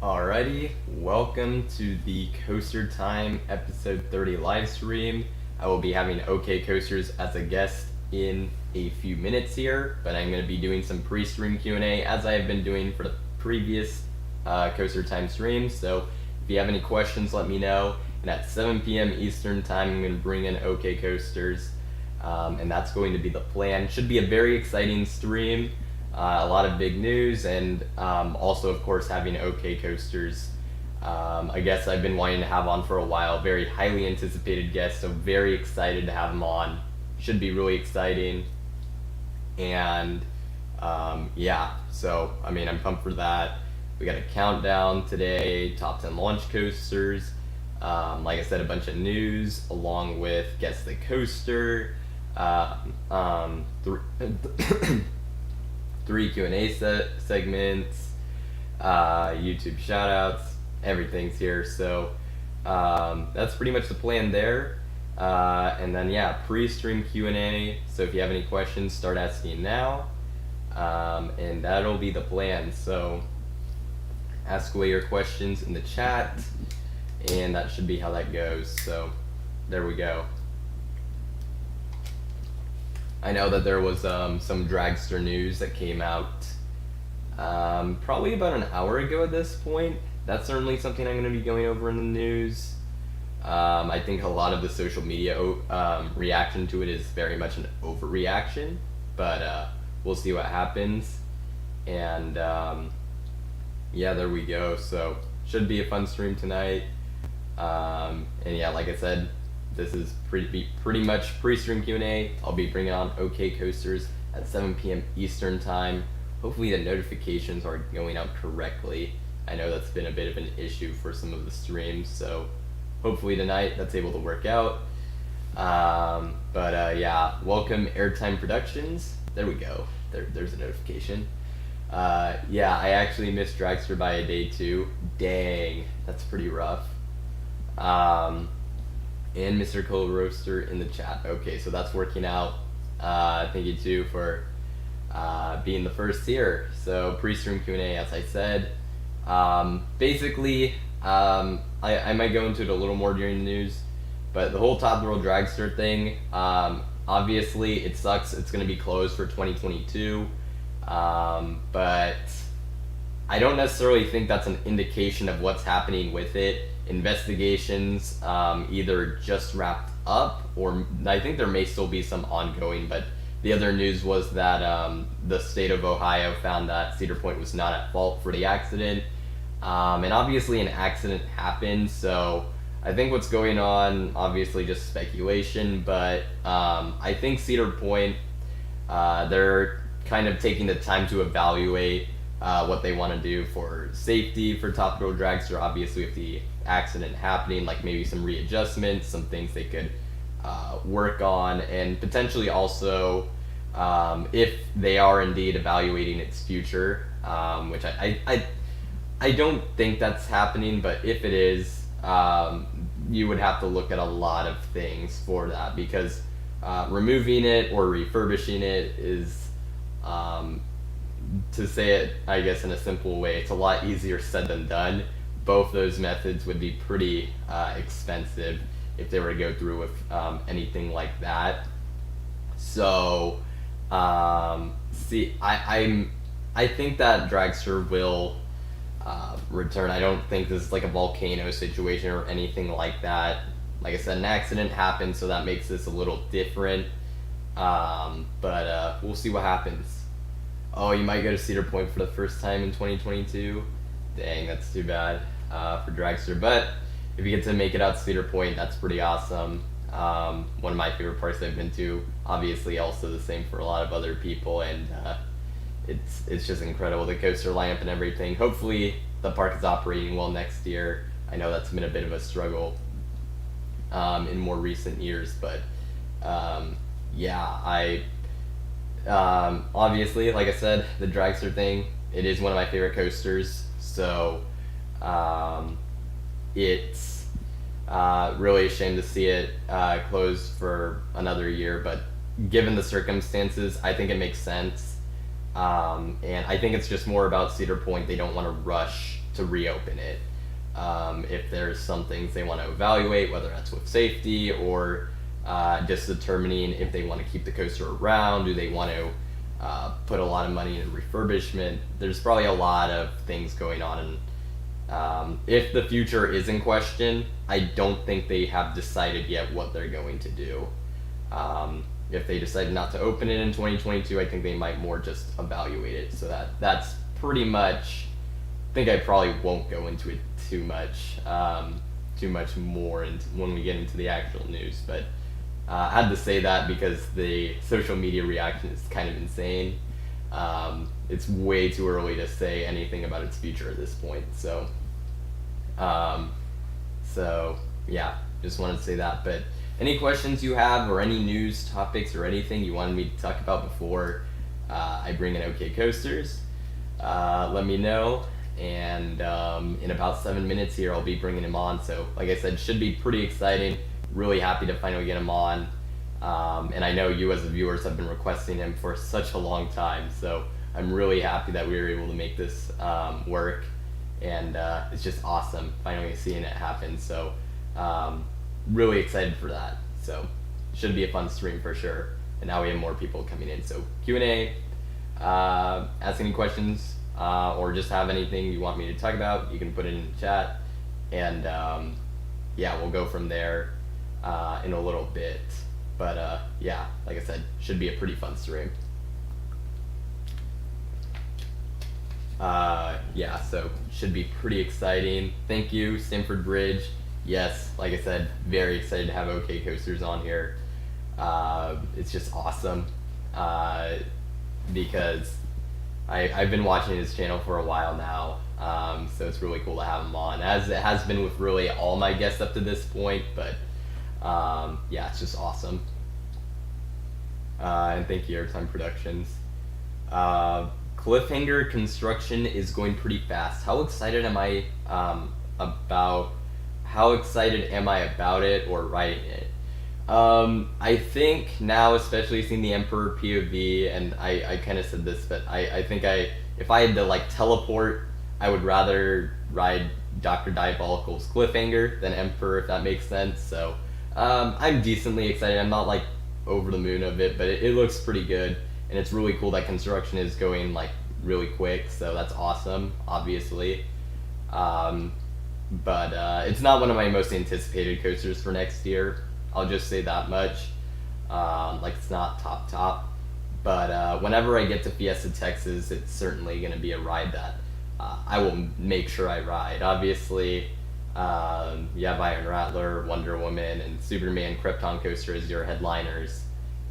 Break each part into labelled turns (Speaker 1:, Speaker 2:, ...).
Speaker 1: Alrighty, welcome to the Coaster Time episode 30 live stream. I will be having OK Coasters as a guest in a few minutes here, but I'm going to be doing some pre-stream Q&A as I have been doing for the previous Coaster Time streams. So if you have any questions, let me know. And at 7 p.m. Eastern Time, I'm going to bring in OK Coasters, and that's going to be the plan. Should be a very exciting stream. A lot of big news, and also, of course, having OK Coasters, a guest I've been wanting to have on for a while. Very highly anticipated guest, so very excited to have him on. Should be really exciting. And yeah, so I mean, I'm pumped for that. We got a countdown today, top 10 launch coasters. Like I said, a bunch of news along with Guess the Coaster. Three Q&A segments, YouTube shoutouts, everything's here. So that's pretty much the plan there. And then yeah, pre-stream Q&A. So if you have any questions, start asking now, and that'll be the plan. So ask away your questions in the chat, and that should be how that goes. So there we go. I know that there was some dragster news that came out probably about an hour ago at this point. That's certainly something I'm going to be going over in the news. I think a lot of the social media reaction to it is very much an overreaction, but we'll see what happens. And yeah, there we go. So should be a fun stream tonight. And yeah, like I said, this is pretty much pre-stream Q&A. I'll be bringing on OK Coasters at 7 p.m. Eastern Time. Hopefully the notifications are going out correctly. I know that's been a bit of an issue for some of the streams, so hopefully tonight that's able to work out. But yeah, welcome Airtime Productions. There we go. There's a notification. Yeah, I actually missed Dragster by a day too. Dang, that's pretty rough. And Mr. Cold Roaster in the chat. Okay, so that's working out. Thank you too for being the first here. So pre-stream Q&A, as I said. Basically, I might go into it a little more during the news, but the whole Top World Dragster thing, obviously it sucks. It's going to be closed for 2022, but I don't necessarily think that's an indication of what's happening with it. Investigations either just wrapped up, or I think there may still be some ongoing, but the other news was that the state of Ohio found that Cedar Point was not at fault for the accident, and obviously an accident happened, so I think what's going on, obviously just speculation, but I think Cedar Point, they're kind of taking the time to evaluate what they want to do for safety for Top Thrill Dragster. Obviously with the accident happening, like maybe some readjustments, some things they could work on, and potentially also if they are indeed evaluating its future, which I don't think that's happening, but if it is, you would have to look at a lot of things for that, because removing it or refurbishing it is, to say it, I guess, in a simple way, it's a lot easier said than done. Both those methods would be pretty expensive if they were to go through with anything like that. So, see, I think that Dragster will return. I don't think this is like a volcano situation or anything like that. Like I said, an accident happened, so that makes this a little different. But we'll see what happens. Oh, you might go to Cedar Point for the first time in 2022. Dang, that's too bad for Dragster. But if you get to make it out to Cedar Point, that's pretty awesome. One of my favorite parks I've been to. Obviously, also the same for a lot of other people, and it's just incredible, the coaster lineup and everything. Hopefully, the park is operating well next year. I know that's been a bit of a struggle in more recent years, but yeah, obviously, like I said, the Dragster thing, it is one of my favorite coasters, so it's really a shame to see it closed for another year, but given the circumstances, I think it makes sense. And I think it's just more about Cedar Point. They don't want to rush to reopen it. If there's some things they want to evaluate, whether that's with safety or just determining if they want to keep the coaster around, do they want to put a lot of money in refurbishment. There's probably a lot of things going on, and if the future is in question, I don't think they have decided yet what they're going to do. If they decide not to open it in 2022, I think they might more just evaluate it. So that's pretty much. I think I probably won't go into it too much more when we get into the actual news. But I had to say that because the social media reaction is kind of insane. It's way too early to say anything about its future at this point. So yeah, just wanted to say that. But any questions you have or any news topics or anything you wanted me to talk about before I bring in OK Coasters, let me know. And in about 7 minutes here, I'll be bringing him on. So like I said, should be pretty exciting. Really happy to finally get him on. And I know you as the viewers have been requesting him for such a long time. So I'm really happy that we were able to make this work. And it's just awesome finally seeing it happen. So really excited for that. So should be a fun stream for sure. And now we have more people coming in. So Q&A, ask any questions, or just have anything you want me to talk about, you can put it in the chat. And yeah, we'll go from there in a little bit. But yeah, like I said, should be a pretty fun stream. Yeah, so should be pretty exciting. Thank you, Stamford Bridge. Yes, like I said, very excited to have OK Coasters on here. It's just awesome because I've been watching his channel for a while now, so it's really cool to have him on, as it has been with really all my guests up to this point. But yeah, it's just awesome. And thank you, Airtime Productions. Cliffhanger construction is going pretty fast. How excited am I about it or writing it? I think now, especially seeing the Emperor POV, and I kind of said this, but I think if I had to like teleport, I would rather ride Dr. Diabolical's Cliffhanger than Emperor, if that makes sense. So I'm decently excited. I'm not like over the moon of it, but it looks pretty good, and it's really cool that construction is going like really quick. So that's awesome, obviously. But it's not one of my most anticipated coasters for next year. I'll just say that much. Like, it's not top, but whenever I get to Fiesta Texas, it's certainly going to be a ride that I will make sure I ride. Obviously, you have Iron Rattler, Wonder Woman, and Superman Krypton Coaster as your headliners.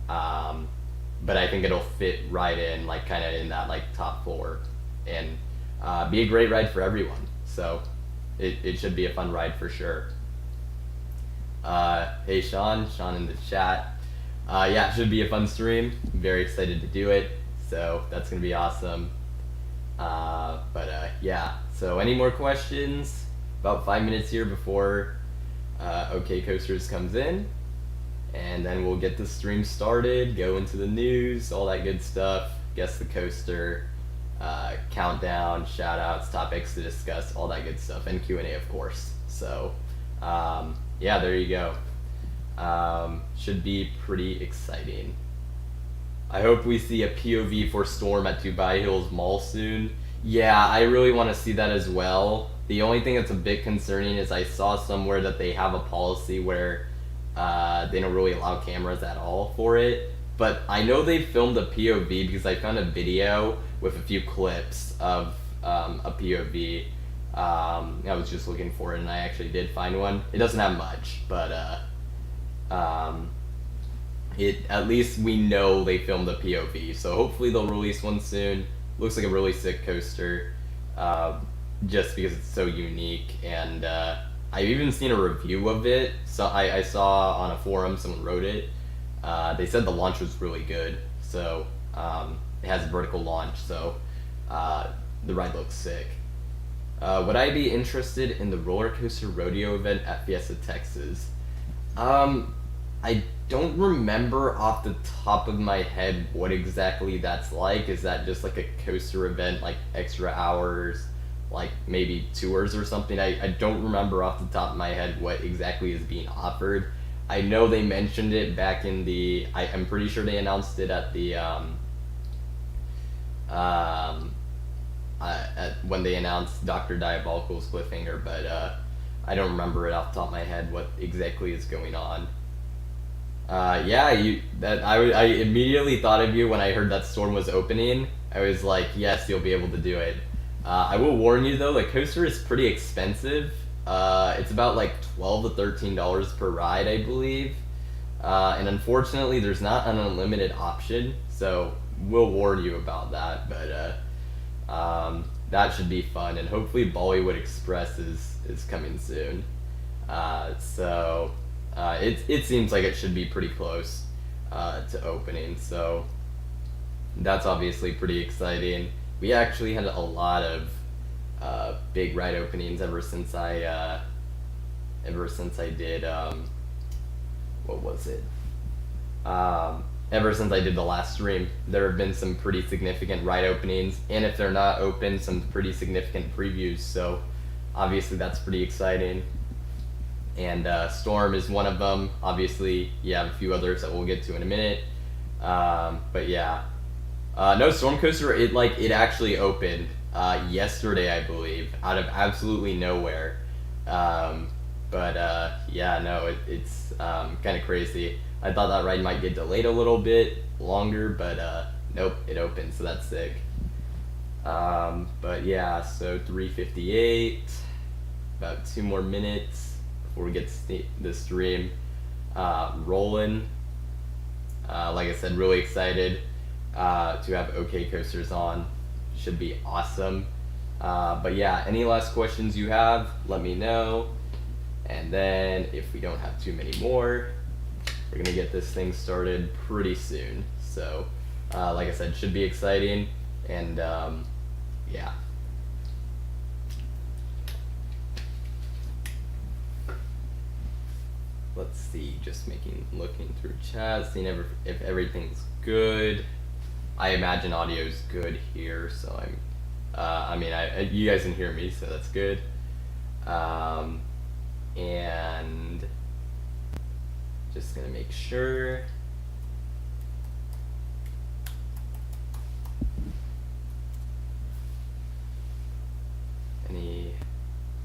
Speaker 1: But I think it'll fit right in, like, kind of in that like top 4, and be a great ride for everyone. So it should be a fun ride for sure. Hey Sean in the chat. Yeah, it should be a fun stream. I'm very excited to do it. So that's gonna be awesome. Yeah, so any more questions? About 5 minutes here before OK Coasters comes in, and then we'll get the stream started, go into the news, all that good stuff, guess the coaster, countdown, shoutouts, topics to discuss, all that good stuff, and Q&A of course. So yeah, there you go. Should be pretty exciting. I hope we see a POV for Storm at Dubai Hills Mall soon. Yeah, I really want to see that as well. The only thing that's a bit concerning is I saw somewhere that they have a policy where they don't really allow cameras at all for it. But I know they filmed a POV because I found a video with a few clips of a POV. I was just looking for it, and I actually did find one. It doesn't have much, but at least we know they filmed a POV, so hopefully they'll release one soon. Looks like a really sick coaster, just because it's so unique, and I've even seen a review of it. So I saw on a forum someone wrote it. They said the launch was really good, so it has a vertical launch, so the ride looks sick. Would I be interested in the roller coaster rodeo event at Fiesta Texas? I don't remember off the top of my head what exactly that's like. Is that just like a coaster event, like extra hours, like maybe tours or something. I don't remember off the top of my head what exactly is being offered. I know they mentioned it back in I'm pretty sure they announced it at the when they announced Dr. Diabolical's cliffhanger, but I don't remember it off the top of my head what exactly is going on. I immediately thought of you when I heard that Storm was opening. I was like, yes, you'll be able to do it. I will warn you though, the coaster is pretty expensive. It's about like $12 to $13 per ride, I believe. And unfortunately, there's not an unlimited option, so we'll warn you about that. But that should be fun, and hopefully Bollywood Express is coming soon. It seems like it should be pretty close to opening, so that's obviously pretty exciting. We actually had a lot of big ride openings ever since I did what was it? Ever since I did the last stream, there have been some pretty significant ride openings, and if they're not open, some pretty significant previews. So obviously that's pretty exciting. And Storm is one of them. Obviously, you have a few others that we'll get to in a minute. But yeah, no, Storm Coaster. It actually opened yesterday, I believe, out of absolutely nowhere. It's kind of crazy. I thought that ride might get delayed a little bit longer, but nope, it opened, so that's sick. But yeah, so 3:58, about 2 more minutes before we get the stream rolling. Like I said, really excited to have OK Coasters on. Should be awesome. But yeah, any last questions you have, let me know. And then if we don't have too many more, we're gonna get this thing started pretty soon. So, like I said, should be exciting, and yeah. Let's see, just looking through chat, seeing if everything's good. I imagine audio's good here, so you guys can hear me, so that's good. And just gonna make sure.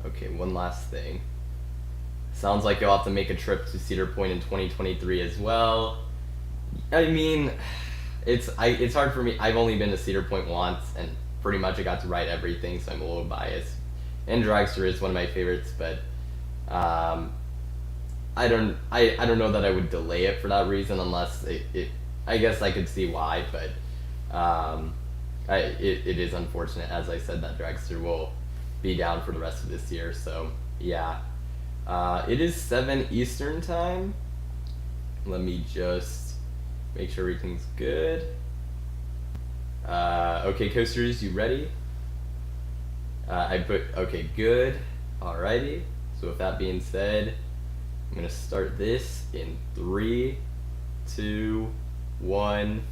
Speaker 1: Okay, one last thing. Sounds like you'll have to make a trip to Cedar Point in 2023 as well. I mean, it's hard for me. I've only been to Cedar Point once, and pretty much I got to ride everything, so I'm a little biased. And Dragster is one of my favorites, but I don't know that I would delay it for that reason, unless I guess I could see why, but it is unfortunate, as I said, that Dragster will be down for the rest of this year. So yeah, it is 7 Eastern time. Let me just make sure everything's good. Okay, coasters, you ready? I put okay, good. Alrighty. So with that being said, I'm gonna start this in 3, 2, 1.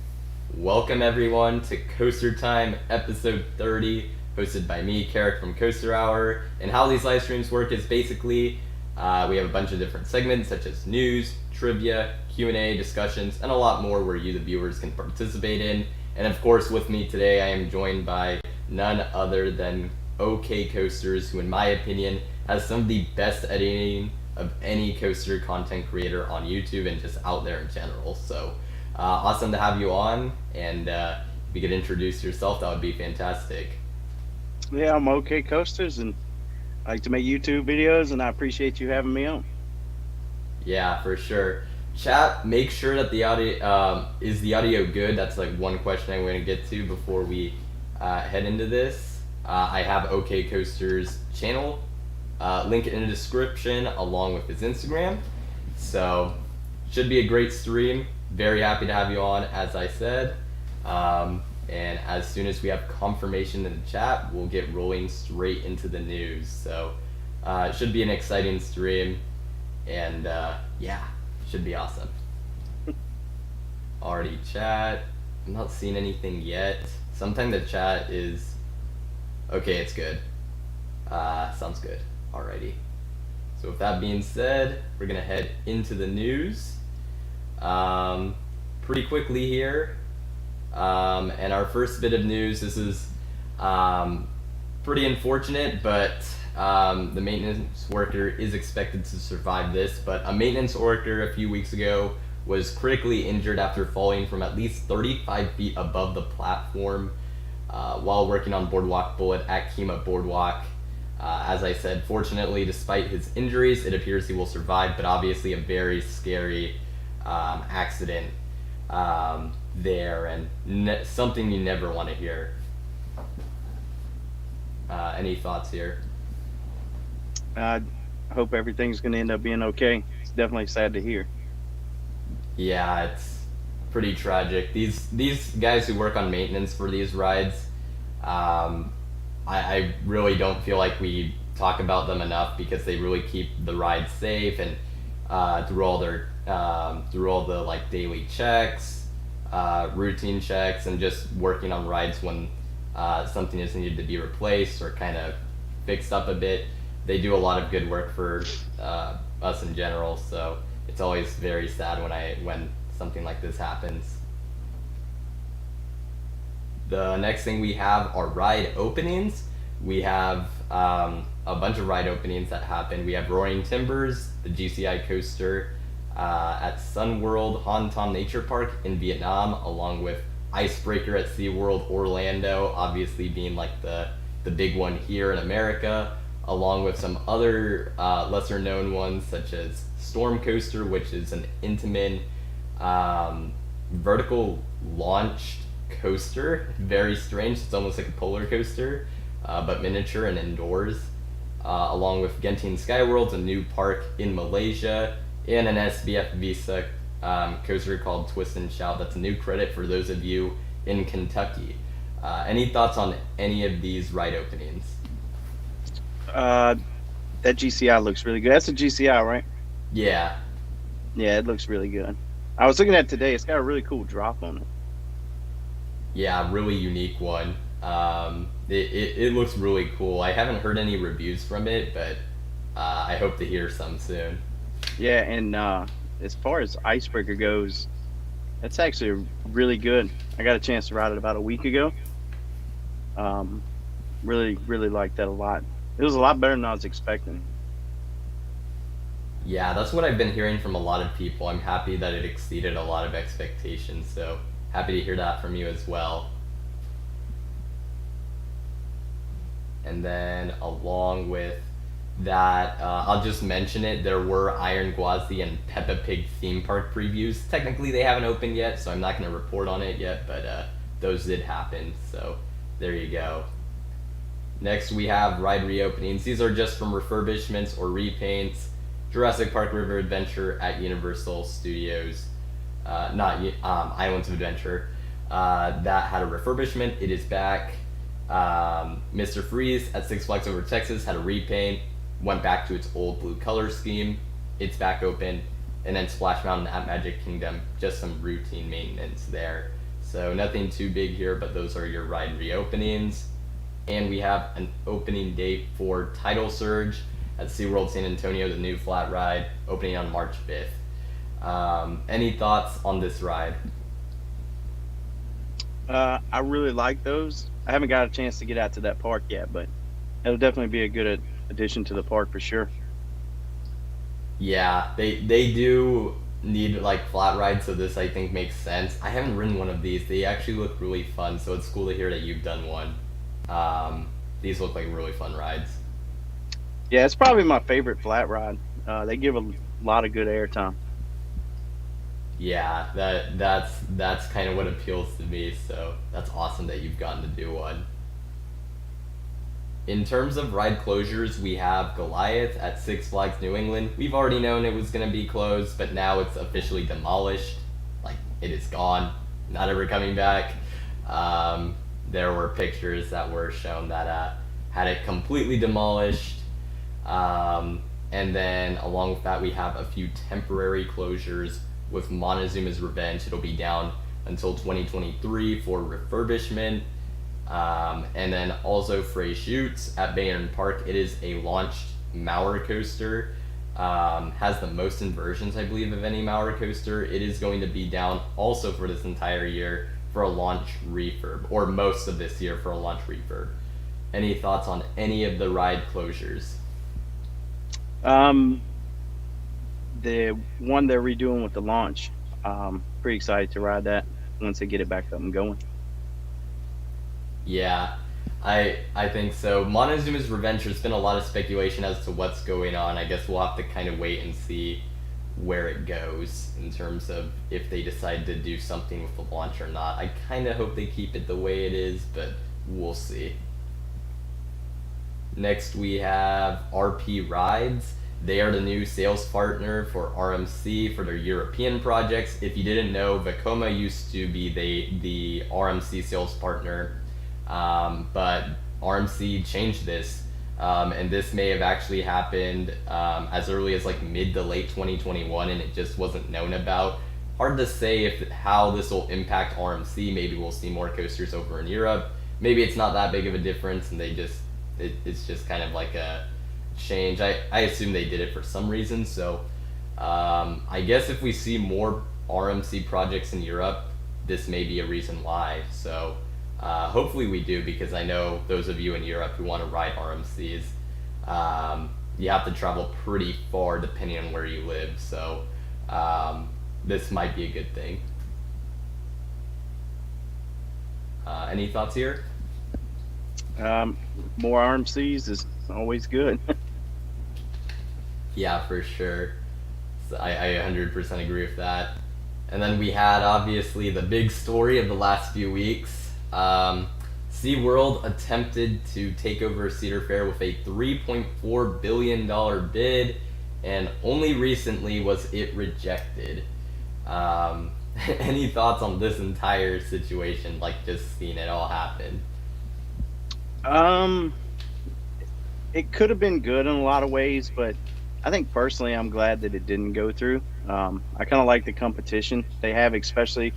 Speaker 1: Welcome everyone to Coaster Time, episode 30, hosted by me, Carrick from Coaster Hour. And how these live streams work is basically we have a bunch of different segments such as news, trivia, Q&A, discussions, and a lot more where you, the viewers, can participate in. And of course, with me today, I am joined by none other than OK Coasters, who in my opinion has some of the best editing of any coaster content creator on YouTube and just out there in general. So awesome to have you on, and if you could introduce yourself, that would be fantastic.
Speaker 2: Yeah, I'm OK Coasters, and I like to make YouTube videos, and I appreciate you having me on.
Speaker 1: Yeah, for sure. Chat, make sure that the audio is the audio good. That's like one question I'm going to get to before we head into this. I have OK Coasters channel, link in the description along with his Instagram. So should be a great stream. Very happy to have you on, as I said. And as soon as we have confirmation in the chat, we'll get rolling straight into the news. So it should be an exciting stream, and yeah, should be awesome. Already chat. I'm not seeing anything yet. Sometimes the chat is okay. It's good. Sounds good. Alrighty. So with that being said, we're gonna head into the news pretty quickly here. And our first bit of news, this is pretty unfortunate, but the maintenance worker is expected to survive this. But a maintenance worker a few weeks ago was critically injured after falling from at least 35 feet above the platform while working on Boardwalk Bullet at Kima Boardwalk. As I said, fortunately, despite his injuries, it appears he will survive, but obviously a very scary accident there, and something you never want to hear. Any thoughts here?
Speaker 2: I hope everything's going to end up being okay. It's definitely sad to hear.
Speaker 1: Yeah, it's pretty tragic. These guys who work on maintenance for these rides, I really don't feel like we talk about them enough because they really keep the ride safe, and through all the like daily checks, routine checks, and just working on rides when something is needed to be replaced or kind of fixed up a bit. They do a lot of good work for us in general, so it's always very sad when something like this happens. The next thing we have are ride openings. We have a bunch of ride openings that happen. We have Roaring Timbers, the GCI coaster at Sun World Han Tom Nature Park in Vietnam, along with Icebreaker at SeaWorld Orlando, obviously being like the big one here in America, along with some other lesser known ones such as Storm Coaster, which is an Intamin vertical launched coaster. Very strange. It's almost like a polar coaster, but miniature and indoors. Along with Genting Skyworlds, a new park in Malaysia, and an SBF Visa coaster called Twist and Shout. That's a new credit for those of you in Kentucky. Any thoughts on any of these ride openings?
Speaker 2: That GCI looks really good. That's a GCI, right?
Speaker 1: Yeah.
Speaker 2: Yeah, it looks really good. I was looking at it today. It's got a really cool drop on it.
Speaker 1: Yeah, really unique one. It looks really cool. I haven't heard any reviews from it, but I hope to hear some soon.
Speaker 2: Yeah, and as far as Icebreaker goes, that's actually really good. I got a chance to ride it about a week ago. Really liked that a lot. It was a lot better than I was expecting.
Speaker 1: Yeah, that's what I've been hearing from a lot of people. I'm happy that it exceeded a lot of expectations, so happy to hear that from you as well. And then along with that, I'll just mention it, there were Iron Gwazi and Peppa Pig theme park previews. Technically they haven't opened yet, so I'm not going to report on it yet, but those did happen, so there you go. Next we have ride reopenings. These are just from refurbishments or repaints. Jurassic Park River Adventure at Universal Studios, Islands of Adventure. That had a refurbishment. It is back. Mr. Freeze at Six Flags Over Texas had a repaint, went back to its old blue color scheme. It's back open. And then Splash Mountain at Magic Kingdom, just some routine maintenance there. So nothing too big here, but those are your ride reopenings. And we have an opening date for Tidal Surge at SeaWorld San Antonio, the new flat ride, opening on March 5th. Any thoughts on this ride?
Speaker 2: I really like those. I haven't got a chance to get out to that park yet, but it'll definitely be a good addition to the park for sure.
Speaker 1: Yeah, they do need like flat rides, so this I think makes sense. I haven't ridden one of these. They actually look really fun, so it's cool to hear that you've done one. These look like really fun rides.
Speaker 2: Yeah, it's probably my favorite flat ride. They give a lot of good airtime.
Speaker 1: Yeah, that's kind of what appeals to me, so that's awesome that you've gotten to do one. In terms of ride closures, we have Goliath at Six Flags New England. We've already known it was going to be closed, but now it's officially demolished. Like, it is gone, not ever coming back. There were pictures that were shown that had it completely demolished. And then along with that, we have a few temporary closures with Montezooma's Revenge. It'll be down until 2023 for refurbishment. And then also Freischütz at Bayern Park. It is a launched Mauer coaster. Has the most inversions, I believe, of any Mauer coaster. It is going to be down also for this entire year for a launch refurb, or most of this year for a launch refurb. Any thoughts on any of the ride closures?
Speaker 2: The one they're redoing with the launch, pretty excited to ride that once they get it back up and going.
Speaker 1: Yeah, I think so. Montezuma's Revenge, there's been a lot of speculation as to what's going on. I guess we'll have to kind of wait and see where it goes in terms of if they decide to do something with the launch or not. I kind of hope they keep it the way it is, but we'll see. Next we have RP Rides. They are the new sales partner for RMC for their European projects. If you didn't know, Vekoma used to be the RMC sales partner, but RMC changed this, and this may have actually happened as early as like mid to late 2021, and it just wasn't known about. Hard to say if how this will impact RMC. Maybe we'll see more coasters over in Europe. Maybe it's not that big of a difference, and it's just kind of like a change. I assume they did it for some reason. So I guess if we see more RMC projects in Europe, this may be a reason why. So hopefully we do, because I know those of you in Europe who want to ride RMCs, you have to travel pretty far depending on where you live. So this might be a good thing. Any thoughts here?
Speaker 2: More RMCs is always good.
Speaker 1: Yeah, for sure. So I 100% agree with that. And then we had obviously the big story of the last few weeks. SeaWorld attempted to take over Cedar Fair with a $3.4 billion bid, and only recently was it rejected. Any thoughts on this entire situation, like just seeing it all happen?
Speaker 2: It could have been good in a lot of ways, but I think personally I'm glad that it didn't go through. I kind of like the competition they have, especially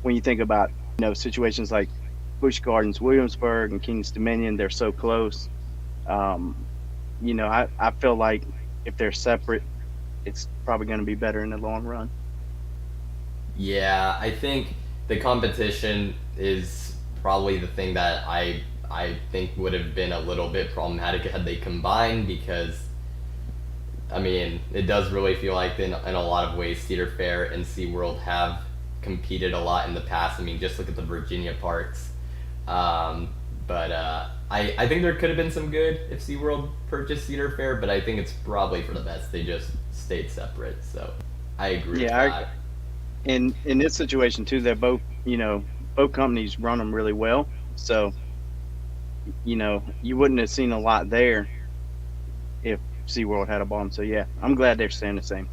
Speaker 2: when you think about, situations like Busch Gardens, Williamsburg, and King's Dominion. They're so close. I feel like if they're separate, it's probably going to be better in the long run.
Speaker 1: Yeah, I think the competition is probably the thing that I think would have been a little bit problematic had they combined, because I mean, it does really feel like in a lot of ways Cedar Fair and SeaWorld have competed a lot in the past. I mean, just look at the Virginia parks. I think there could have been some good if SeaWorld purchased Cedar Fair, but I think it's probably for the best they just stayed separate. So I agree with that.
Speaker 2: In this situation too, they're both, both companies run them really well. So, you wouldn't have seen a lot there if SeaWorld had a bomb. So yeah, I'm glad they're staying the same.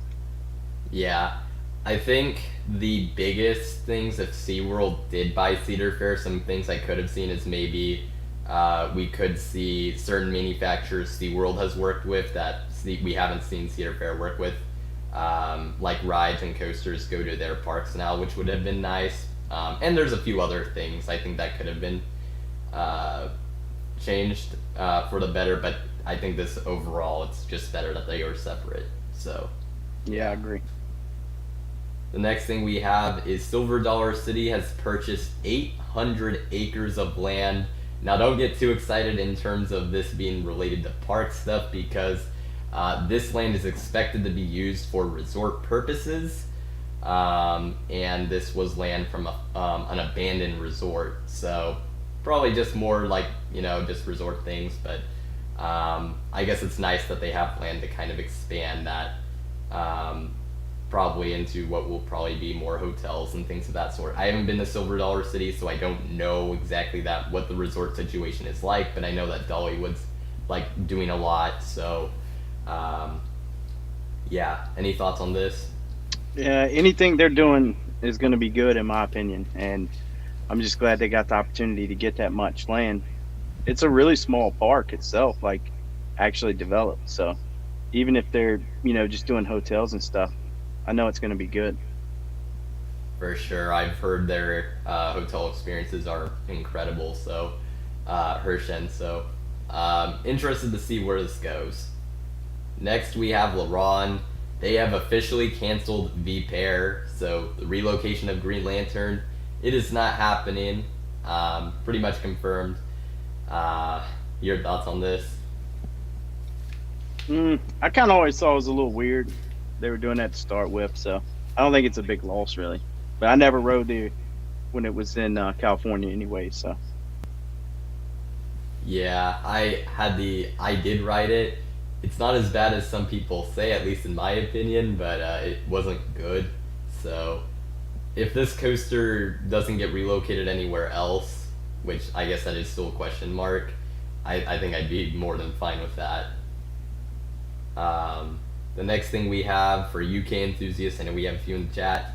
Speaker 1: Yeah, I think the biggest things if SeaWorld did buy Cedar Fair, some things I could have seen is maybe we could see certain manufacturers SeaWorld has worked with that we haven't seen Cedar Fair work with, like rides and coasters go to their parks now, which would have been nice. And there's a few other things I think that could have been changed for the better, but I think this overall, it's just better that they are separate. So
Speaker 2: yeah, I agree.
Speaker 1: The next thing we have is Silver Dollar City has purchased 800 acres of land. Now don't get too excited in terms of this being related to park stuff, because this land is expected to be used for resort purposes, and this was land from an abandoned resort. So probably just more like, just resort things, but I guess it's nice that they have land to kind of expand that, probably into what will probably be more hotels and things of that sort. I haven't been to Silver Dollar City, so I don't know exactly what the resort situation is like, but I know that Dollywood's like doing a lot. So yeah, any thoughts on this?
Speaker 2: Yeah, anything they're doing is going to be good in my opinion, and I'm just glad they got the opportunity to get that much land. It's a really small park itself, like actually developed. So even if they're, just doing hotels and stuff, I know it's going to be good.
Speaker 1: For sure, I've heard their hotel experiences are incredible. So Hershen. So interested to see where this goes. Next we have LaRon. They have officially canceled V-Pair, so the relocation of Green Lantern, it is not happening. Pretty much confirmed. Your thoughts on this?
Speaker 2: I kind of always thought it was a little weird. They were doing that to start with, so I don't think it's a big loss really. But I never rode there when it was in California anyway, so.
Speaker 1: Yeah, I did ride it. It's not as bad as some people say, at least in my opinion, but it wasn't good. So if this coaster doesn't get relocated anywhere else, which I guess that is still a question mark, I think I'd be more than fine with that. The next thing we have for UK enthusiasts, I know we have a few in the chat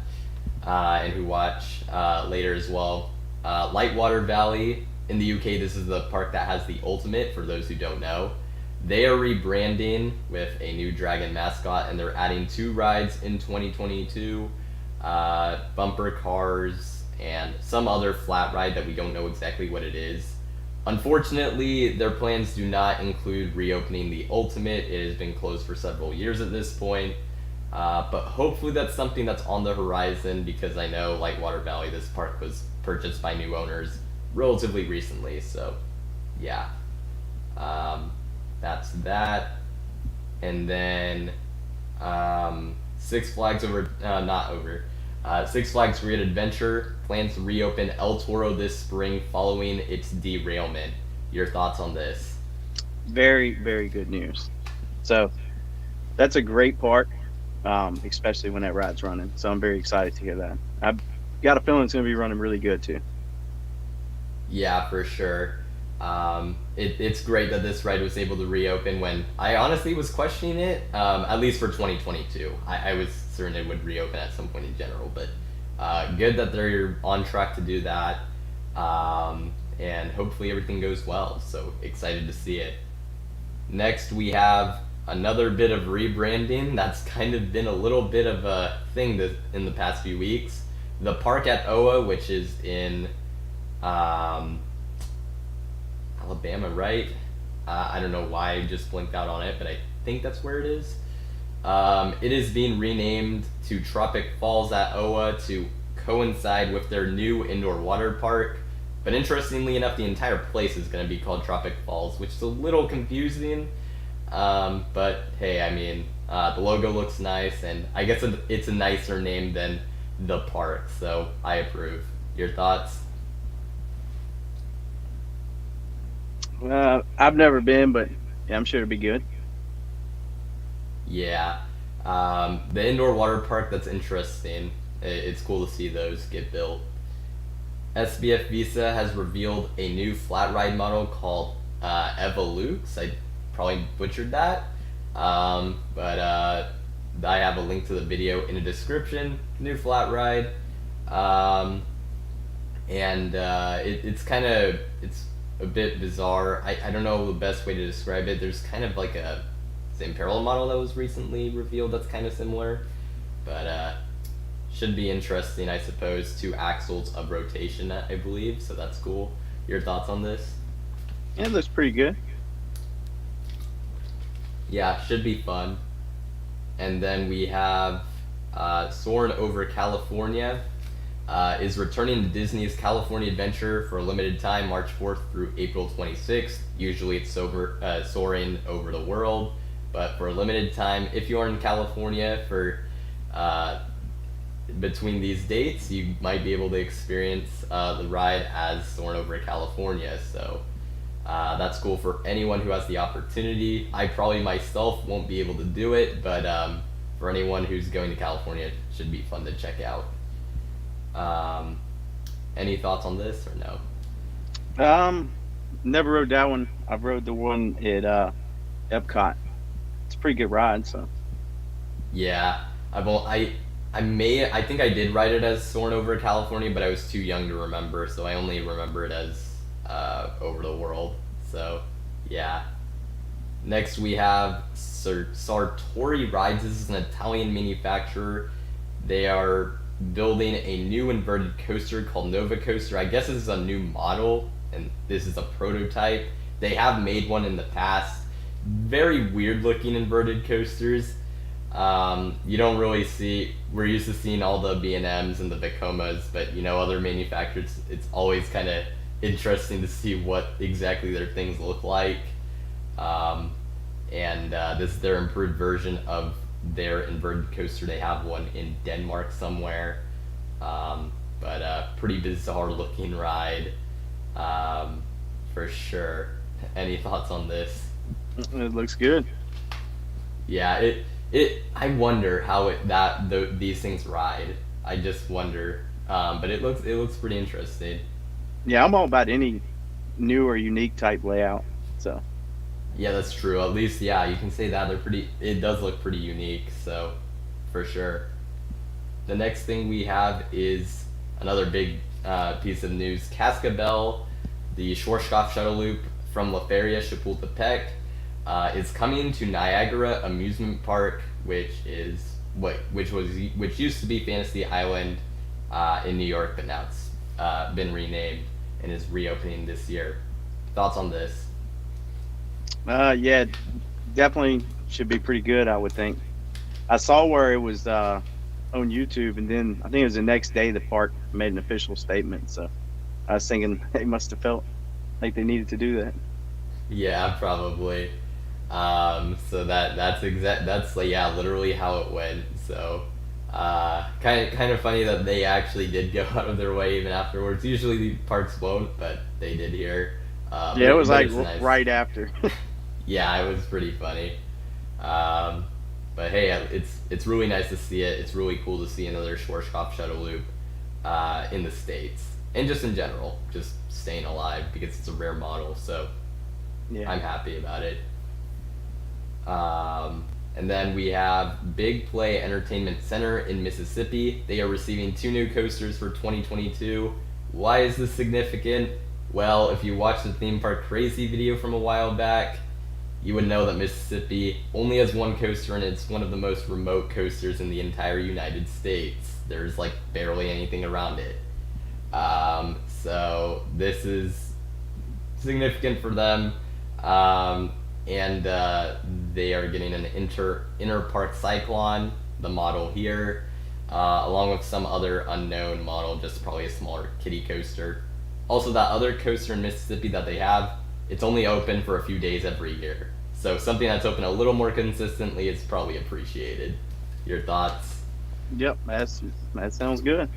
Speaker 1: and who watch later as well. Lightwater Valley in the UK, this is the park that has the Ultimate, for those who don't know. They are rebranding with a new dragon mascot, and they're adding 2 rides in 2022, bumper cars, and some other flat ride that we don't know exactly what it is. Unfortunately, their plans do not include reopening the Ultimate. It has been closed for several years at this point, but hopefully that's something that's on the horizon, because I know Lightwater Valley, this park was purchased by new owners relatively recently, so yeah. That's that. And then Six Flags Six Flags Great Adventure plans to reopen El Toro this spring following its derailment. Your thoughts on this?
Speaker 2: Very, very good news. So that's a great park, especially when that ride's running. So I'm very excited to hear that. I've got a feeling it's going to be running really good too.
Speaker 1: Yeah, for sure. It's great that this ride was able to reopen when I honestly was questioning it, at least for 2022. I was certain it would reopen at some point in general, but good that they're on track to do that, and hopefully everything goes well, so excited to see it. Next we have another bit of rebranding that's kind of been a little bit of a thing in the past few weeks. The park at OA, which is in Alabama, right? I don't know why I just blinked out on it, but I think that's where it is. It is being renamed to Tropic Falls at OA to coincide with their new indoor water park. But interestingly enough, the entire place is going to be called Tropic Falls, which is a little confusing. But hey, I mean, the logo looks nice, and I guess it's a nicer name than the park, so I approve. Your thoughts?
Speaker 2: I've never been, but yeah, I'm sure it'll be good.
Speaker 1: Yeah. The indoor water park, that's interesting. It's cool to see those get built. SBF Visa has revealed a new flat ride model called Evolux. I probably butchered that. But I have a link to the video in the description. New flat ride. It's a bit bizarre. I don't know the best way to describe it. There's kind of like a same parallel model that was recently revealed that's kind of similar, but should be interesting, I suppose. 2 axles of rotation, I believe, so that's cool. Your thoughts on this?
Speaker 2: Yeah, it looks pretty good.
Speaker 1: Yeah, should be fun. And then we have Soarin' Over California is returning to Disney's California Adventure for a limited time, March 4th through April 26th. Usually it's Soaring Over the World, but for a limited time, if you are in California for between these dates, you might be able to experience the ride as Soarin' Over California. So that's cool for anyone who has the opportunity. I probably myself won't be able to do it, but for anyone who's going to California, it should be fun to check out. Any thoughts on this or no?
Speaker 2: Never rode that one. I've rode the one at Epcot. It's a pretty good ride, so.
Speaker 1: Yeah, I think I did ride it as Soarin' Over California, but I was too young to remember, so I only remember it as Over the World. So yeah. Next we have Sartori Rides. This is an Italian manufacturer. They are building a new inverted coaster called Nova Coaster. I guess this is a new model and this is a prototype. They have made one in the past. Very weird looking inverted coasters. You don't really see, we're used to seeing all the B&Ms and the Vekomas, but other manufacturers, it's always kind of interesting to see what exactly their things look like. This is their improved version of their inverted coaster. They have one in Denmark somewhere, but pretty bizarre looking ride, for sure. Any thoughts on this?
Speaker 2: It looks good.
Speaker 1: Yeah, I wonder how these things ride. I just wonder, but it looks pretty interesting.
Speaker 2: Yeah, I'm all about any new or unique type layout. So
Speaker 1: Yeah, that's true. At least, yeah, you can say that it does look pretty unique, so for sure. The next thing we have is another big piece of news. Cascabel, the Schwarzkopf shuttle loop from La Feria Chapultepec, is coming to Niagara Amusement Park, which used to be Fantasy Island in New York, but now it's been renamed and is reopening this year. Thoughts on this?
Speaker 2: yeah, definitely should be pretty good, I would think. I saw where it was on YouTube, and then I think it was the next day the park made an official statement. So I was thinking they must have felt like they needed to do that.
Speaker 1: Yeah, probably. So that's like, yeah, literally how it went. So kind of funny that they actually did go out of their way even afterwards. Usually the parks won't, but they did here.
Speaker 2: Yeah, it was like
Speaker 1: nice.
Speaker 2: right after.
Speaker 1: Yeah, it was pretty funny. But hey, it's really nice to see it. It's really cool to see another Schwarzkopf shuttle loop in the States, and just in general, just staying alive because it's a rare model. So
Speaker 2: Yeah.
Speaker 1: I'm happy about it. And then we have Big Play Entertainment Center in Mississippi. They are receiving 2 new coasters for 2022. Why is this significant? Well, if you watched the Theme Park Crazy video from a while back, you would know that Mississippi only has 1 coaster, and it's one of the most remote coasters in the entire United States. There's like barely anything around it. So this is significant for them. And they are getting an inner park Cyclone, the model here, along with some other unknown model, just probably a smaller kiddie coaster. Also, that other coaster in Mississippi that they have, it's only open for a few days every year. So something that's open a little more consistently is probably appreciated. Your thoughts?
Speaker 2: Yep, that sounds good.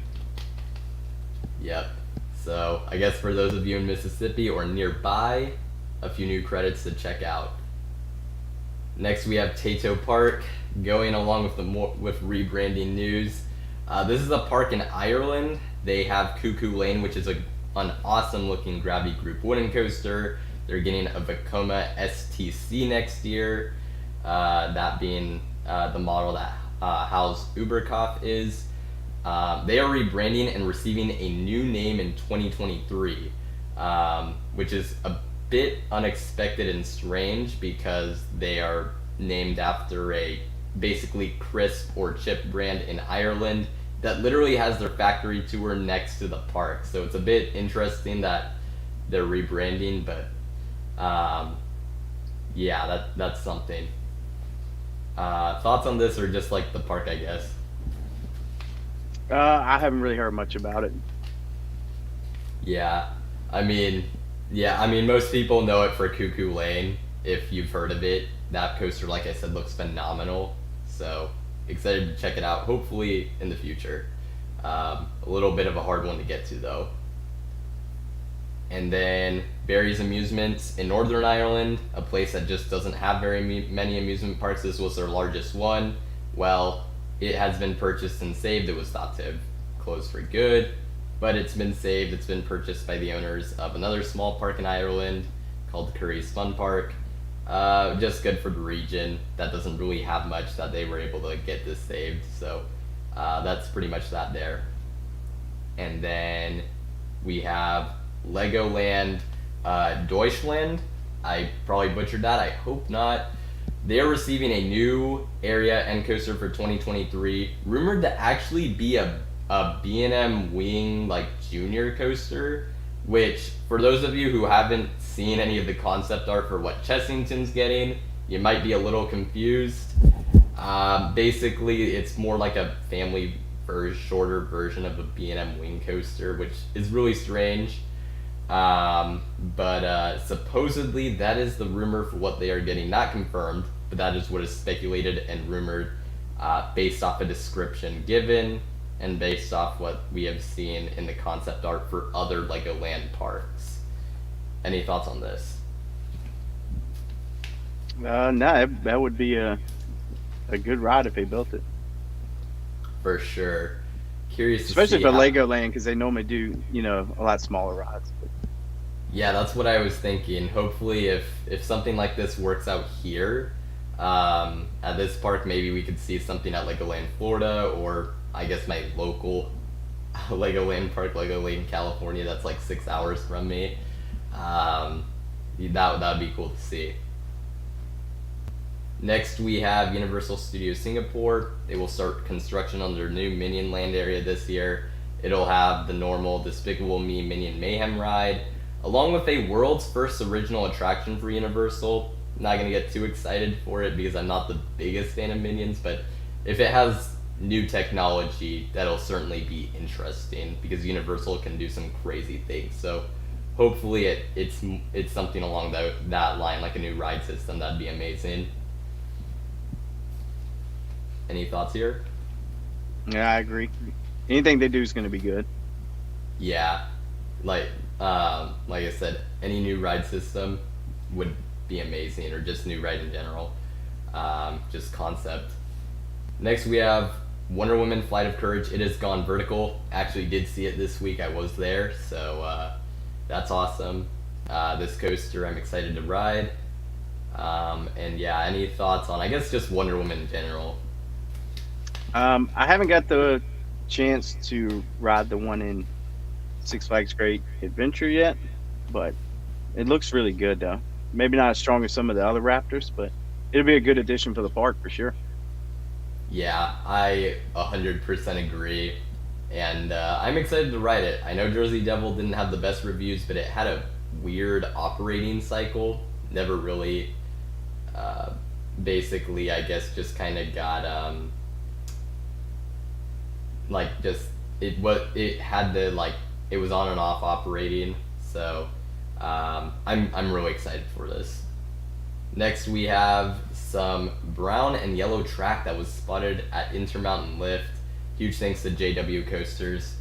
Speaker 1: Yep. So I guess for those of you in Mississippi or nearby, a few new credits to check out. Next we have Tato Park, going along with rebranding news. This is a park in Ireland. They have Cuckoo Lane, which is an awesome looking gravity group wooden coaster. They're getting a Vekoma STC next year, that being the model that Hal's Uberkopf is. They are rebranding and receiving a new name in 2023, which is a bit unexpected and strange because they are named after a basically crisp or chip brand in Ireland that literally has their factory tour next to the park. So it's a bit interesting that they're rebranding, but yeah, that's something. Thoughts on this, or just like the park, I guess?
Speaker 2: I haven't really heard much about it.
Speaker 1: Yeah, I mean, most people know it for Cuckoo Lane. If you've heard of it, that coaster, like I said, looks phenomenal. So excited to check it out. Hopefully in the future. A little bit of a hard one to get to though. And then Barry's Amusements in Northern Ireland, a place that just doesn't have very many amusement parks. This was their largest one. Well, it has been purchased and saved. It was thought to have closed for good, but it's been saved. It's been purchased by the owners of another small park in Ireland called Curry's Fun Park. Just good for the region that doesn't really have much, that they were able to get this saved. So that's pretty much that there. And then we have Legoland Deutschland. I probably butchered that. I hope not. They're receiving a new area end coaster for 2023, rumored to actually be a B&M Wing like junior coaster, which for those of you who haven't seen any of the concept art for what Chessington's getting, you might be a little confused. Basically, it's more like a family shorter version of a B&M wing coaster, which is really strange. But supposedly that is the rumor for what they are getting, not confirmed, but that is what is speculated and rumored based off a description given and based off what we have seen in the concept art for other Legoland parks. Any thoughts on this?
Speaker 2: No, that would be a good ride if they built it.
Speaker 1: For sure. Curious
Speaker 2: Especially
Speaker 1: to see
Speaker 2: for
Speaker 1: how...
Speaker 2: Legoland, because they normally do, a lot smaller rides.
Speaker 1: Yeah, that's what I was thinking. Hopefully, if something like this works out here, at this park, maybe we could see something at Legoland Florida, or I guess my local Legoland park, Legoland California, that's like 6 hours from me. That would be cool to see. Next, we have Universal Studios Singapore. They will start construction on their new Minion Land area this year. It'll have the normal Despicable Me Minion Mayhem ride, along with a world's first original attraction for Universal. I'm not going to get too excited for it because I'm not the biggest fan of Minions, but if it has new technology, that'll certainly be interesting because Universal can do some crazy things. So hopefully it's something along that line, like a new ride system. That'd be amazing. Any thoughts here?
Speaker 2: Yeah, I agree. Anything they do is going to be good.
Speaker 1: Yeah, like I said, any new ride system would be amazing, or just new ride in general. Just concept. Next, we have Wonder Woman Flight of Courage. It has gone vertical. Actually, did see it this week. I was there, so that's awesome. This coaster, I'm excited to ride. And yeah, any thoughts on, I guess, just Wonder Woman in general?
Speaker 2: I haven't got the chance to ride the one in Six Flags Great Adventure yet, but it looks really good though. Maybe not as strong as some of the other Raptors, but it'll be a good addition for the park for sure.
Speaker 1: Yeah, I 100% agree, and I'm excited to ride it. I know Jersey Devil didn't have the best reviews, but it had a weird operating cycle. Never really, basically, I guess, just kind of got it had the it was on and off operating. So I'm really excited for this. Next, we have some brown and yellow track that was spotted at Intermountain Lift. Huge thanks to JW Coasters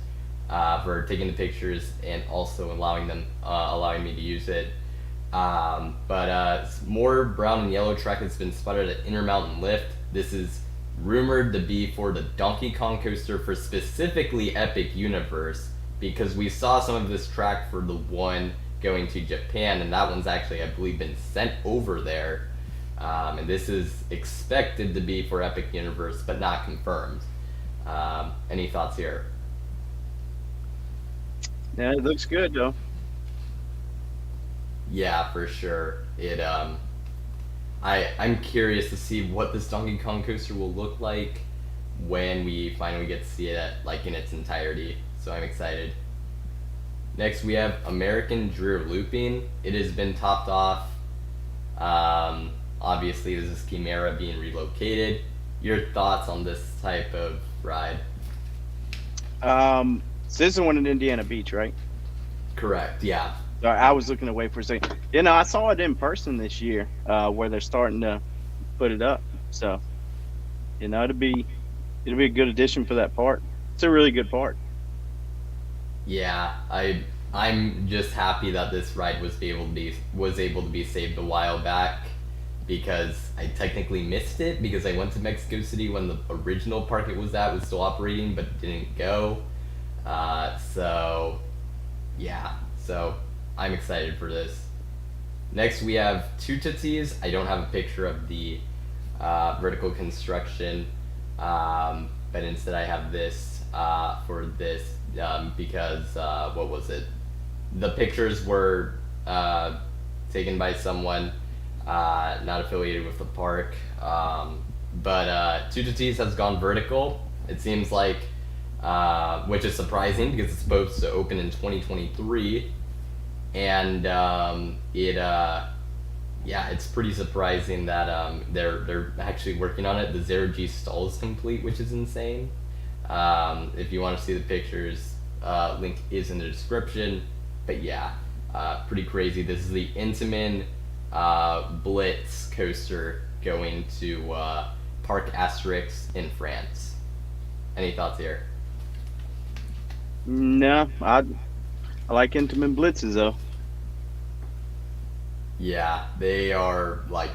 Speaker 1: for taking the pictures and also allowing me to use it. But more brown and yellow track has been spotted at Intermountain Lift. This is rumored to be for the Donkey Kong coaster for specifically Epic Universe, because we saw some of this track for the one going to Japan, and that one's actually, I believe, been sent over there. And this is expected to be for Epic Universe, but not confirmed. Any thoughts here?
Speaker 2: Yeah, it looks good though.
Speaker 1: Yeah, for sure. I'm curious to see what this Donkey Kong coaster will look like when we finally get to see it in its entirety. So I'm excited. Next, we have American Drear Looping. It has been topped off. Obviously, this is Chimera being relocated. Your thoughts on this type of ride?
Speaker 2: So this is the one in Indiana Beach, right?
Speaker 1: Correct, yeah.
Speaker 2: I was looking away for a second. I saw it in person this year, where they're starting to put it up. So, it'll be a good addition for that park. It's a really good park.
Speaker 1: Yeah, I'm just happy that this ride was able to be saved a while back, because I technically missed it because I went to Mexico City when the original park it was at was still operating but didn't go. So I'm excited for this. Next, we have two Tootsies. I don't have a picture of the vertical construction, but instead I have this for this because what was it? The pictures were taken by someone not affiliated with the park, but two Tootsies has gone vertical. It seems like, which is surprising because it's supposed to open in 2023. and yeah, it's pretty surprising that they're actually working on it. The zero G stall is complete, which is insane. If you want to see the pictures, link is in the description. But yeah, pretty crazy. This is the Intamin Blitz coaster going to Parc Asterix in France. Any thoughts here?
Speaker 2: No, I like Intamin Blitzes though.
Speaker 1: Yeah, they are like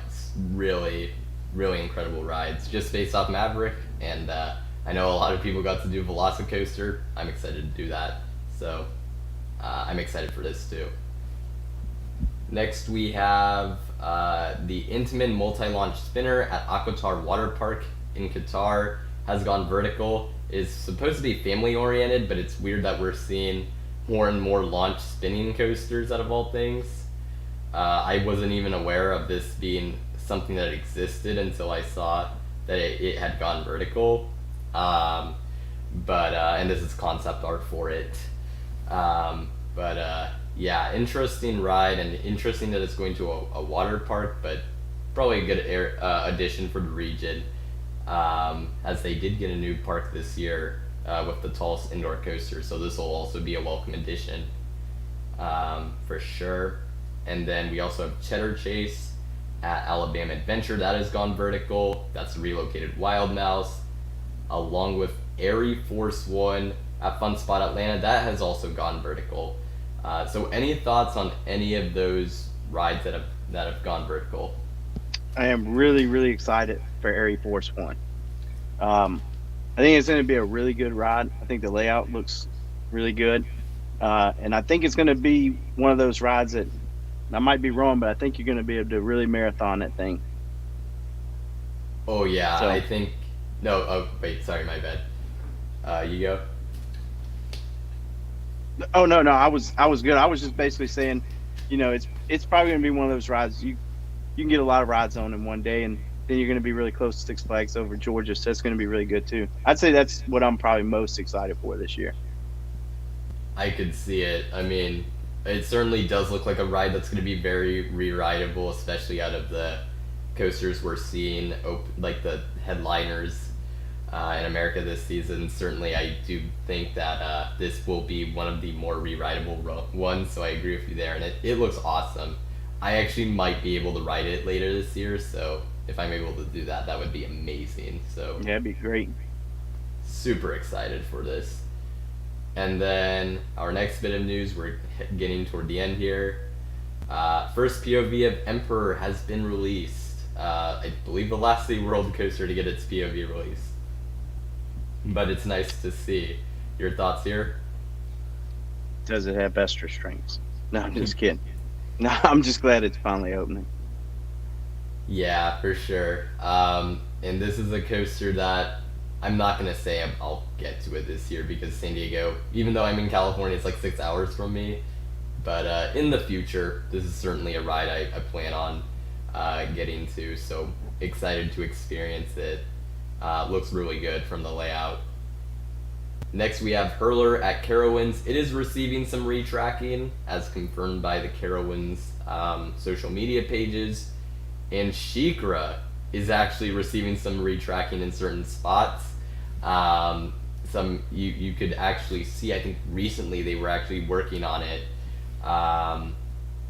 Speaker 1: really, really incredible rides just based off Maverick, and I know a lot of people got to do Velocicoaster. I'm excited to do that, so I'm excited for this too. Next we have the Intamin multi-launch spinner at Aquatar Water Park in Qatar has gone vertical. Is supposed to be family oriented, but it's weird that we're seeing more and more launch spinning coasters out of all things. I wasn't even aware of this being something that existed until I saw that it had gone vertical. And this is concept art for it. Yeah, interesting ride, and interesting that it's going to a water park, but probably a good addition for the region, as they did get a new park this year with the tallest indoor coaster, so this will also be a welcome addition for sure. And then we also have Cheddar Chase at Alabama Adventure. That has gone vertical. That's a relocated Wild Mouse, along with Airy Force One at Fun Spot Atlanta. That has also gone vertical. So any thoughts on any of those rides that have gone vertical?
Speaker 2: I am really, really excited for Airy Force One. I think it's going to be a really good ride. I think the layout looks really good. And I think it's going to be one of those rides that, I might be wrong, but I think you're going to be able to really marathon that thing.
Speaker 1: Oh yeah,
Speaker 2: So-
Speaker 1: I think no. Oh wait, sorry, my bad. You go.
Speaker 2: Oh no, I was good. I was just basically saying, it's probably going to be one of those rides you can get a lot of rides on in one day, and then you're going to be really close to Six Flags over Georgia, so that's going to be really good too. I'd say that's what I'm probably most excited for this year.
Speaker 1: I could see it. I mean, it certainly does look like a ride that's going to be very re-rideable, especially out of the coasters we're seeing, like the headliners in America this season. Certainly, I do think that this will be one of the more re-rideable ones, so I agree with you there, and it looks awesome. I actually might be able to ride it later this year, so if I'm able to do that, that would be amazing. So
Speaker 2: Yeah, it'd be great.
Speaker 1: super excited for this. And then our next bit of news, we're getting toward the end here. First POV of Emperor has been released. I believe the last SeaWorld coaster to get its POV released. But it's nice to see. Your thoughts here?
Speaker 2: Does it have best restraints? No, I'm just kidding. No, I'm just glad it's finally opening.
Speaker 1: Yeah, for sure. And this is a coaster that I'm not going to say I'll get to it this year, because San Diego, even though I'm in California, it's like 6 hours from me. But in the future, this is certainly a ride I plan on getting to, so excited to experience it. Looks really good from the layout. Next we have Hurler at Carowinds. It is receiving some retracking, as confirmed by the Carowinds social media pages. And SheiKra is actually receiving some retracking in certain spots. Some you could actually see, I think recently they were actually working on it.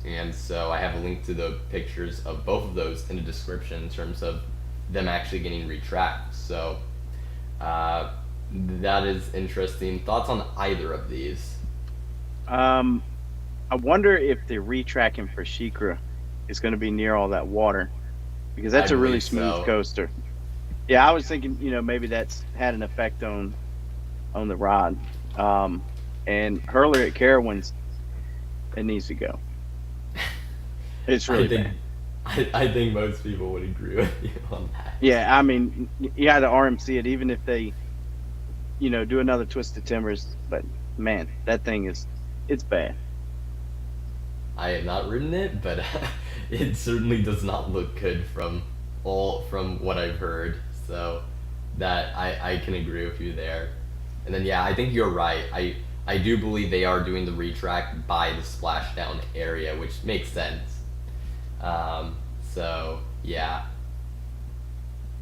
Speaker 1: And so I have a link to the pictures of both of those in the description in terms of them actually getting retracked. So that is interesting. Thoughts on either of these?
Speaker 2: I wonder if the retracking for SheiKra is going to be near all that water, because that's
Speaker 1: I
Speaker 2: a really
Speaker 1: believe
Speaker 2: smooth
Speaker 1: so.
Speaker 2: coaster. Yeah, I was thinking, maybe that's had an effect on the ride. And Hurler at Carowinds, it needs to go. It's really bad.
Speaker 1: I think most people would agree with you on that.
Speaker 2: Yeah, I mean, you had to RMC it, even if they, do another Twisted Timbers. But man, that thing it's bad.
Speaker 1: I have not ridden it, but it certainly does not look good from what I've heard. So that I can agree with you there. And then yeah, I think you're right. I do believe they are doing the retrack by the splashdown area, which makes sense. So yeah.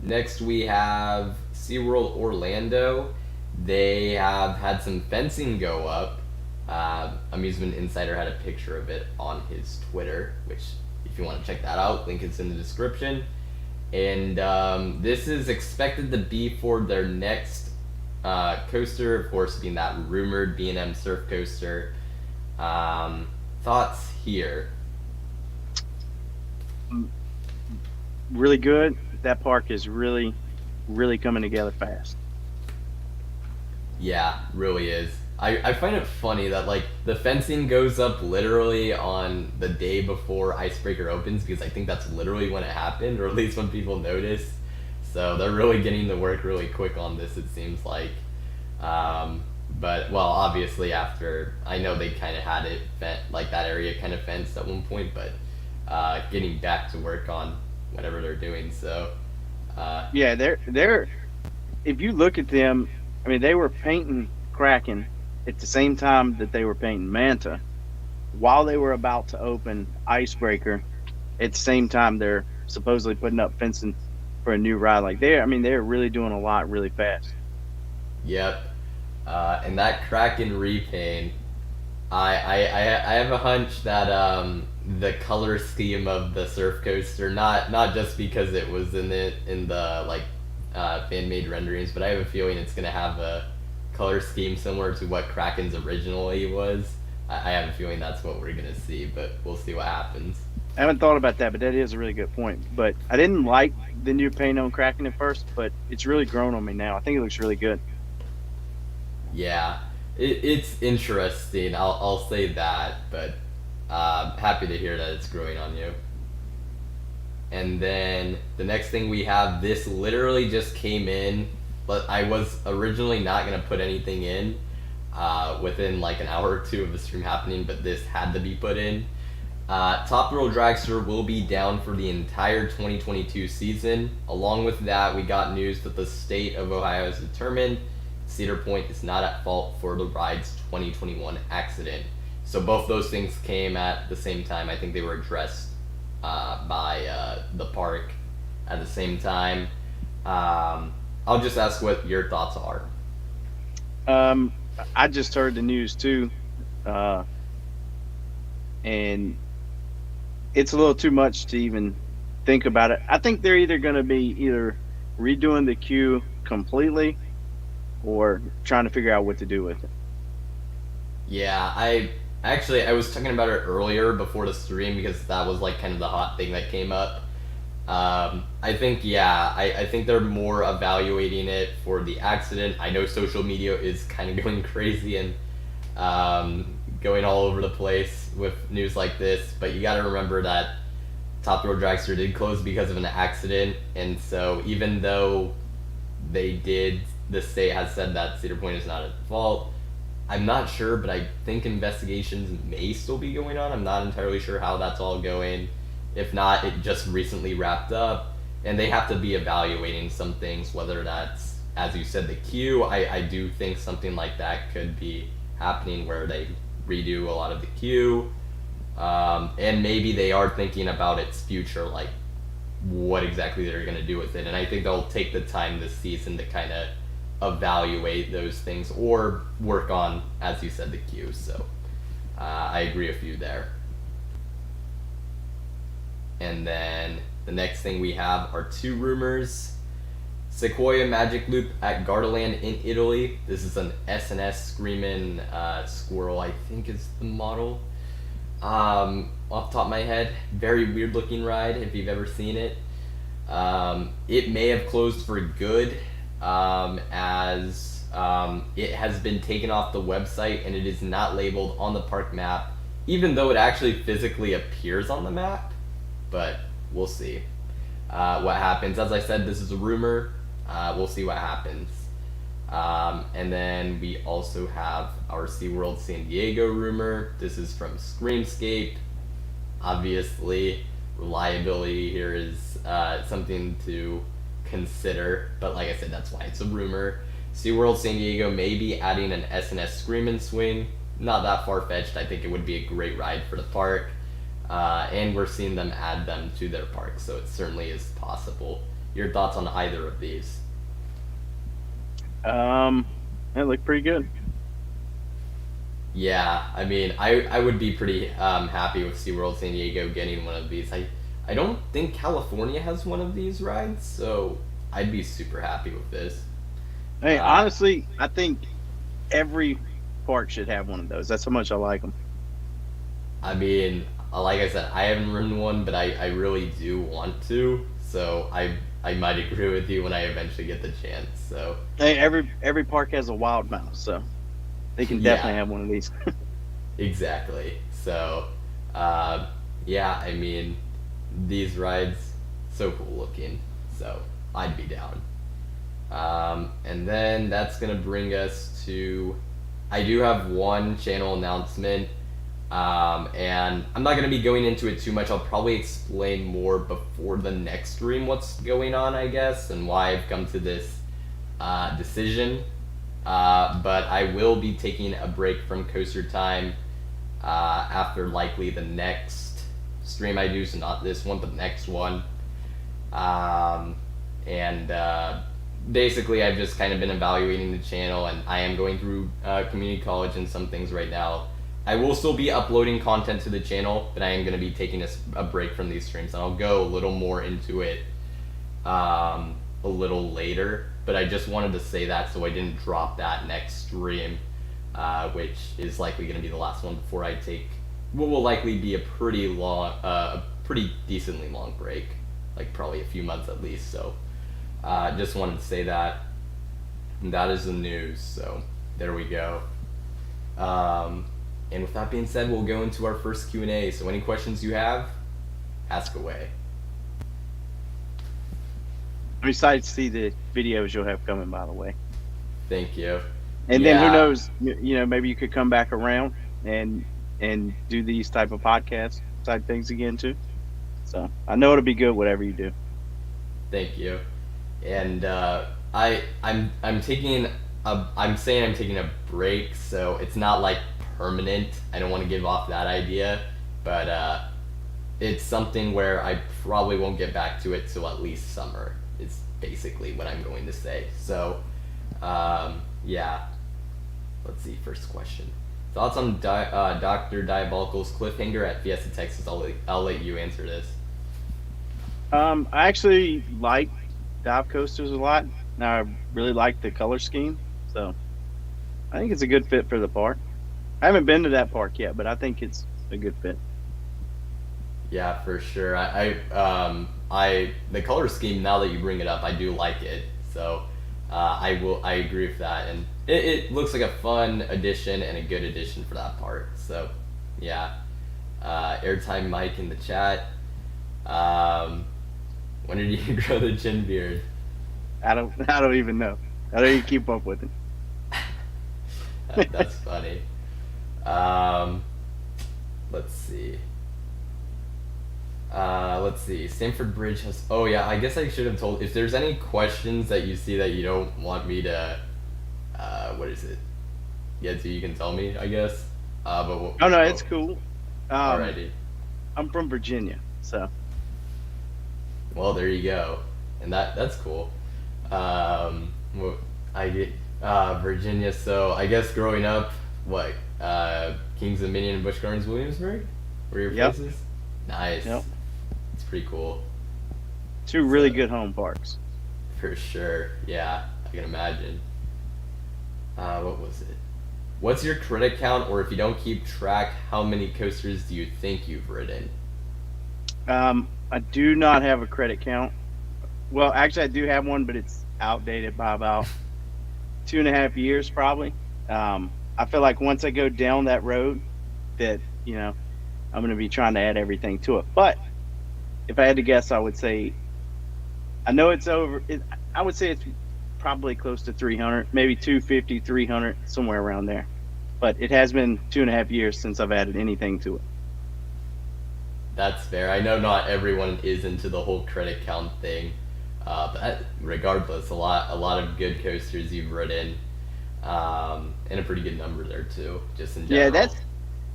Speaker 1: Next we have SeaWorld Orlando. They have had some fencing go up. Amusement Insider had a picture of it on his Twitter, which if you want to check that out, link is in the description. And this is expected to be for their next coaster, of course, being that rumored B&M surf coaster. Thoughts here?
Speaker 2: Really good. That park is really, really coming together fast.
Speaker 1: Yeah, really is. I find it funny that like the fencing goes up literally on the day before Icebreaker opens, because I think that's literally when it happened, or at least when people noticed. So they're really getting to work really quick on this, it seems like. But well, obviously after, I know they kind of had it like that area kind of fenced at one point, but getting back to work on whatever they're doing. So
Speaker 2: Yeah, they're. If you look at them, I mean, they were painting Kraken at the same time that they were painting Manta, while they were about to open Icebreaker. At the same time, they're supposedly putting up fencing for a new ride. Like I mean, they're really doing a lot really fast.
Speaker 1: yep. And that Kraken repaint, I have a hunch that the color scheme of the surf coaster, not just because it was in the like fan made renderings, but I have a feeling it's gonna have a color scheme similar to what Kraken's originally was. I have a feeling that's what we're gonna see, but we'll see what happens.
Speaker 2: I haven't thought about that, but that is a really good point. But I didn't like the new paint on Kraken at first, but it's really grown on me now. I think it looks really good.
Speaker 1: Yeah, it's interesting. I'll say that, but happy to hear that it's growing on you. And then the next thing we have, this literally just came in, but I was originally not gonna put anything in within like an hour or two of the stream happening, but this had to be put in. Top Thrill Dragster will be down for the entire 2022 season. Along with that, we got news that the state of Ohio has determined Cedar Point is not at fault for the ride's 2021 accident. So both those things came at the same time. I think they were addressed by the park at the same time. I'll just ask what your thoughts are.
Speaker 2: I just heard the news too, and it's a little too much to even think about it. I think they're either going to be redoing the queue completely or trying to figure out what to do with it.
Speaker 1: Yeah, I was talking about it earlier before the stream because that was like kind of the hot thing that came up. I think I think they're more evaluating it for the accident. I know social media is kind of going crazy and going all over the place with news like this, but you got to remember that Top Thrill Dragster did close because of an accident, and so even though the state has said that Cedar Point is not at fault, I'm not sure, but I think investigations may still be going on. I'm not entirely sure how that's all going. If not, it just recently wrapped up, and they have to be evaluating some things, whether that's, as you said, the queue. I do think something like that could be happening where they redo a lot of the queue, and maybe they are thinking about its future, like what exactly they're going to do with it. And I think they'll take the time this season to kind of evaluate those things or work on, as you said, the queue. So I agree with you there. And then the next thing we have are two rumors. Sequoia Magic Loop at Gardaland in Italy. This is an S&S Screamin' Squirrel, I think is the model. Off the top of my head, very weird looking ride if you've ever seen it. It may have closed for good, as it has been taken off the website and it is not labeled on the park map, even though it actually physically appears on the map. But we'll see what happens. As I said, this is a rumor. We'll see what happens. And then we also have our SeaWorld San Diego rumor. This is from Screamscape. Obviously, reliability here is something to consider, but like I said, that's why it's a rumor. SeaWorld San Diego may be adding an S&S Screamin' Swing. Not that far-fetched. I think it would be a great ride for the park. And we're seeing them add them to their park, so it certainly is possible. Your thoughts on either of these?
Speaker 2: It looked pretty good.
Speaker 1: Yeah, I mean, I would be pretty happy with SeaWorld San Diego getting one of these. I don't think California has one of these rides, so I'd be super happy with this.
Speaker 2: Hey,
Speaker 1: Uh,
Speaker 2: honestly, I think every park should have one of those. That's how much I like them.
Speaker 1: I mean, like I said, I haven't ridden one, but I really do want to, so I might agree with you when I eventually get the chance. So
Speaker 2: Hey, every park has a wild mouse, so they can definitely
Speaker 1: yeah,
Speaker 2: have one of these.
Speaker 1: exactly. So yeah, I mean, these rides so cool looking, so I'd be down. And then that's gonna bring us to, I do have one channel announcement, and I'm not gonna be going into it too much. I'll probably explain more before the next stream what's going on, I guess, and why I've come to this decision. But I will be taking a break from Coaster Time after likely the next stream I do, so not this one, but the next one. And basically, I've just kind of been evaluating the channel, and I am going through community college and some things right now. I will still be uploading content to the channel, but I am going to be taking a break from these streams, and I'll go a little more into it a little later. But I just wanted to say that so I didn't drop that next stream, which is likely going to be the last one before I take what will likely be a pretty long, pretty decently long break, like probably a few months at least. So just wanted to say that. And that is the news. So there we go. And with that being said, we'll go into our first Q&A. So any questions you have, ask away.
Speaker 2: I'm excited to see the videos you'll have coming, by the way.
Speaker 1: Thank you.
Speaker 2: And then who
Speaker 1: Yeah.
Speaker 2: knows, maybe you could come back around and do these type of podcast type things again too. So I know it'll be good, whatever you do.
Speaker 1: Thank you. And I'm taking I'm saying I'm taking a break, so it's not like permanent. I don't want to give off that idea, but it's something where I probably won't get back to it till at least summer. Is basically what I'm going to say. So yeah. Let's see. First question. Thoughts on Dr. Diabolical's cliffhanger at Fiesta Texas? I'll let you answer this.
Speaker 2: I actually like dive coasters a lot. Now I really like the color scheme, so I think it's a good fit for the park. I haven't been to that park yet, but I think it's a good fit.
Speaker 1: Yeah, for sure. I the color scheme, now that you bring it up, I do like it. So I agree with that, and it looks like a fun addition and a good addition for that part. So yeah. Airtime Mike in the chat. When did you grow the chin beard?
Speaker 2: I don't even know. I don't even keep up with it.
Speaker 1: That's funny. Let's see. Let's see. Stamford Bridge has. Oh yeah, I guess I should have told. If there's any questions that you see that you don't want me to, what is it? Yeah, so you can tell me, I guess. But
Speaker 2: Oh no, it's cool.
Speaker 1: Alrighty.
Speaker 2: I'm from Virginia, so
Speaker 1: Well, there you go, and that's cool. Well, I get Virginia. So I guess growing up, what Kings Dominion and Busch Gardens, Williamsburg, were your
Speaker 2: Yep.
Speaker 1: places? Nice.
Speaker 2: Yep.
Speaker 1: It's pretty cool.
Speaker 2: two really
Speaker 1: So-
Speaker 2: good home parks.
Speaker 1: For sure. Yeah, I can imagine. What was it? What's your credit count, or if you don't keep track, how many coasters do you think you've ridden?
Speaker 2: I do not have a credit count. Well, actually, I do have one, but it's outdated by about 2.5 years, probably. I feel like once I go down that road, that I'm going to be trying to add everything to it. But if I had to guess, I would say, I know it's over. I would say it's probably close to 300, maybe 250, 300, somewhere around there. But it has been 2.5 years since I've added anything to it.
Speaker 1: That's fair. I know not everyone is into the whole credit count thing. But regardless, a lot of good coasters you've ridden, and a pretty good number there too, just in
Speaker 2: Yeah,
Speaker 1: general.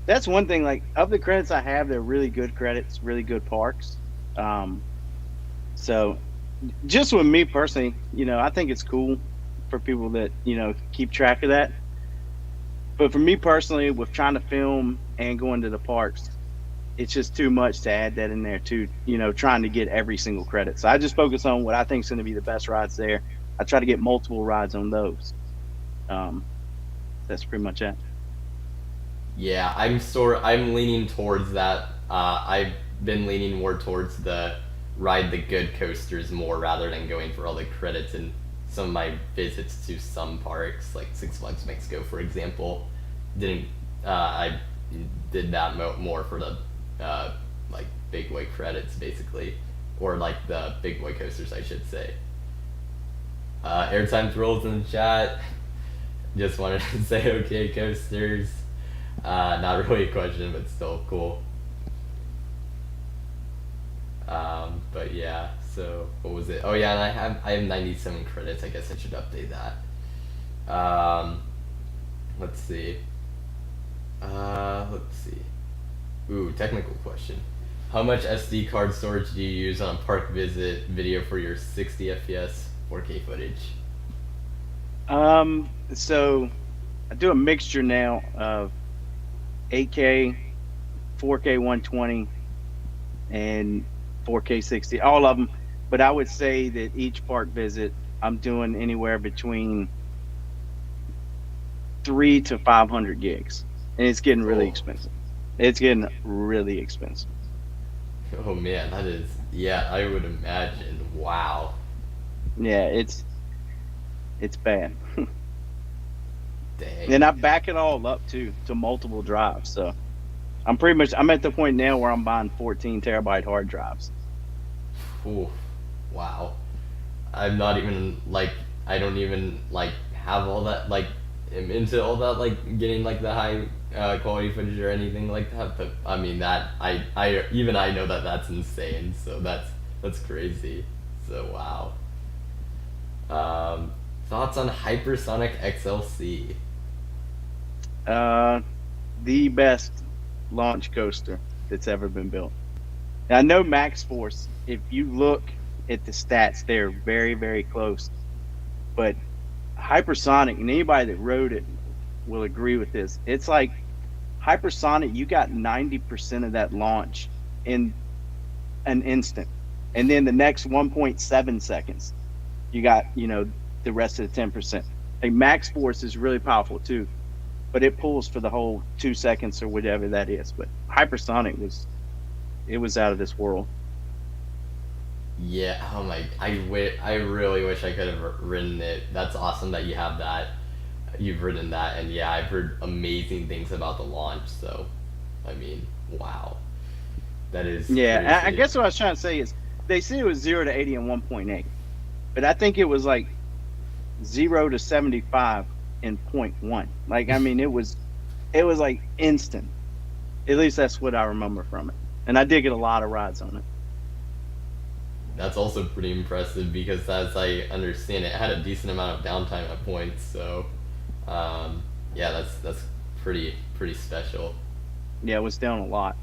Speaker 2: that's one thing. Like of the credits I have, they're really good credits, really good parks. So just with me personally, I think it's cool for people that keep track of that. But for me personally, with trying to film and going to the parks, it's just too much to add that in there too. Trying to get every single credit. So I just focus on what I think is going to be the best rides there. I try to get multiple rides on those. That's pretty much it.
Speaker 1: Yeah, I'm leaning towards that. I've been leaning more towards the ride the good coasters more rather than going for all the credits in some of my visits to some parks, like Six Flags Mexico, for example. Didn't I did that more for the like big boy credits basically, or like the big boy coasters, I should say. Airtime Thrills in the chat. Just wanted to say okay coasters. Not really a question, but still cool. But yeah, so what was it? Oh yeah, and I have 97 credits. I guess I should update that. Let's see. Let's see. Ooh, technical question. How much SD card storage do you use on a park visit video for your 60 FPS 4K footage?
Speaker 2: So I do a mixture now of 8K, 4K 120, and 4K 60, all of them. But I would say that each park visit, I'm doing anywhere between 300 to 500 gigs, and it's getting really expensive. It's getting really expensive.
Speaker 1: Oh man, that is, yeah, I would imagine. Wow.
Speaker 2: Yeah, it's bad.
Speaker 1: Dang.
Speaker 2: And I back it all up to multiple drives. So I'm at the point now where I'm buying 14 terabyte hard drives.
Speaker 1: Ooh, wow. I'm not even like, I don't even like have all that, like am into all that, like getting like the high quality footage or anything like that. But I mean that I even I know that that's insane. So that's crazy. So wow. Thoughts on Hypersonic XLC?
Speaker 2: The best launch coaster that's ever been built. And I know Max Force, if you look at the stats, they're very, very close. But Hypersonic, and anybody that rode it will agree with this. It's like Hypersonic, you got 90% of that launch in an instant. And then the next 1.7 seconds, you got, the rest of the 10%. Like Max Force is really powerful too, but it pulls for the whole 2 seconds or whatever that is. But Hypersonic was out of this world.
Speaker 1: Yeah. Oh my. I really wish I could have ridden it. That's awesome that you have that. You've ridden that, and yeah, I've heard amazing things about the launch. So, I mean, wow. That is.
Speaker 2: Yeah, I
Speaker 1: crazy.
Speaker 2: guess what I was trying to say is they said it was 0 to 80 in 1.8, but I think it was like 0 to 75 in 0.1. Like, I mean, it was like instant. At least that's what I remember from it. And I did get a lot of rides on it.
Speaker 1: That's also pretty impressive because, as I understand it, had a decent amount of downtime at points. So, yeah, that's pretty special.
Speaker 2: Yeah, it was down a lot.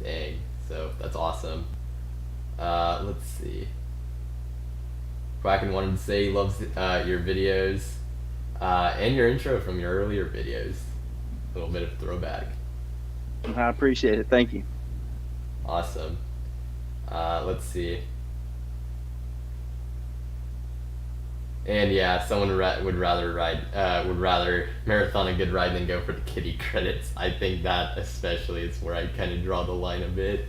Speaker 1: Dang. So that's awesome. Let's see. Quacken wanted to say he loves your videos and your intro from your earlier videos. A little bit of throwback.
Speaker 2: I appreciate it. Thank you.
Speaker 1: Awesome. Let's see. And yeah, someone would rather marathon a good ride than go for the kitty credits. I think that especially is where I kind of draw the line a bit.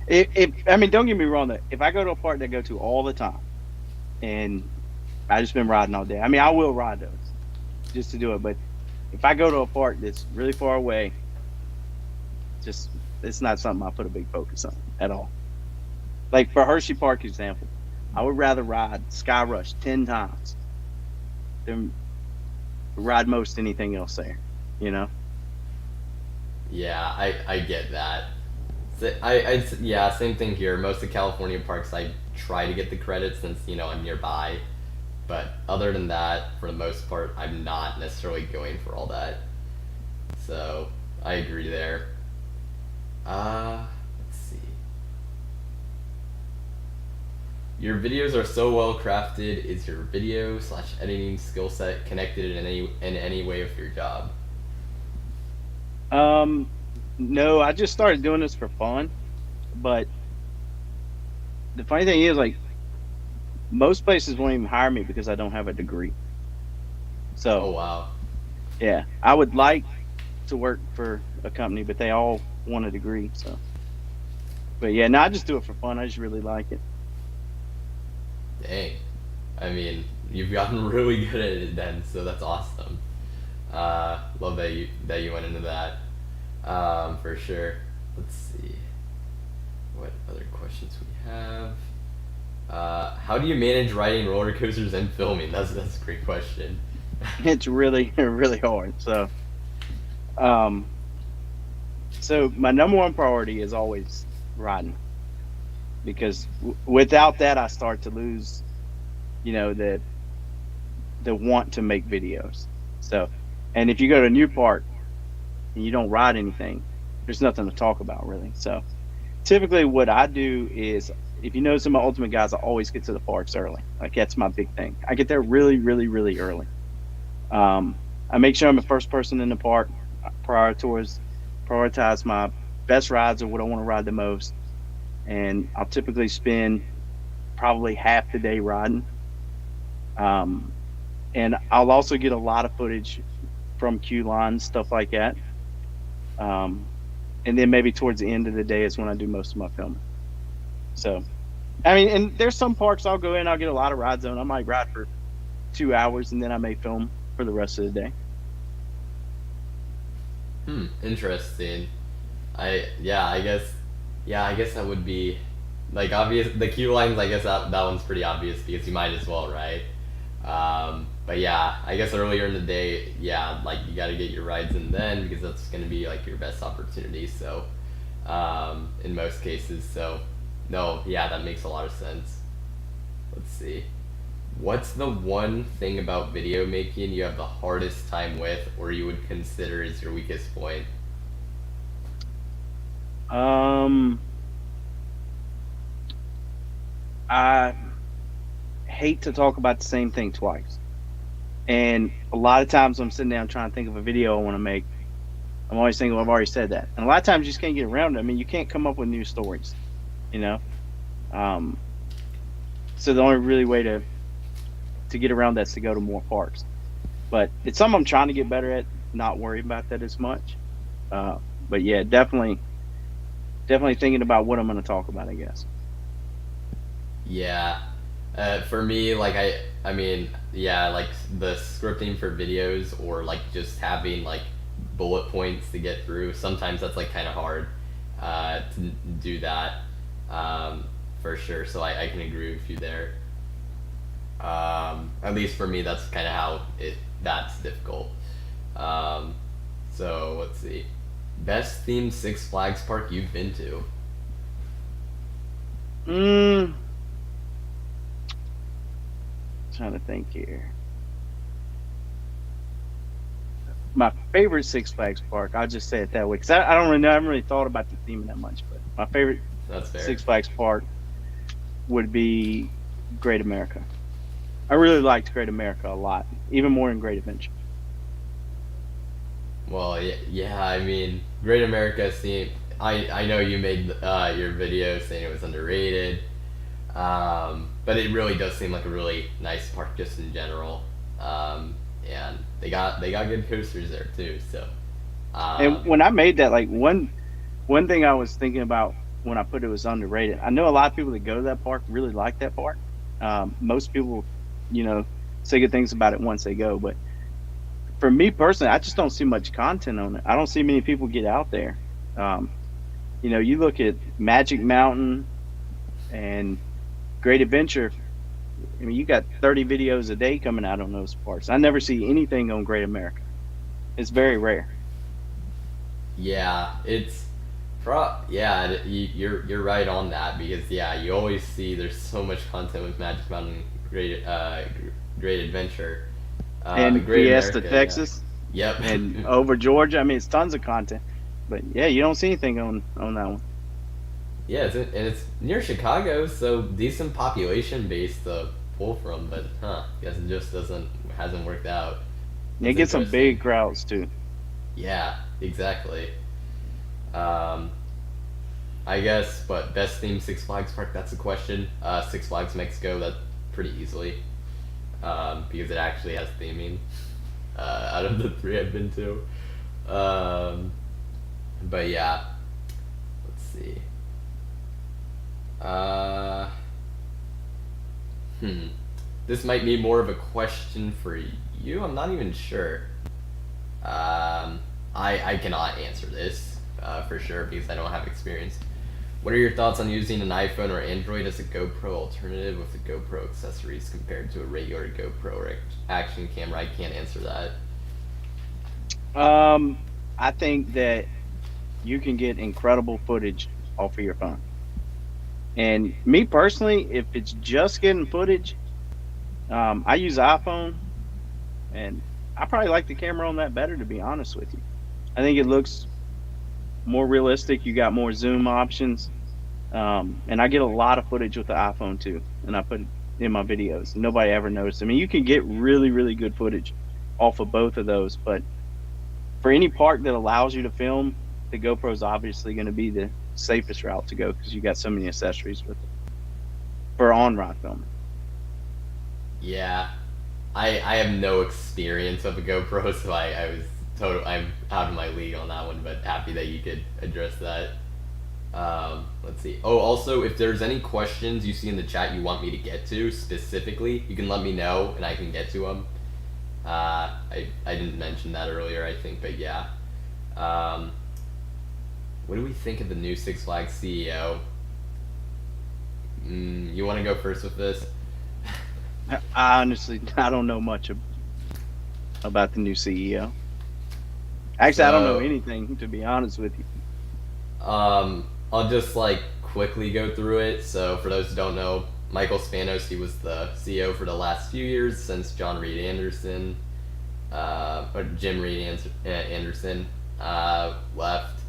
Speaker 2: I mean, don't get me wrong. If I go to a park that I go to all the time, and I just been riding all day, I mean, I will ride those just to do it. But if I go to a park that's really far away, it's not something I put a big focus on at all. Like for Hershey Park example, I would rather ride Sky Rush 10 times than ride most anything else there,
Speaker 1: Yeah, I get that. Yeah, same thing here. Most of California parks, I try to get the credit since I'm nearby, but other than that, for the most part, I'm not necessarily going for all that. So I agree there. Let's see. Your videos are so well crafted. Is your video / editing skill set connected in any way with your job?
Speaker 2: No, I just started doing this for fun, but the funny thing is, like, most places won't even hire me because I don't have a degree. So,
Speaker 1: Oh wow.
Speaker 2: yeah, I would like to work for a company, but they all want a degree. So, but yeah, no, I just do it for fun. I just really like it.
Speaker 1: Dang. I mean, you've gotten really good at it then, so that's awesome. Love that you went into that. For sure. Let's see. What other questions we have? How do you manage riding roller coasters and filming? That's a great question.
Speaker 2: It's really, really hard. So my number one priority is always riding, because without that, I start to lose, the want to make videos. So, and if you go to a new park and you don't ride anything, there's nothing to talk about really. So typically what I do is, if you notice in my ultimate guys, I always get to the parks early. Like, that's my big thing. I get there really, really, really early. I make sure I'm the first person in the park. I prioritize my best rides or what I want to ride the most. And I'll typically spend probably half the day riding. And I'll also get a lot of footage from queue lines, stuff like that. And then maybe towards the end of the day is when I do most of my filming. So, I mean, and there's some parks I'll go in, I'll get a lot of rides on. I might ride for 2 hours and then I may film for the rest of the day.
Speaker 1: Interesting. I guess that would be like obvious. The queue lines, I guess that one's pretty obvious because you might as well, right? But yeah, I guess earlier in the day, yeah, like you got to get your rides in then because that's going to be like your best opportunity. So, in most cases, so no, yeah, that makes a lot of sense. Let's see. What's the one thing about video making you have the hardest time with, or you would consider as your weakest point?
Speaker 2: I hate to talk about the same thing twice. And a lot of times I'm sitting down trying to think of a video I want to make. I'm always thinking, well, I've already said that. And a lot of times you just can't get around it. I mean, you can't come up with new stories, So the only really way to get around that's to go to more parks. But it's something I'm trying to get better at, not worry about that as much. But yeah, definitely thinking about what I'm going to talk about, I guess.
Speaker 1: Yeah. For me, like I mean, yeah, like the scripting for videos or like just having like bullet points to get through. Sometimes that's like kind of hard to do that, for sure. So I can agree with you there. At least for me, that's kind of how that's difficult. So let's see. Best themed Six Flags park you've been to?
Speaker 2: Trying to think here. My favorite Six Flags park, I'll just say it that way, because I don't really know. I haven't really thought about the theme that much, but my favorite Six Flags park would be Great America. I really liked Great America a lot, even more than Great Adventure.
Speaker 1: Well, yeah. I mean, Great America seemed. I know you made your video saying it was underrated, but it really does seem like a really nice park just in general. And they got good coasters there too. So.
Speaker 2: And when I made that, like one thing I was thinking about when I put it was underrated. I know a lot of people that go to that park really like that park. Most people, say good things about it once they go, but for me personally, I just don't see much content on it. I don't see many people get out there. You look at Magic Mountain and Great Adventure. I mean, you got 30 videos a day coming out on those parks. I never see anything on Great America. It's very rare.
Speaker 1: Yeah, Yeah, you're right on that because yeah, you always see there's so much content with Magic Mountain Great Adventure, but
Speaker 2: And
Speaker 1: Great
Speaker 2: Fiesta,
Speaker 1: America, yeah.
Speaker 2: Texas,
Speaker 1: Yep.
Speaker 2: and over Georgia. I mean, it's tons of content. But yeah, you don't see anything on that one.
Speaker 1: Yeah, and it's near Chicago, so decent population base to pull from, but guess it just hasn't worked out.
Speaker 2: You
Speaker 1: That's
Speaker 2: get some
Speaker 1: interesting.
Speaker 2: big crowds too.
Speaker 1: Yeah, exactly. Um, I guess, but best theme Six Flags Park, that's the question. Six Flags Mexico, that pretty easily, because it actually has theming, out of the three I've been to. Um, but yeah, let's see. Uh, hmm. This might be more of a question for you. I'm not even sure. I cannot answer this for sure because I don't have experience. What are your thoughts on using an iPhone or Android as a GoPro alternative with the GoPro accessories compared to a regular GoPro or action camera? I can't answer that.
Speaker 2: I think that you can get incredible footage off of your phone. And me personally, if it's just getting footage, I use iPhone, and I probably like the camera on that better, to be honest with you. I think it looks more realistic. You got more zoom options, and I get a lot of footage with the iPhone too, and I put it in my videos. Nobody ever noticed. I mean, you can get really, really good footage off of both of those, but for any park that allows you to film, the GoPro is obviously going to be the safest route to go because you got so many accessories with it for on-ride filming.
Speaker 1: Yeah, I have no experience of a GoPro, so I'm out of my league on that one. But happy that you could address that. Let's see. Oh, also, if there's any questions you see in the chat you want me to get to specifically, you can let me know and I can get to them. I didn't mention that earlier, I think, but yeah. What do we think of the new Six Flags CEO? You want to go first with this?
Speaker 2: I honestly, I don't know much about the new CEO. Actually, I don't know
Speaker 1: So,
Speaker 2: anything, to be honest with you.
Speaker 1: I'll just like quickly go through it. So for those who don't know, Michael Spanos, he was the CEO for the last few years since John Reed Anderson, or Jim Reed Anderson, left.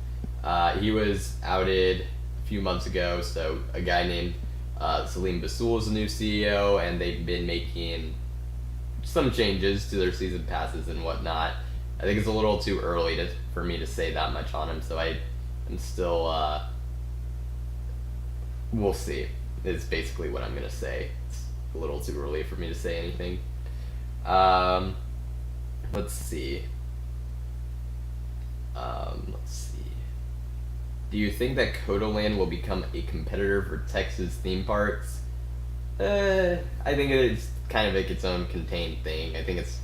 Speaker 1: He was outed a few months ago. So a guy named Salim Basul is the new CEO, and they've been making some changes to their season passes and whatnot. I think it's a little too early for me to say that much on him, so I'm still. We'll see. Is basically what I'm gonna say. It's a little too early for me to say anything. Let's see. Let's see. Do you think that Kodoland will become a competitor for Texas theme parks? I think it's kind of like its own contained thing. I think it's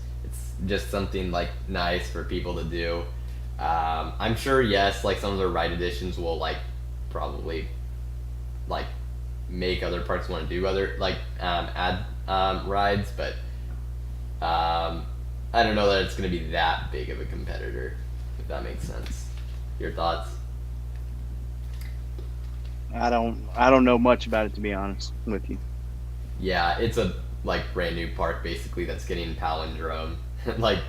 Speaker 1: just something like nice for people to do. I'm sure, yes, like some of the ride editions will like probably like make other parks want to do other like add rides, but I don't know that it's going to be that big of a competitor, if that makes sense. Your thoughts?
Speaker 2: I don't know much about it, to be honest with you.
Speaker 1: Yeah, it's a like brand new park basically that's getting palindrome. Like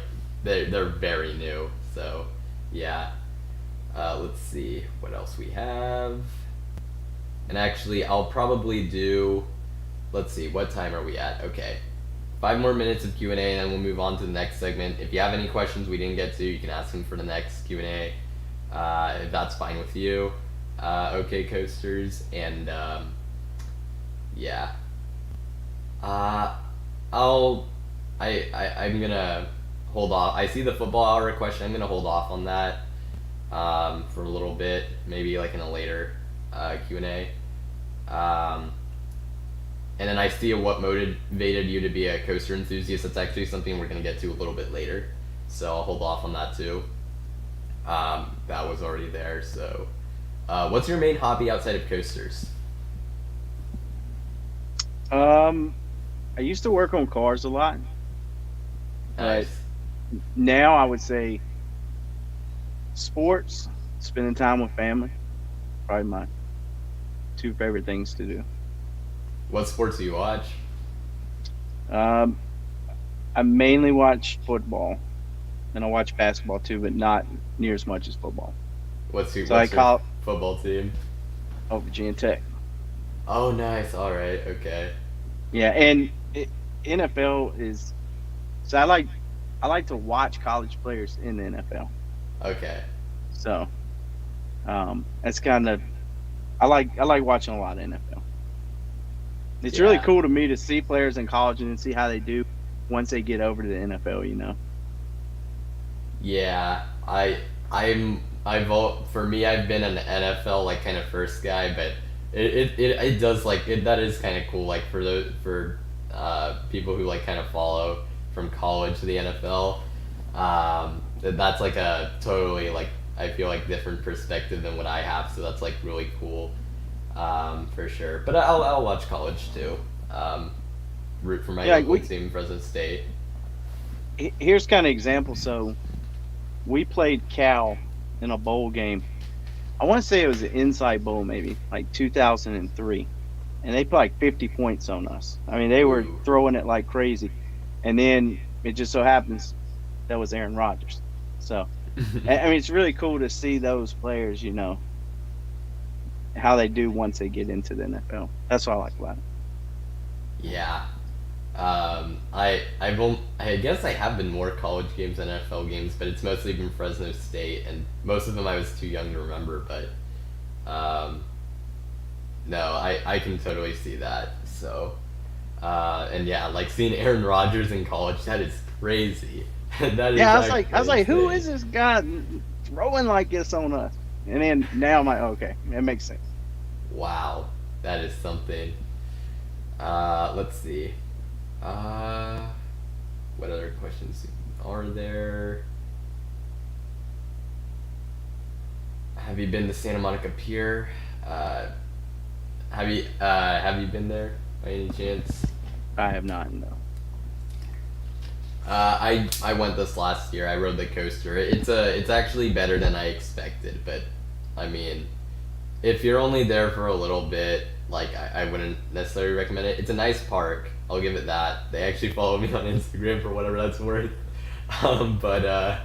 Speaker 1: they're very new, so yeah. Let's see what else we have. And actually, I'll probably do. Let's see, what time are we at? Okay, 5 more minutes of Q&A, and then we'll move on to the next segment. If you have any questions we didn't get to, you can ask them for the next Q&A. If that's fine with you, okay, coasters, and yeah. I'm gonna hold off. I see the football hour question. I'm gonna hold off on that for a little bit, maybe like in a later Q&A. And then I see what motivated you to be a coaster enthusiast. That's actually something we're gonna get to a little bit later, so I'll hold off on that too. That was already there. So, what's your main hobby outside of coasters?
Speaker 2: I used to work on cars a lot.
Speaker 1: Nice.
Speaker 2: Now I would say sports, spending time with family. probably my two favorite things to do.
Speaker 1: What sports do you watch?
Speaker 2: Um, I mainly watch football, and I watch basketball too, but not near as much as football.
Speaker 1: What's your
Speaker 2: So I call
Speaker 1: football team?
Speaker 2: Virginia Tech.
Speaker 1: Oh, nice. All right. Okay.
Speaker 2: Yeah, and NFL is so I like to watch college players in the NFL.
Speaker 1: Okay.
Speaker 2: So that's kind of I like watching a lot of NFL. It's really
Speaker 1: Yeah.
Speaker 2: cool to me to see players in college and see how they do once they get over to the NFL.
Speaker 1: Yeah. For me, I've been an NFL like kind of first guy, but it does like it that is kind of cool like for people who like kind of follow from college to the NFL. That's like a totally like I feel like different perspective than what I have, so that's like really cool, for sure. But I'll watch college too. Root for my
Speaker 2: Yeah,
Speaker 1: local team, Fresno State.
Speaker 2: Here's kind of example. So we played Cal in a bowl game. I want to say it was an Inside Bowl, maybe like 2003, and they put like 50 points on us. I mean, they were
Speaker 1: Ooh.
Speaker 2: throwing it like crazy, and then it just so happens that was Aaron Rodgers. So I mean, it's really cool to see those players, how they do once they get into the NFL. That's what I like about it.
Speaker 1: Yeah. I guess I have been more college games than NFL games, but it's mostly been Fresno State, and most of them I was too young to remember. But no, I can totally see that. So, and yeah, like seeing Aaron Rodgers in college, that is crazy. That is
Speaker 2: Yeah,
Speaker 1: actually
Speaker 2: I was like, who
Speaker 1: insane.
Speaker 2: is this guy throwing like this on us? And then now I'm like, okay, that makes sense.
Speaker 1: Wow, that is something. Let's see. What other questions are there? Have you been to Santa Monica Pier? Have you been there by any chance?
Speaker 2: I have not, no.
Speaker 1: I went this last year. I rode the coaster. It's actually better than I expected, but I mean, if you're only there for a little bit, like I wouldn't necessarily recommend it. It's a nice park. I'll give it that. They actually follow me on Instagram for whatever that's worth. But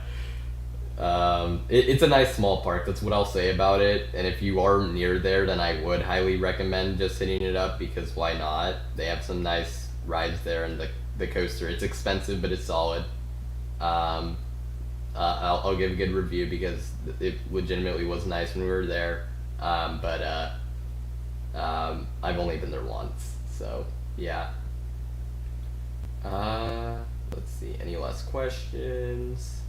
Speaker 1: it's a nice small park. That's what I'll say about it. And if you are near there, then I would highly recommend just hitting it up because why not? They have some nice rides there, and the coaster. It's expensive, but it's solid. I'll give a good review because it legitimately was nice when we were there. But I've only been there once, so yeah. Let's see. Any last questions?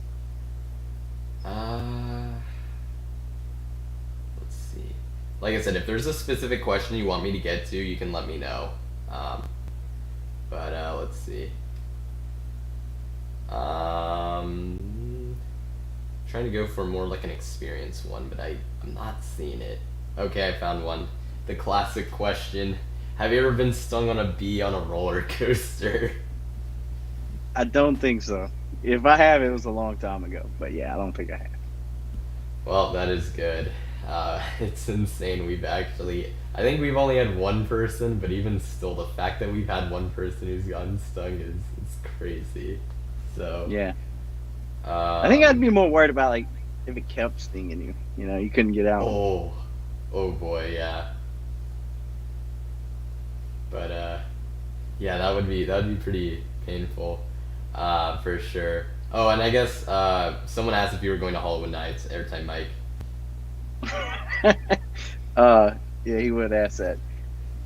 Speaker 1: Let's see. Like I said, if there's a specific question you want me to get to, you can let me know. But let's see. Trying to go for more like an experience one, but I'm not seeing it. Okay, I found one. The classic question: have you ever been stung on a bee on a roller coaster?
Speaker 2: I don't think so. If I have, it was a long time ago. But yeah, I don't think I have.
Speaker 1: Well, that is good. It's insane. I think we've only had one person, but even still, the fact that we've had one person who's gotten stung is crazy. So
Speaker 2: Yeah. I think I'd
Speaker 1: um,
Speaker 2: be more worried about like if it kept stinging you. You couldn't get out.
Speaker 1: oh boy, yeah. But yeah, that would be pretty painful, for sure. Oh, and I guess someone asked if you were going to Hollywood Nights. Airtime Mike.
Speaker 2: Yeah, he would ask that.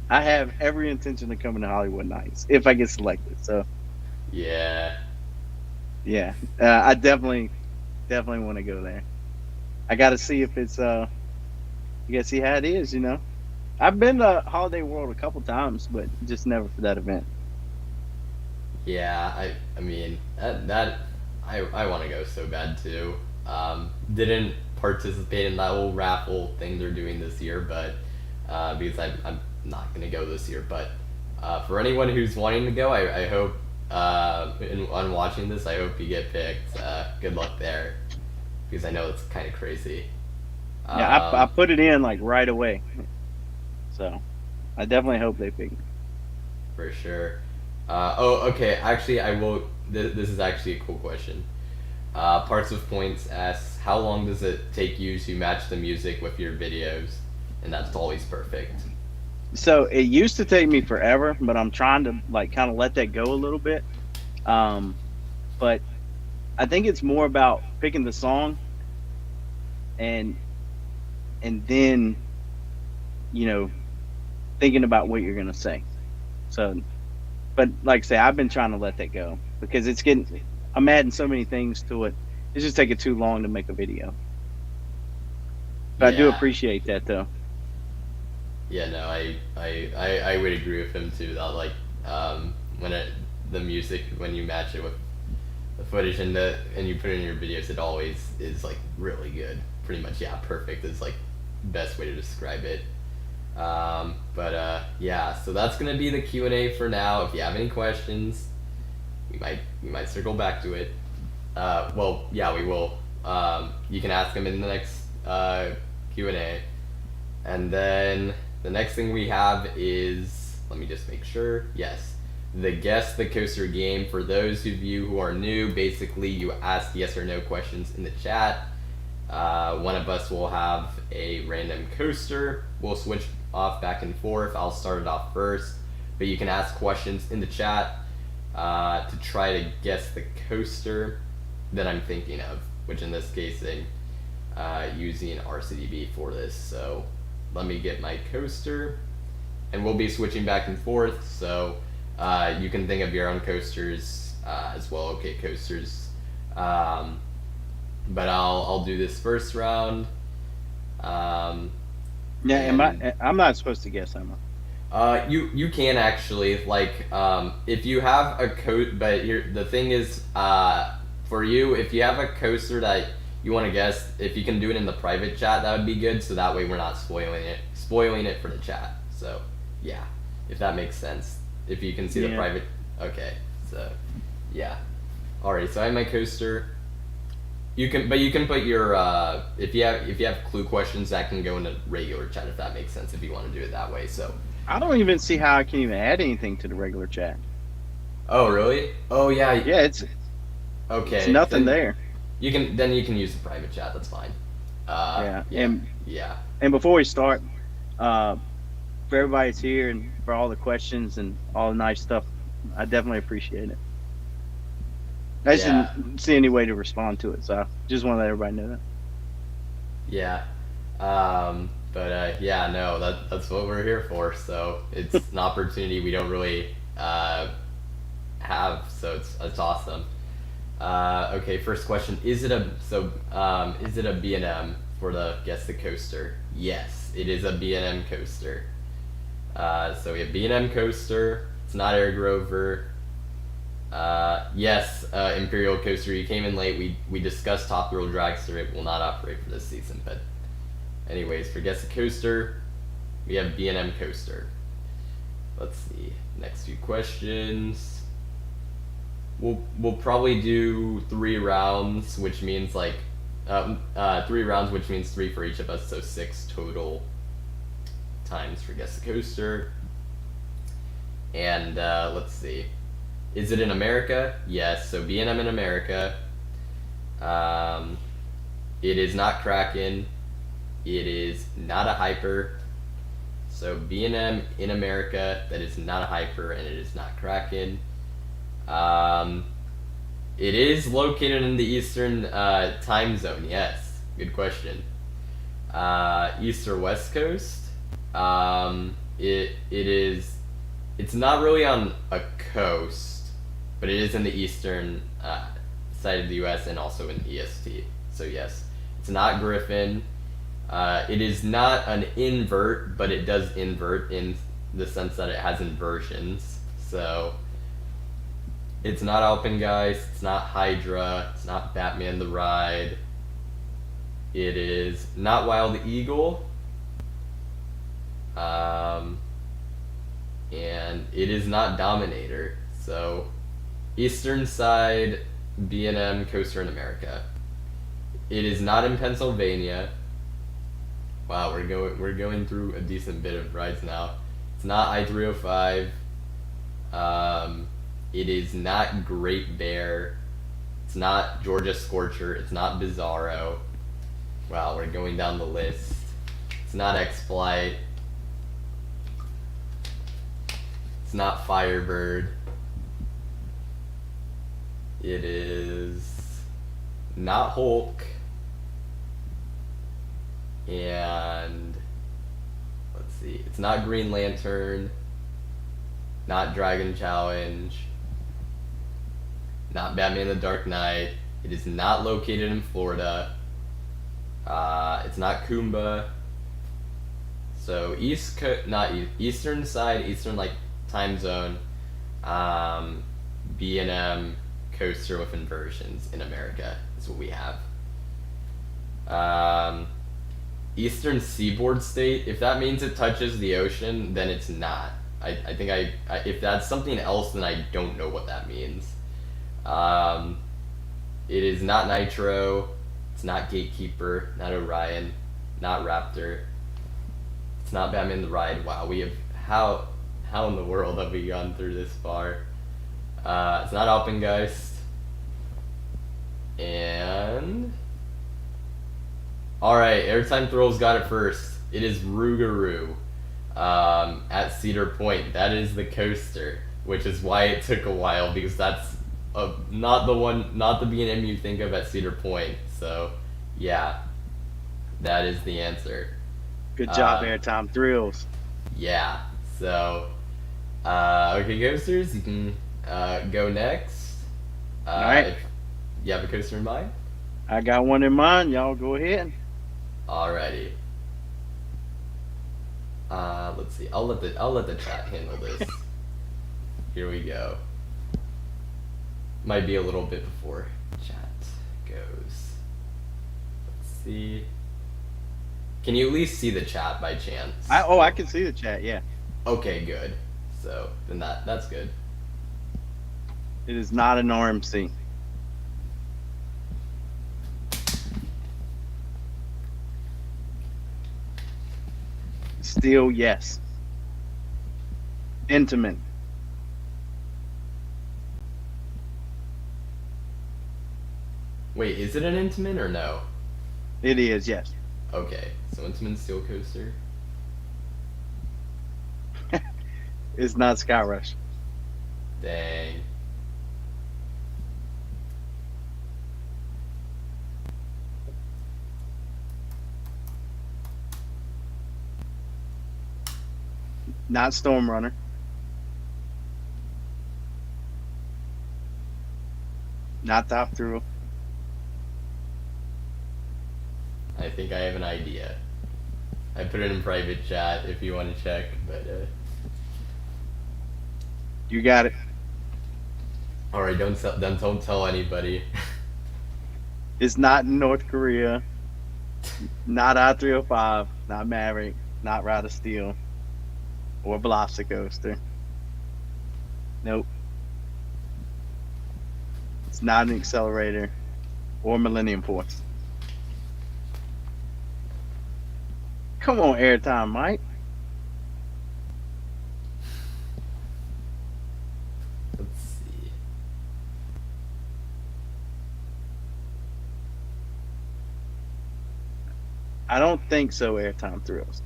Speaker 2: I have every intention of coming to Hollywood Nights if I get selected. So
Speaker 1: Yeah.
Speaker 2: yeah, I definitely want to go there. I got to see if it's you got to see how it is. I've been to Holiday World a couple times, but just never for that event.
Speaker 1: Yeah, I mean that I want to go so bad too. Didn't participate in that whole raffle thing they're doing this year, but because I'm not gonna go this year. But for anyone who's wanting to go, I hope on watching this, I hope you get picked. Good luck there, because I know it's kind of crazy.
Speaker 2: Yeah, I
Speaker 1: Um,
Speaker 2: put it in like right away. So I definitely hope they pick me.
Speaker 1: for sure. Oh, okay. Actually, I will. This is actually a cool question. Parts of Points asks, how long does it take you to match the music with your videos? And that's always perfect.
Speaker 2: So it used to take me forever, but I'm trying to like kind of let that go a little bit. Um, but I think it's more about picking the song and then you know thinking about what you're gonna say. So, but like I say, I've been trying to let that go because it's getting. I'm adding so many things to it. It's just taking too long to make a video. But I do
Speaker 1: Yeah.
Speaker 2: appreciate that though.
Speaker 1: Yeah, no, I would agree with him too. That like when the music, when you match it with the footage and you put it in your videos, it always is like really good. Pretty much, yeah, perfect is like best way to describe it. Yeah, so that's gonna be the Q&A for now. If you have any questions, we might circle back to it. Well, yeah, we will. You can ask them in the next Q&A. And then the next thing we have is, let me just make sure. Yes, the Guess the Coaster game. For those of you who are new, basically you ask yes or no questions in the chat. One of us will have a random coaster. We'll switch off back and forth. I'll start it off first, but you can ask questions in the chat to try to guess the coaster that I'm thinking of, which in this case I'm using RCDB for this. So let me get my coaster, and we'll be switching back and forth. So you can think of your own coasters as well. Okay, coasters. But I'll do this first round.
Speaker 2: Yeah, I'm not supposed to guess, am I?
Speaker 1: You can actually like if you have a but here the thing is for you, if you have a coaster that you want to guess, if you can do it in the private chat, that would be good. So that way we're not spoiling it for the chat. So yeah, if that makes sense. If you can see the private. Okay, so yeah. All right, so I have my coaster. You can put your if you have clue questions, that can go in a regular chat if that makes sense, if you want to do it that way. So
Speaker 2: I don't even see how I can even add anything to the regular chat.
Speaker 1: oh really? Oh yeah.
Speaker 2: Yeah,
Speaker 1: Okay.
Speaker 2: it's nothing
Speaker 1: then
Speaker 2: there.
Speaker 1: you can use the private chat. That's fine.
Speaker 2: Yeah,
Speaker 1: Yeah. Yeah.
Speaker 2: and before we start, for everybody's here and for all the questions and all the nice stuff, I definitely appreciate it. I just
Speaker 1: Yeah.
Speaker 2: didn't see any way to respond to it, so I just want to let everybody know that.
Speaker 1: Yeah. Yeah, no, that's what we're here for. So it's an opportunity we don't really have. So it's awesome. Okay, first question: is it a B&M for the Guess the Coaster? Yes, it is a B&M coaster. So we have B&M coaster. It's not Air Grover. Yes, Imperial Coaster, you came in late. We discussed Top Thrill Dragster. It will not operate for this season, but anyways, for Guess the Coaster, we have B&M Coaster. Let's see, next few questions. We'll probably do 3 rounds, which means like 3 rounds, which means 3 for each of us, so 6 total times for Guess the Coaster. And let's see. Is it in America? Yes, so B&M in America. It is not Kraken. It is not a hyper. So B&M in America, that is not a hyper, and it is not Kraken. It is located in the Eastern time zone. Yes, good question. East or West Coast? It is. It's not really on a coast, but it is in the eastern side of the U.S. and also in EST. So yes, it's not Griffin. It is not an invert, but it does invert in the sense that it has inversions. So it's not Alpengeist, it's not Hydra, it's not Batman the Ride. It is not Wild Eagle. And it is not Dominator. So eastern side B&M coaster in America. It is not in Pennsylvania. Wow, we're going through a decent bit of rides now. It's not I-305. It is not Great Bear. It's not Georgia Scorcher. It's not Bizarro. Wow, we're going down the list. It's not X-Flight. It's not Firebird. It is not Hulk. And let's see. It's not Green Lantern. Not Dragon Challenge. Not Batman the Dark Knight. It is not located in Florida. It's not Kumba. So eastern side, eastern like time zone. B&M coaster with inversions in America is what we have. Eastern seaboard state. If that means it touches the ocean, then it's not. I think if that's something else, then I don't know what that means. It is not Nitro. It's not Gatekeeper. Not Orion. Not Raptor. It's not Batman the Ride. Wow, we have how in the world have we gone through this far? It's not Alpengeist. And all right, Airtime Thrills got it first. It is Rougarou. At Cedar Point. That is the coaster, which is why it took a while, because that's not the B&M you think of at Cedar Point. So, yeah, that is the answer.
Speaker 2: Good job, Airtime Thrills.
Speaker 1: Yeah. So, okay, coasters, you can go next.
Speaker 2: All right.
Speaker 1: If you have a coaster in mind?
Speaker 2: I got one in mind. Y'all go ahead.
Speaker 1: Alrighty. Let's see. I'll let the chat handle this. Here we go. Might be a little bit before chat goes. Let's see. Can you at least see the chat by chance?
Speaker 2: I can see the chat. Yeah.
Speaker 1: Okay, good. So then that's good.
Speaker 2: It is not an RMC. Still, yes. Intimate.
Speaker 1: Wait, is it an Intamin or no?
Speaker 2: It is, yes.
Speaker 1: Okay, so Intamin Steel Coaster.
Speaker 2: It's not Skyrush.
Speaker 1: Dang.
Speaker 2: Not Storm Runner. Not Top Thrill.
Speaker 1: I think I have an idea. I put it in private chat if you want to check, but
Speaker 2: You got it.
Speaker 1: all right, don't tell anybody.
Speaker 2: It's not in North Korea. Not I-305. Not Maverick. Not Ride of Steel. Or Velocicoaster. Nope. It's not an Accelerator. Or Millennium Force. Come on, Airtime, Mike.
Speaker 1: Let's see.
Speaker 2: I don't think so, Airtime Thrills.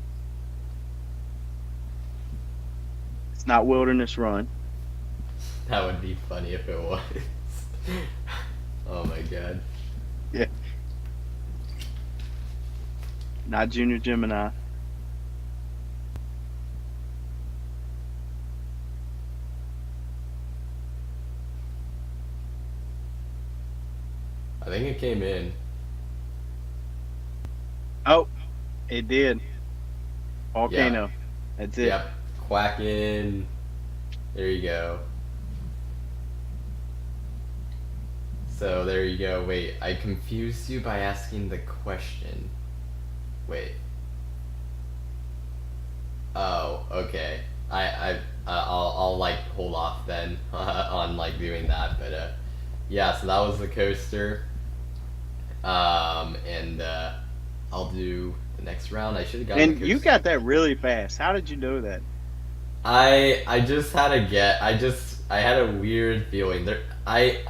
Speaker 2: It's not Wilderness Run.
Speaker 1: That would be funny if it was. Oh my god.
Speaker 2: Yeah. Not Junior Gemini.
Speaker 1: I think it came in.
Speaker 2: Oh, it did. Volcano. That's it.
Speaker 1: Yep. Quackin'. There you go. So there you go. Wait, I confused you by asking the question. Wait. Oh, okay. I'll like hold off then on like doing that, but yeah. So that was the coaster. And I'll do the The next round, I should have gotten.
Speaker 2: And you got that really fast. How did you do that?
Speaker 1: I just had a get. I had a weird feeling. I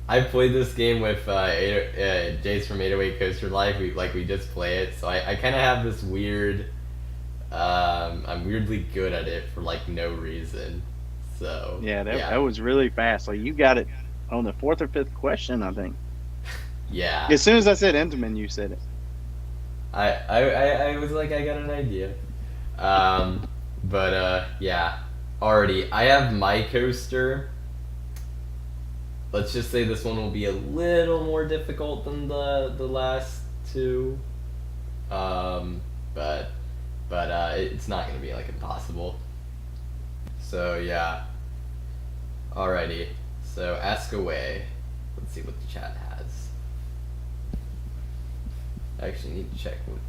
Speaker 1: played this game with Jace from 808 Coaster Life. We just play it, so I kind of have this weird. I'm weirdly good at it for like no reason. So
Speaker 2: Yeah, that was really fast. Like you got it on the 4th or 5th question, I think.
Speaker 1: Yeah.
Speaker 2: As soon as I said Entenmann, you said it.
Speaker 1: I was like, I got an idea. But yeah. Alrighty, I have my coaster. Let's just say this one will be a little more difficult than the last two. But it's not gonna be like impossible. So yeah. Alrighty. So ask away. Let's see what the chat has. I actually need to check what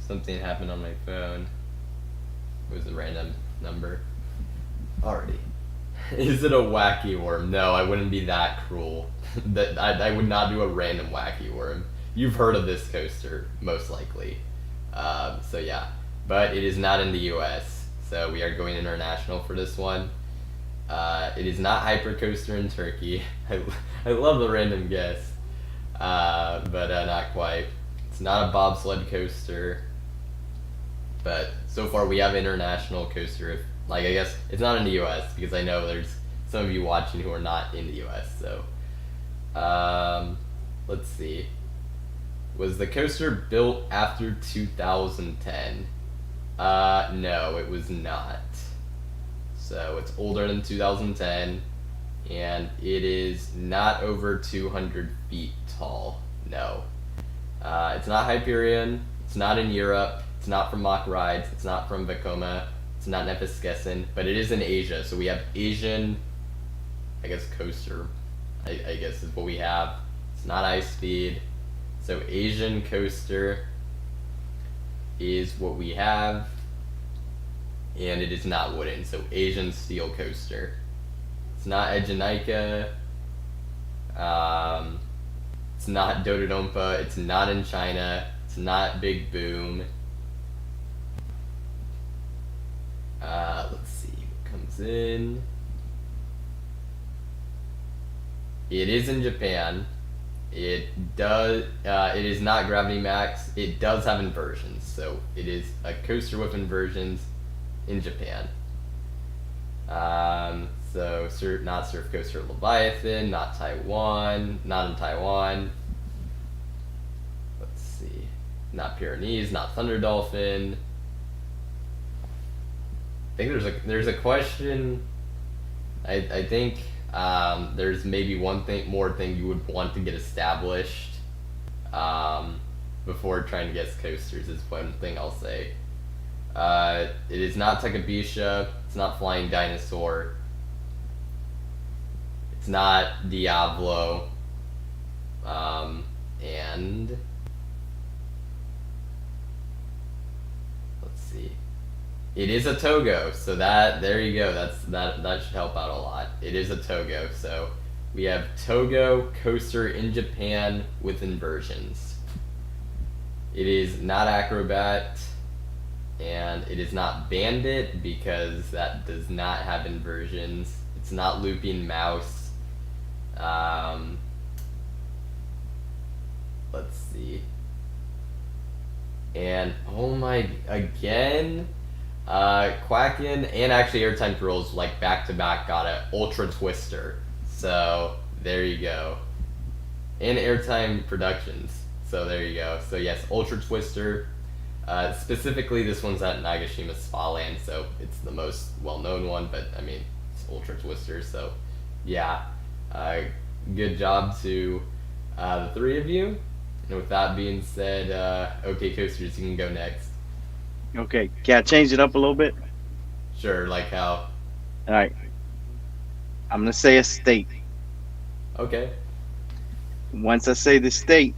Speaker 1: something happened on my phone. It was a random number. Alrighty. Is it a wacky worm? No, I wouldn't be that cruel. That I would not do a random wacky worm. You've heard of this coaster, most likely. So yeah. But it is not in the US. So we are going international for this one. It is not Hypercoaster in Turkey. I love the random guess. But not quite. It's not a bobsled coaster. But so far we have international coaster. Like, I guess it's not in the US because I know there's some of you watching who are not in the US. So, let's see. Was the coaster built after 2010? No, it was not. So it's older than 2010, and it is not over 200 feet tall. No. It's not Hyperion. It's not in Europe. It's not from Mock Rides. It's not from Vekoma. It's not Nefiskesen, but it is in Asia. So we have Asian, I guess, coaster, I guess is what we have. It's not Ice Speed. So Asian coaster is what we have. And it is not wooden, so Asian steel coaster. It's not Egenika. It's not Dododompa. It's not in China. It's not Big Boom. Let's see what comes in. It is in Japan. It does. It is not Gravity Max. It does have inversions, so it is a coaster with inversions in Japan. So not Surf Coaster Leviathan, not Taiwan, not in Taiwan. Let's see. Not Pyrenees, not Thunder Dolphin. I think there's a question. I think there's maybe one more thing you would want to get established before trying to guess coasters is one thing I'll say. It is not Takabisha. It's not Flying Dinosaur. It's not Diablo. And let's see. It is a Togo, so there you go. That should help out a lot. It is a Togo, so we have Togo coaster in Japan with inversions. It is not Acrobat, and it is not Bandit because that does not have inversions. It's not Looping Mouse. Let's see. And oh my, again. Quacken and actually Airtime Girls like back to back got a Ultra Twister, so there you go, and Airtime Productions, so there you go. So yes, Ultra Twister. Specifically, this one's at Nagashima Spa Land, so it's the most well-known one. But I mean, it's Ultra Twister, so yeah. Good job to the three of you. And with that being said, okay, coasters, you can go next.
Speaker 2: Okay, can I change it up a little bit?
Speaker 1: Sure, like how?
Speaker 2: All right. I'm going to say a state.
Speaker 1: Okay.
Speaker 2: Once I say the state,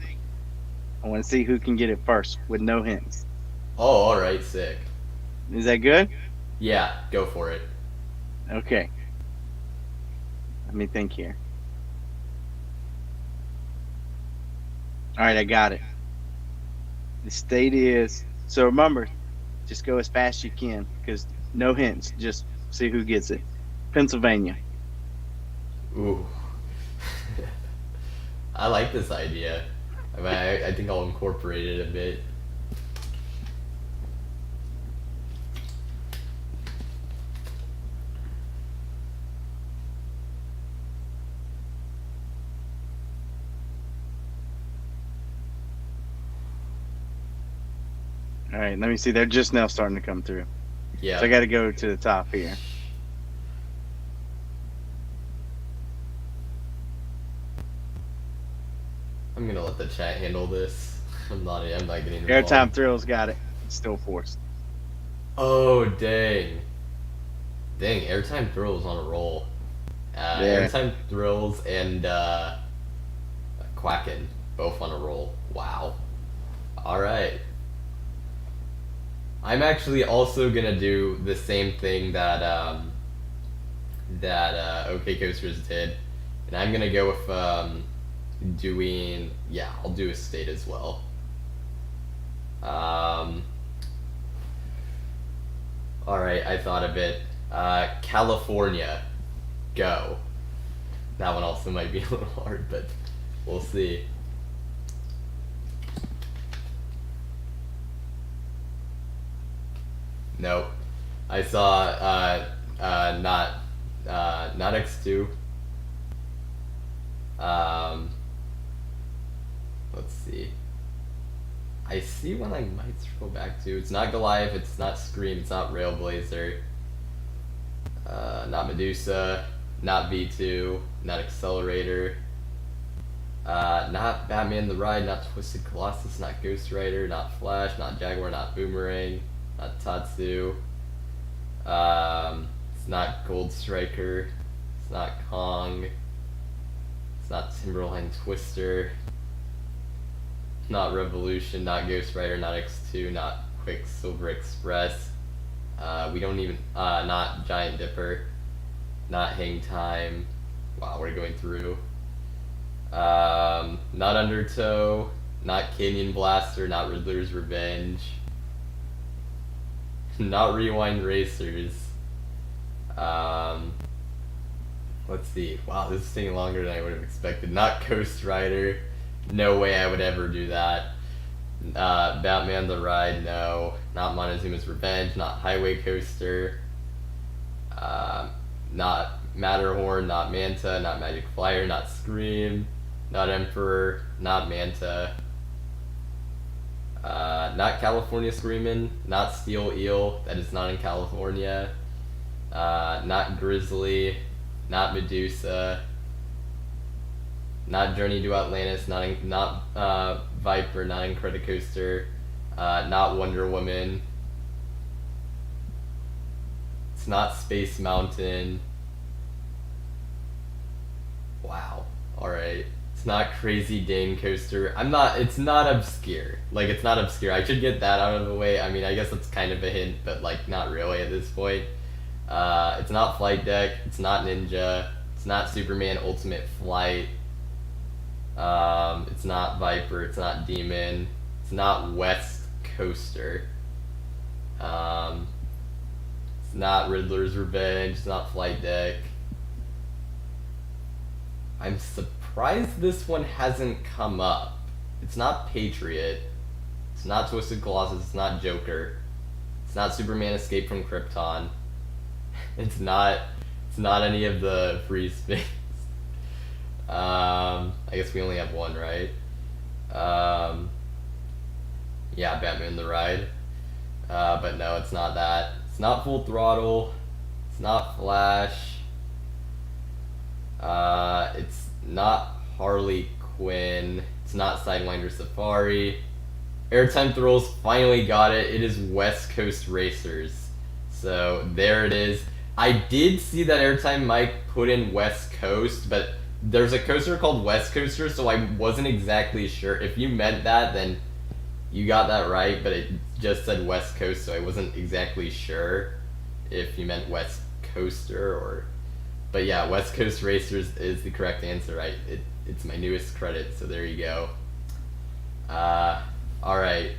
Speaker 2: I want to see who can get it first with no hints.
Speaker 1: Oh, alright, sick.
Speaker 2: Is that good?
Speaker 1: Yeah, go for it.
Speaker 2: Okay. Let me think here. All right, I got it. The state is. So remember, just go as fast as you can, because no hints. Just see who gets it. Pennsylvania.
Speaker 1: Ooh. I like this idea. I mean, I think I'll incorporate it a bit.
Speaker 2: All right, let me see. They're just now starting to come through.
Speaker 1: Yeah.
Speaker 2: So I got to go to the top here.
Speaker 1: I'm gonna let the chat handle this. I'm not getting involved.
Speaker 2: Airtime Thrills got it. It's still forced.
Speaker 1: Oh dang. Dang, Airtime Thrills on a roll.
Speaker 2: Yeah.
Speaker 1: Airtime Thrills and Quacken both on a roll. Wow. Alright. I'm actually also gonna do the same thing that okaycoasters did. And I'm gonna go with I'll do a state as well. Alright, I thought of it. California. Go. That one also might be a little hard, but we'll see. Nope. I saw not X2. Let's see. I see one I might scroll back to. It's not Goliath, it's not Scream, it's not Railblazer. Not Medusa, not V2, not Accelerator. Not Batman the Ride, not Twisted Colossus, not Ghost Rider, not Flash, not Jaguar, not Boomerang, not Tatsu. It's not Gold Striker, it's not Kong, it's not Timberline Twister, not Revolution, not Ghost Rider, not X2, not Quicksilver Express. We don't even, not Giant Dipper, not Hang Time. Wow, we're going through. Not Undertow, not Canyon Blaster, not Riddler's Revenge, not Rewind Racers. Let's see. Wow, this is taking longer than I would have expected. Not Ghost Rider. No way I would ever do that. Batman the Ride, no. Not Montezuma's Revenge, not Highway Coaster. Not Matterhorn, not Manta, not Magic Flyer, not Scream, not Emperor, not Manta. Not California Screamin', not Steel Eel, that is not in California. Not Grizzly, not Medusa, not Journey to Atlantis, not Viper, not Incredicoaster, not Wonder Woman. It's not Space Mountain. Wow. Alright. It's not Crazy Dane Coaster. It's not obscure. Like, it's not obscure. I should get that out of the way. I mean, I guess that's kind of a hint, but, like, not really at this point. It's not Flight Deck. It's not Ninja. It's not Superman Ultimate Flight. It's not Viper. It's not Demon. It's not West Coaster. It's not Riddler's Revenge. It's not Flight Deck. I'm surprised this one hasn't come up. It's not Patriot. It's not Twisted Colossus. It's not Joker. It's not Superman Escape from Krypton. It's not any of the free space. I guess we only have one, right? Yeah, Batman the Ride. But no, it's not that. It's not Full Throttle. It's not Flash. It's not Harley Quinn. It's not Sidewinder Safari. Airtime Thrills finally got it. It is West Coast Racers. So there it is. I did see that Airtime Mike put in West Coast, but there's a coaster called West Coaster, so I wasn't exactly sure. If you meant that, then you got that right, but it just said West Coast, so I wasn't exactly sure if you meant West Coaster or... But yeah, West Coast Racers is the correct answer. It's my newest credit, so there you go. All right.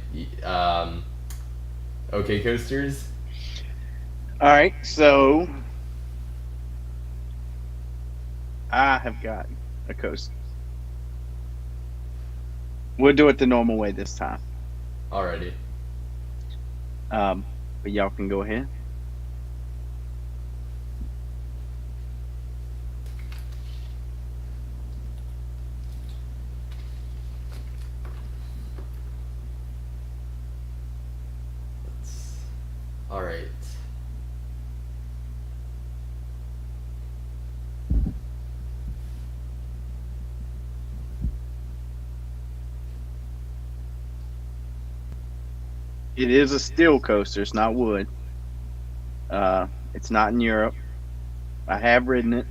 Speaker 1: Okay, coasters.
Speaker 2: All right, so I have got a coaster. We'll do it the normal way this time.
Speaker 1: Alrighty.
Speaker 2: But y'all can go ahead.
Speaker 1: All right.
Speaker 2: It is a steel coaster. It's not wood. It's not in Europe. I have ridden it.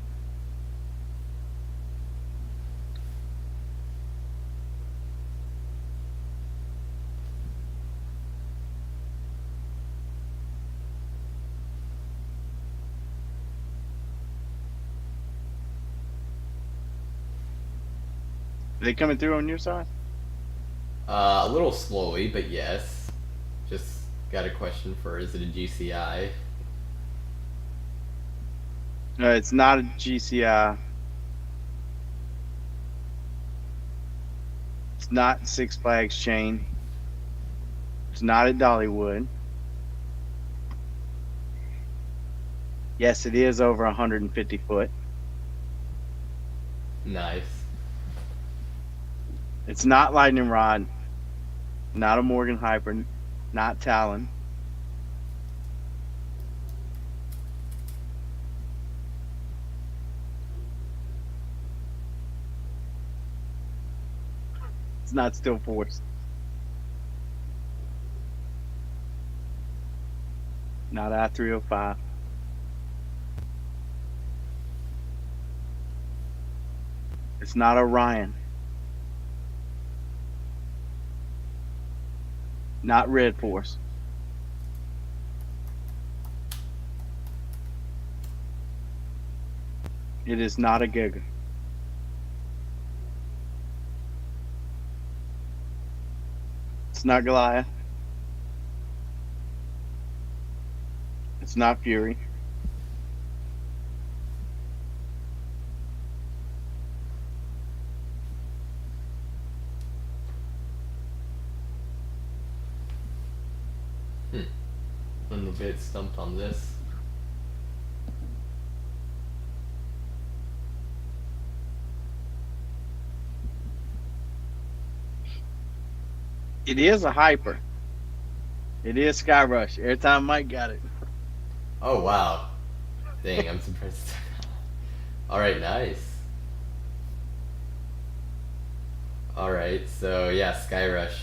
Speaker 2: Are they coming through on your side?
Speaker 1: A little slowly, but yes. Just got a question for, is it a GCI?
Speaker 2: It's not a GCI. It's not Six Flags chain. It's not at Dollywood. Yes, it is over 150 foot.
Speaker 1: Nice.
Speaker 2: It's not Lightning Rod. Not a Morgan Hyper. Not Talon. It's not Steel Force. Not I-305. It's not Orion. Not Red Force. It is not a Giga. It's not Goliath. It's not Fury.
Speaker 1: I'm a bit stumped on this.
Speaker 2: It is a Hyper. It is Skyrush. Every time Mike got it.
Speaker 1: Oh wow. Dang, I'm surprised. Alright, nice. Alright, so yeah, Skyrush.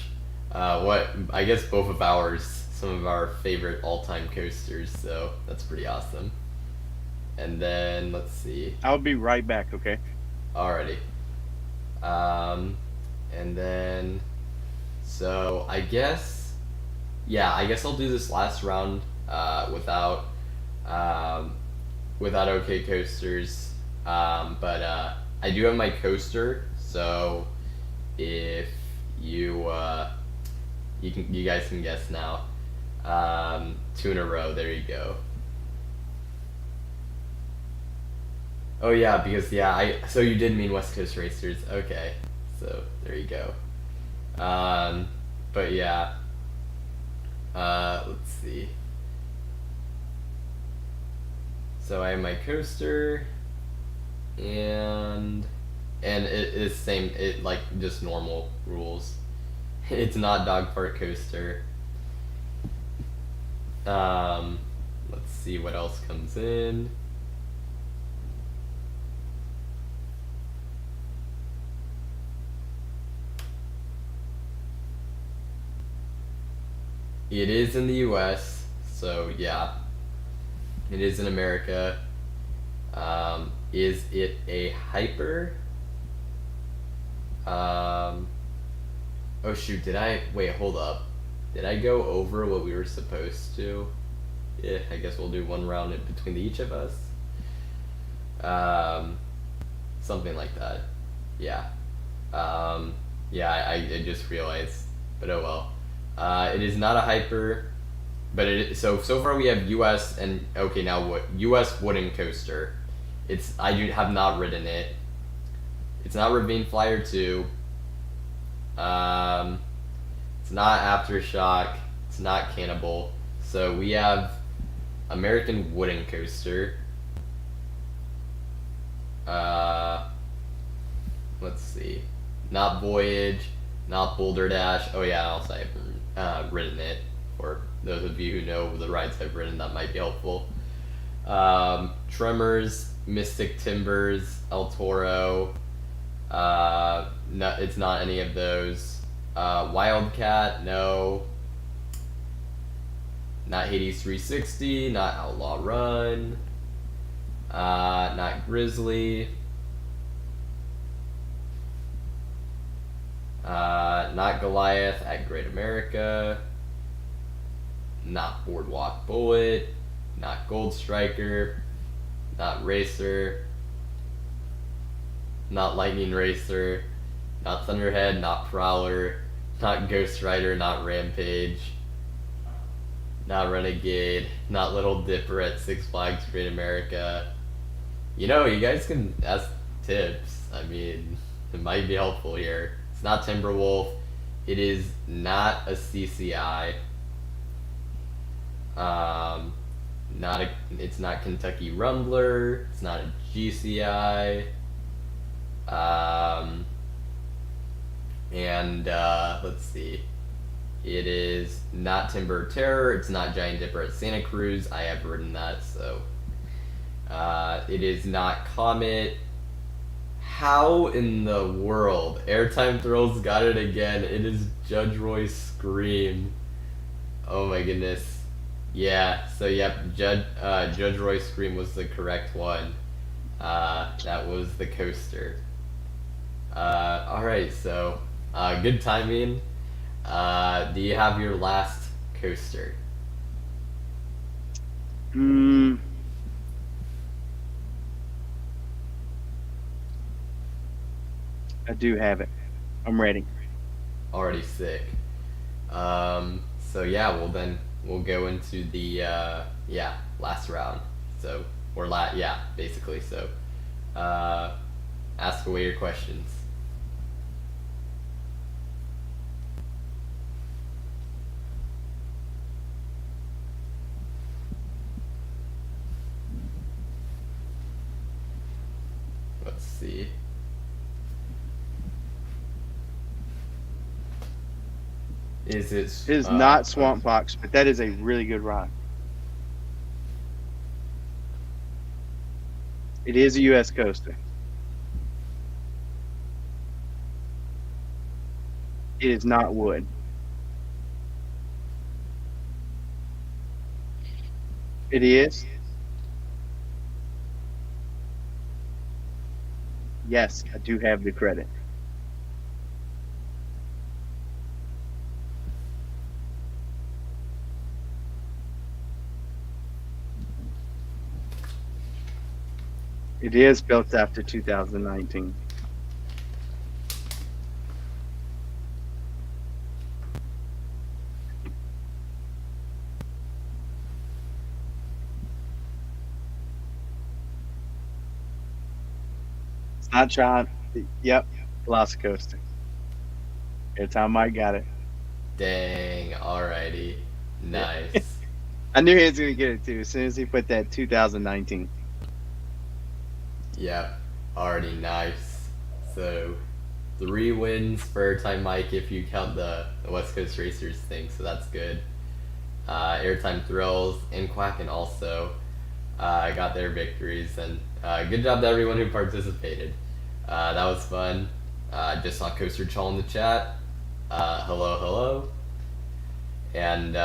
Speaker 1: What I guess both of ours, some of our favorite all-time coasters, so that's pretty awesome. And then let's see.
Speaker 2: I'll be right back, okay?
Speaker 1: Alrighty. And then so I guess I'll do this last round without OK Coasters. But I do have my coaster, so if you guys can guess now. 2 in a row, there you go. Oh yeah, because so you did mean West Coast Racers. Okay. So there you go. But yeah. Let's see. So I have my coaster, and it is same. It like just normal rules. It's not dog fart coaster. Let's see what else comes in. It is in the US, so yeah. It is in America. Is it a hyper? Oh shoot, wait, hold up. Did I go over what we were supposed to? Yeah, I guess we'll do one round in between each of us. Something like that. Yeah. Yeah, I just realized but oh well. It is not a hyper, but so far we have U.S. and okay now what U.S. wooden coaster. I have not ridden it. It's not Ravine Flyer 2. It's not Aftershock. It's not Cannibal. So we have American wooden coaster. Let's see. Not Voyage, not Boulder Dash. Oh yeah, also I haven't ridden it. For those of you who know the rides I've ridden, that might be helpful. Tremors, Mystic Timbers, El Toro. No, it's not any of those. Wildcat, no. Not Hades 360, not Outlaw Run. Not Grizzly. Not Goliath at Great America. Not Boardwalk Bullet. Not Gold Striker. Not Racer. Not Lightning Racer. Not Thunderhead. Not Prowler. Not Ghost Rider. Not Rampage. Not Renegade. Not Little Dipper at Six Flags Great America. You know, you guys can ask tips. I mean, it might be helpful here. It's not Timberwolf. It is not a CCI. It's not Kentucky Rumbler. It's not a GCI. Let's see. It is not Timber Terror. It's not Giant Dipper at Santa Cruz. I have ridden that, so. It is not Comet. How in the world? Airtime Thrills got it again. It is Judge Roy's Scream. Oh my goodness. Yeah, so yep, Judge Roy's Scream was the correct one. That was the coaster. Alright, so, good timing. Do you have your last coaster?
Speaker 2: I do have it. I'm ready.
Speaker 1: Already sick. So yeah, well then we'll go into the last round. So basically. So ask away your questions. Let's see. It
Speaker 2: is not Swamp Fox, but that is a really good ride. It is a U.S. coaster. It is not wood. It is. Yes, I do have the credit. It is built after 2019. It's not John. Yep, Velocicoaster. Airtime Mike got it.
Speaker 1: Dang, alrighty. Nice.
Speaker 2: I knew he was going to get it too as soon as he put that 2019.
Speaker 1: Yep, already nice. So, 3 wins for Airtime Mike if you count the West Coast Racers thing, so that's good. Airtime Thrills and Quacken also got their victories, and good job to everyone who participated. That was fun. Just saw Coaster Chaw in the chat. Hello. And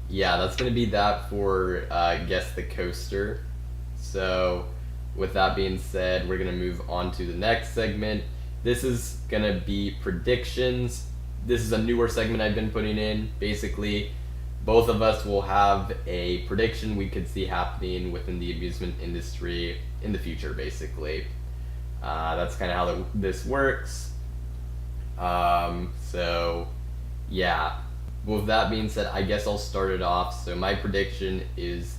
Speaker 1: yeah, that's going to be that for Guess the Coaster. So, with that being said, we're going to move on to the next segment. This is going to be predictions. This is a newer segment I've been putting in. Basically, both of us will have a prediction we could see happening within the amusement industry in the future, basically. That's kind of how this works. So, Yeah. With that being said, I guess I'll start it off. So my prediction is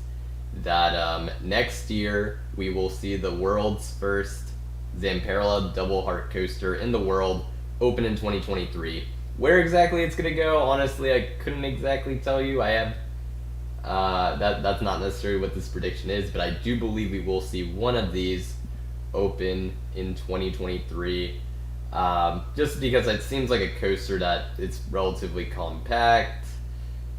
Speaker 1: that next year we will see the world's first Zamperla double heart coaster in the world open in 2023. Where exactly it's gonna go, honestly, I couldn't exactly tell you. I have that's not necessarily what this prediction is, but I do believe we will see one of these open in 2023. Just because it seems like a coaster that it's relatively compact,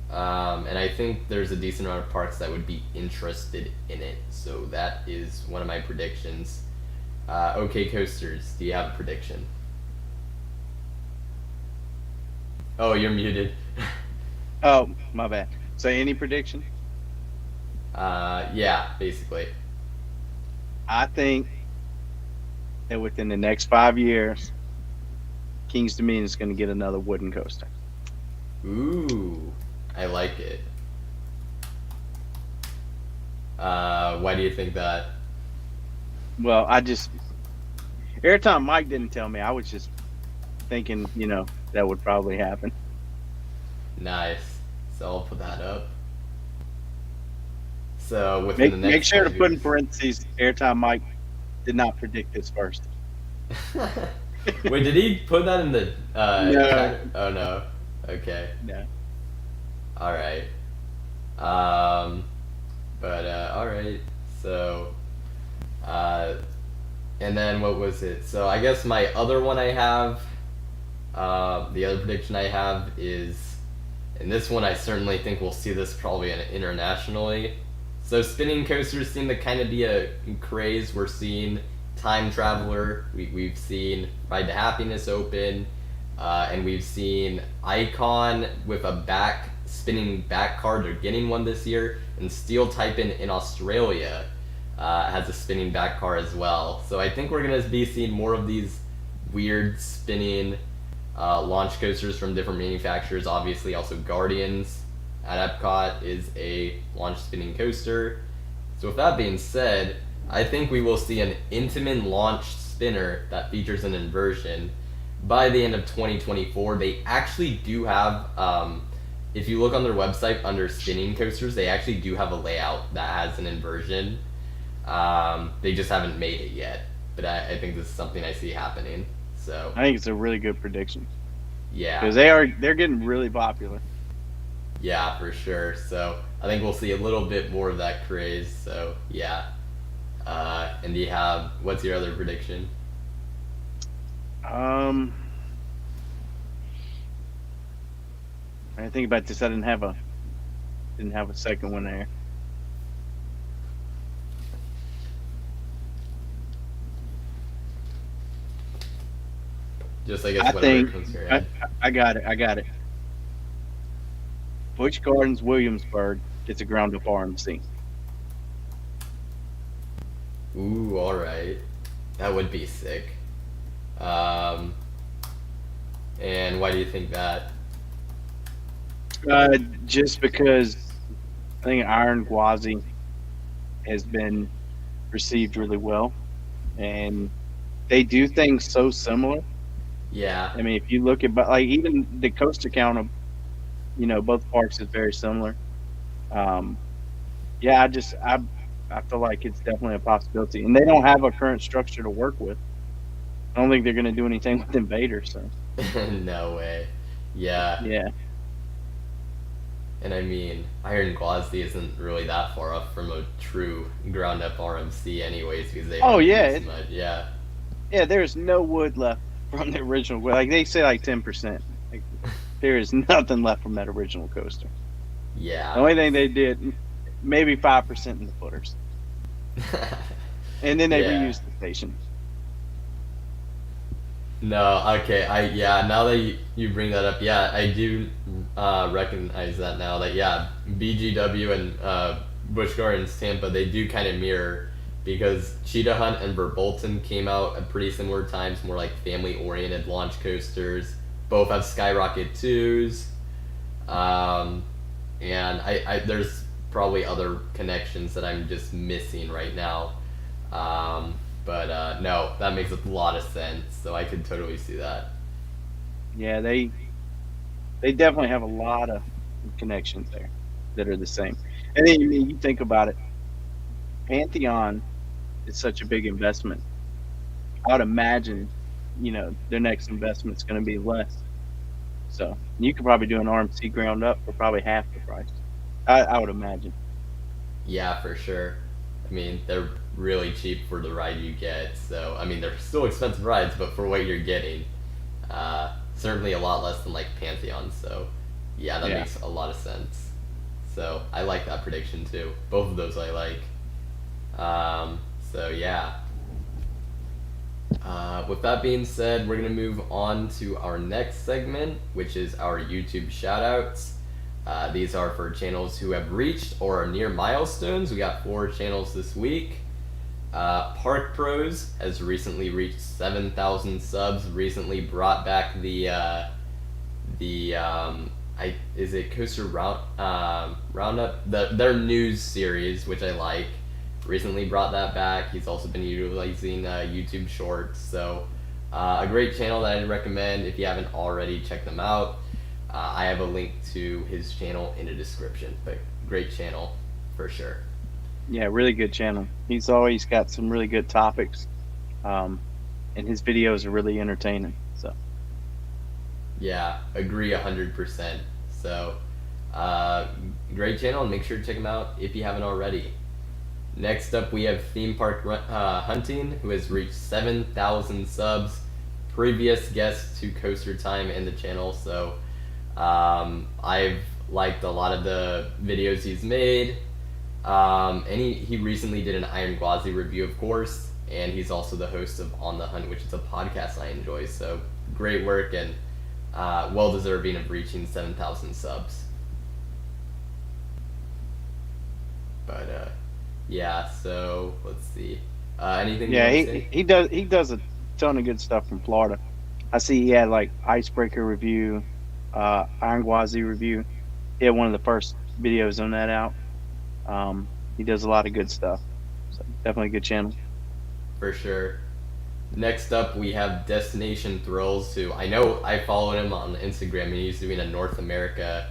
Speaker 1: and I think there's a decent amount of parks that would be interested in it. So that is one of my predictions. Okay, coasters, do you have a prediction? Oh, you're muted.
Speaker 2: Oh, my bad. So any prediction?
Speaker 1: Yeah, basically.
Speaker 2: I think that within the next 5 years, King's Dominion is going to get another wooden coaster.
Speaker 1: Ooh, I like it. Why do you think that?
Speaker 2: Well, every time Mike didn't tell me, I was just thinking, that would probably happen.
Speaker 1: Nice. So I'll put that up. So within the next
Speaker 2: Make sure to
Speaker 1: 5
Speaker 2: put in
Speaker 1: years.
Speaker 2: parentheses every time Mike did not predict this first.
Speaker 1: Wait, did he put that in the
Speaker 2: No.
Speaker 1: chat? Oh no. Okay.
Speaker 2: No.
Speaker 1: All right. But all right. So, and then what was it? So I guess my other one I have, the other prediction I have is, and this one I certainly think we'll see this probably internationally. So spinning coasters seem to kind of be a craze. We're seeing Time Traveler. We've seen Ride to Happiness open, and we've seen Icon with a spinning back car. They're getting one this year, and Steel Typin in Australia has a spinning back car as well. So I think we're gonna be seeing more of these weird spinning launch coasters from different manufacturers. Obviously, also Guardians at Epcot is a launch spinning coaster. So with that being said, I think we will see an Intamin launch spinner that features an inversion by the end of 2024. They actually do have, if you look on their website under spinning coasters, they actually do have a layout that has an inversion. They just haven't made it yet, but I think this is something I see happening. So
Speaker 2: I think it's a really good prediction
Speaker 1: yeah.
Speaker 2: because they're getting really popular.
Speaker 1: Yeah, for sure. So I think we'll see a little bit more of that craze. So yeah. And do you have, what's your other prediction?
Speaker 2: I think about this. I didn't have a second one there.
Speaker 1: Just I guess
Speaker 2: I
Speaker 1: whatever
Speaker 2: think
Speaker 1: comes to your head.
Speaker 2: I got it. Busch Gardens Williamsburg gets a ground up RMC.
Speaker 1: Ooh, all right. That would be sick. And why do you think that?
Speaker 2: Just because I think Iron Gwazi has been received really well, and they do things so similar.
Speaker 1: Yeah.
Speaker 2: I mean, if you look at even the coaster count of both parks is very similar. Yeah, I feel like it's definitely a possibility, and they don't have a current structure to work with. I don't think they're going to do anything with Invader. So
Speaker 1: No way. Yeah.
Speaker 2: yeah,
Speaker 1: And I mean, Iron Gwazi isn't really that far off from a true ground up RMC anyways, because they
Speaker 2: Oh,
Speaker 1: haven't
Speaker 2: yeah,
Speaker 1: used much. Yeah.
Speaker 2: there's no wood left from the original. Like they say, 10%. Like, there is nothing left from that original coaster. The
Speaker 1: Yeah.
Speaker 2: only thing they did, maybe 5% in the footers, and then they
Speaker 1: Yeah.
Speaker 2: reused the station.
Speaker 1: No, okay, now that you bring that up, yeah, I do recognize that now that, yeah, BGW and Busch Gardens Tampa, they do kind of mirror, because Cheetah Hunt and Verbolten came out at pretty similar times, more like family-oriented launch coasters. Both have Skyrocket 2s, and I there's probably other connections that I'm just missing right now. But no, that makes a lot of sense. So I could totally see that.
Speaker 2: Yeah, they definitely have a lot of connections there that are the same. And then you think about it, Pantheon is such a big investment. I would imagine, their next investment's going to be less. So you could probably do an RMC ground up for probably half the price. I would imagine.
Speaker 1: Yeah, for sure. I mean, they're really cheap for the ride you get. So, I mean, they're still expensive rides, but for what you're getting, certainly a lot less than like Pantheon. So, yeah, that
Speaker 2: Yeah.
Speaker 1: makes a lot of sense. So, I like that prediction too. Both of those I like. So, yeah. With that being said, we're going to move on to our next segment, which is our YouTube shoutouts. These are for channels who have reached or are near milestones. We got 4 channels this week. Park Pros has recently reached 7,000 subs. Recently brought back is it Coaster Roundup? Their news series, which I like. Recently brought that back. He's also been utilizing YouTube Shorts. So a great channel that I'd recommend if you haven't already. Check them out. I have a link to his channel in the description, but great channel for sure.
Speaker 2: Yeah, really good channel. He's always got some really good topics, and his videos are really entertaining. So
Speaker 1: Yeah, agree 100%. So great channel, and make sure to check him out if you haven't already. Next up, we have Theme Park Hunting, who has reached 7,000 subs. Previous guest to Coaster Time in the channel, so I've liked a lot of the videos he's made. And he recently did an Iron Gwazi review, of course, and he's also the host of On the Hunt, which is a podcast I enjoy. So great work, and well deserving of reaching 7,000 subs. But yeah, so let's see. Anything?
Speaker 2: yeah,
Speaker 1: you want to say?
Speaker 2: he does a ton of good stuff from Florida. I see he had like Icebreaker review, Iron Gwazi review. He had one of the first videos on that out. He does a lot of good stuff. So definitely a good channel.
Speaker 1: For sure. Next up, we have Destination Thrills, who I know I followed him on Instagram, and he's doing a North America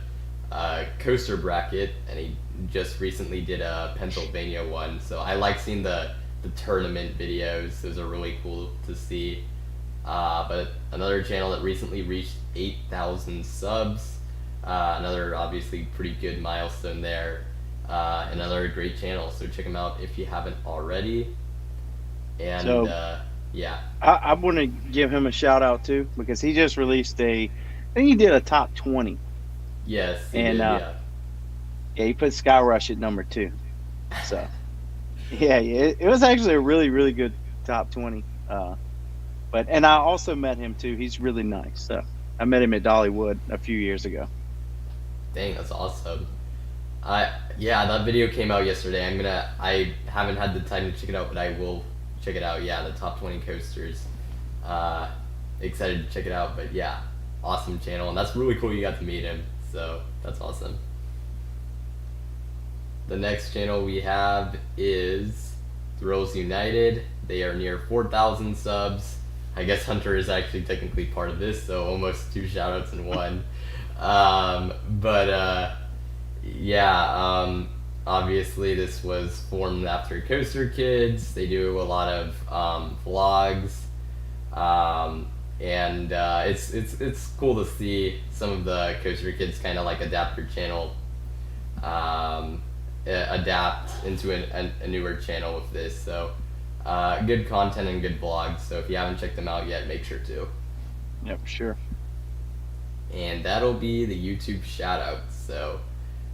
Speaker 1: coaster bracket, and he just recently did a Pennsylvania one. So I like seeing the tournament videos. Those are really cool to see. But another channel that recently reached 8,000 subs. Another obviously pretty good milestone there. Another great channel, so check him out if you haven't already. And
Speaker 2: So
Speaker 1: yeah,
Speaker 2: I want to give him a shout out too, because he just released I think he did a top 20,
Speaker 1: yes, he
Speaker 2: and
Speaker 1: did, yeah.
Speaker 2: yeah, he put Skyrush at number 2. So yeah, it was actually a really, really good top 20. And I also met him too. He's really nice. So I met him at Dollywood a few years ago.
Speaker 1: Dang, that's awesome. Yeah, that video came out yesterday. I haven't had the time to check it out, but I will check it out. Yeah, the top 20 coasters. Excited to check it out, but yeah, awesome channel, and that's really cool you got to meet him. So that's awesome. The next channel we have is Thrills United. They are near 4,000 subs. I guess Hunter is actually technically part of this, so almost 2 shoutouts in one. Yeah, obviously this was formed after Coaster Kids. They do a lot of vlogs, and it's cool to see some of the Coaster Kids kind of like adapt their channel, adapt into a newer channel with this. So good content and good vlogs. So if you haven't checked them out yet, make sure to.
Speaker 2: Yeah, for sure.
Speaker 1: And that'll be the YouTube shoutouts. So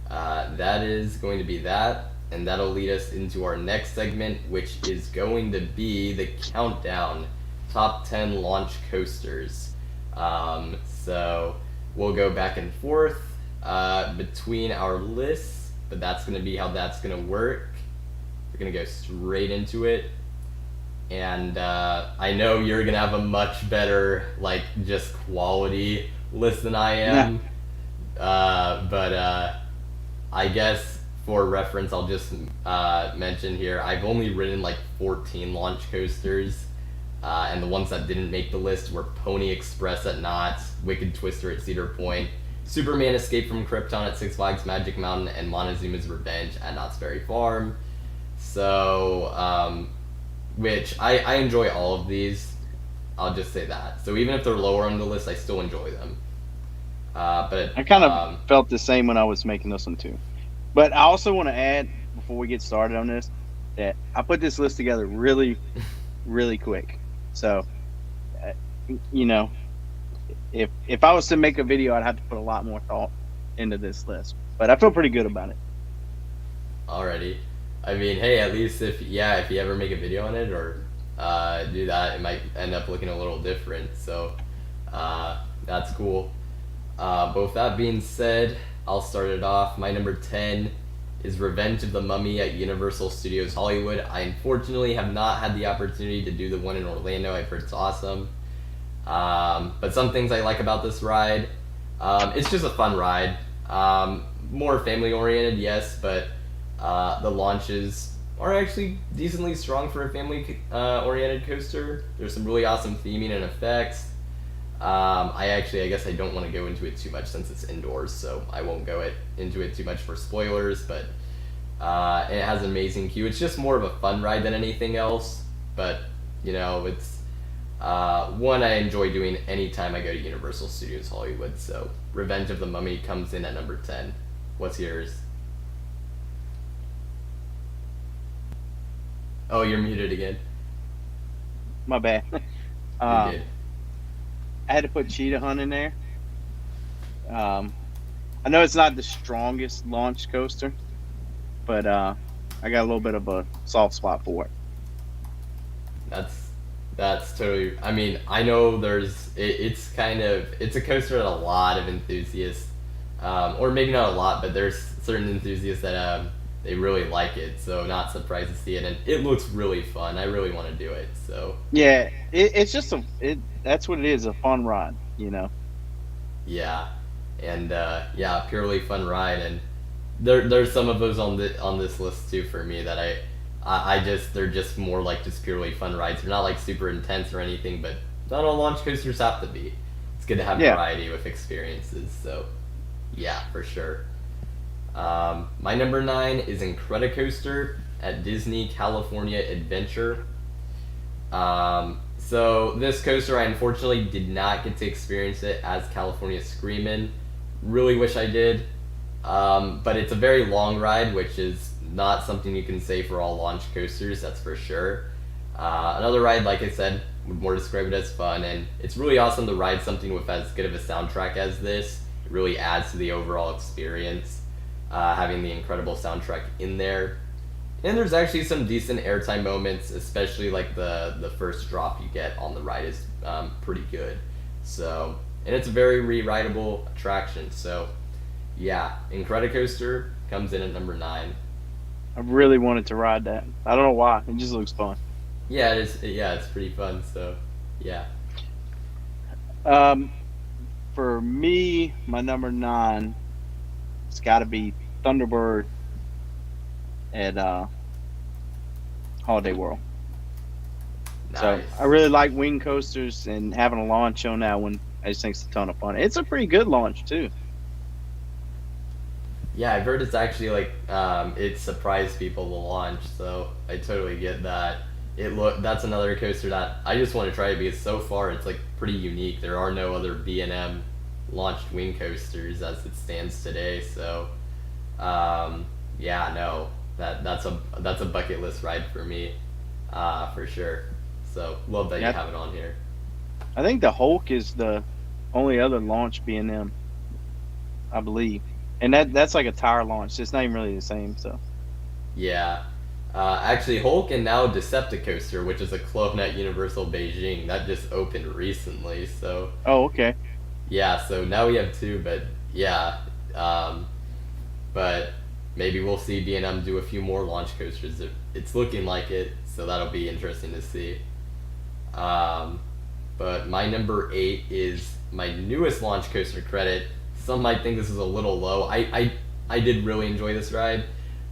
Speaker 1: that is going to be that, and that'll lead us into our next segment, which is going to be the countdown top 10 launch coasters. So we'll go back and forth between our lists, but that's going to be how that's going to work. We're going to go straight into it. And I know you're going to have a much better, like, just quality list than I am. But I guess for reference, I'll just mention here, I've only ridden like 14 launch coasters, and the ones that didn't make the list were Pony Express at Knott's, Wicked Twister at Cedar Point, Superman Escape from Krypton at Six Flags Magic Mountain, and Montezooma's Revenge at Knott's Berry Farm. So, which I enjoy all of these. I'll just say that. So even if they're lower on the list, I still enjoy them. But
Speaker 2: I kind of felt the same when I was making this one too. But I also want to add, before we get started on this, that I put this list together really, really quick. So, you know, if I was to make a video, I'd have to put a lot more thought into this list. But I feel pretty good about it.
Speaker 1: Alrighty. I mean, hey, at least if you ever make a video on it or do that, it might end up looking a little different. So that's cool. But with that being said, I'll start it off. My number 10 is Revenge of the Mummy at Universal Studios Hollywood. I unfortunately have not had the opportunity to do the one in Orlando. I've heard it's awesome. But some things I like about this ride, it's just a fun ride. More family oriented, yes, but the launches are actually decently strong for a family oriented coaster. There's some really awesome theming and effects. I guess I don't want to go into it too much since it's indoors, so I won't go into it too much for spoilers, but and it has an amazing queue. It's just more of a fun ride than anything else, but it's one I enjoy doing anytime I go to Universal Studios Hollywood. So Revenge of the Mummy comes in at number 10. What's yours? Oh, you're muted again.
Speaker 2: My bad.
Speaker 1: You did.
Speaker 2: I had to put Cheetah Hunt in there. I know it's not the strongest launch coaster, but I got a little bit of a soft spot for it.
Speaker 1: That's totally. I mean, I know it's a coaster that a lot of enthusiasts, or maybe not a lot, but there's certain enthusiasts that they really like it. So not surprised to see it, and it looks really fun. I really want to do it. So
Speaker 2: yeah, it's just that's what it is, a fun ride,
Speaker 1: Yeah, and purely fun ride, and there's some of those on this list too for me that they're just more like just purely fun rides. They're not like super intense or anything, but not all launch coasters have to be. It's good to have variety with experiences. So yeah, for sure. My number 9 is Incredicoaster at Disney California Adventure. So this coaster, I unfortunately did not get to experience it as California Screamin'. Really wish I did. But it's a very long ride, which is not something you can say for all launch coasters, that's for sure. Another ride, like I said, would more describe it as fun, and it's really awesome to ride something with as good of a soundtrack as this. It really adds to the overall experience, having the incredible soundtrack in there. And there's actually some decent airtime moments, especially like the first drop you get on the ride is pretty good. So, and it's a very re-rideable attraction. So, yeah, Incredicoaster comes in at number 9.
Speaker 2: I really wanted to ride that. I don't know why. It just looks fun.
Speaker 1: Yeah, it is. Yeah, it's pretty fun. So, yeah.
Speaker 2: For me, my number 9, it's got to be Thunderbird at Holiday World.
Speaker 1: Nice.
Speaker 2: So I really like wing coasters, and having a launch on that one, I just think it's a ton of fun. It's a pretty good launch too.
Speaker 1: Yeah, I've heard it's actually like it surprised people to launch, so I totally get that. That's another coaster that I just want to try it because so far it's like pretty unique. There are no other B&M launched wing coasters as it stands today, so that's a bucket list ride for me, for sure. So love that you have it on here.
Speaker 2: I think the Hulk is the only other launch B&M, I believe. And that's like a tire launch. It's not even really the same. So,
Speaker 1: yeah, actually, Hulk and now Decepticoaster, which is a clone at Universal Beijing, that just opened recently. So,
Speaker 2: oh, okay,
Speaker 1: yeah. So now we have 2, but yeah, but maybe we'll see B&M do a few more launch coasters. It's looking like it, so that'll be interesting to see. But my number 8 is my newest launch coaster credit. Some might think this is a little low. I did really enjoy this ride,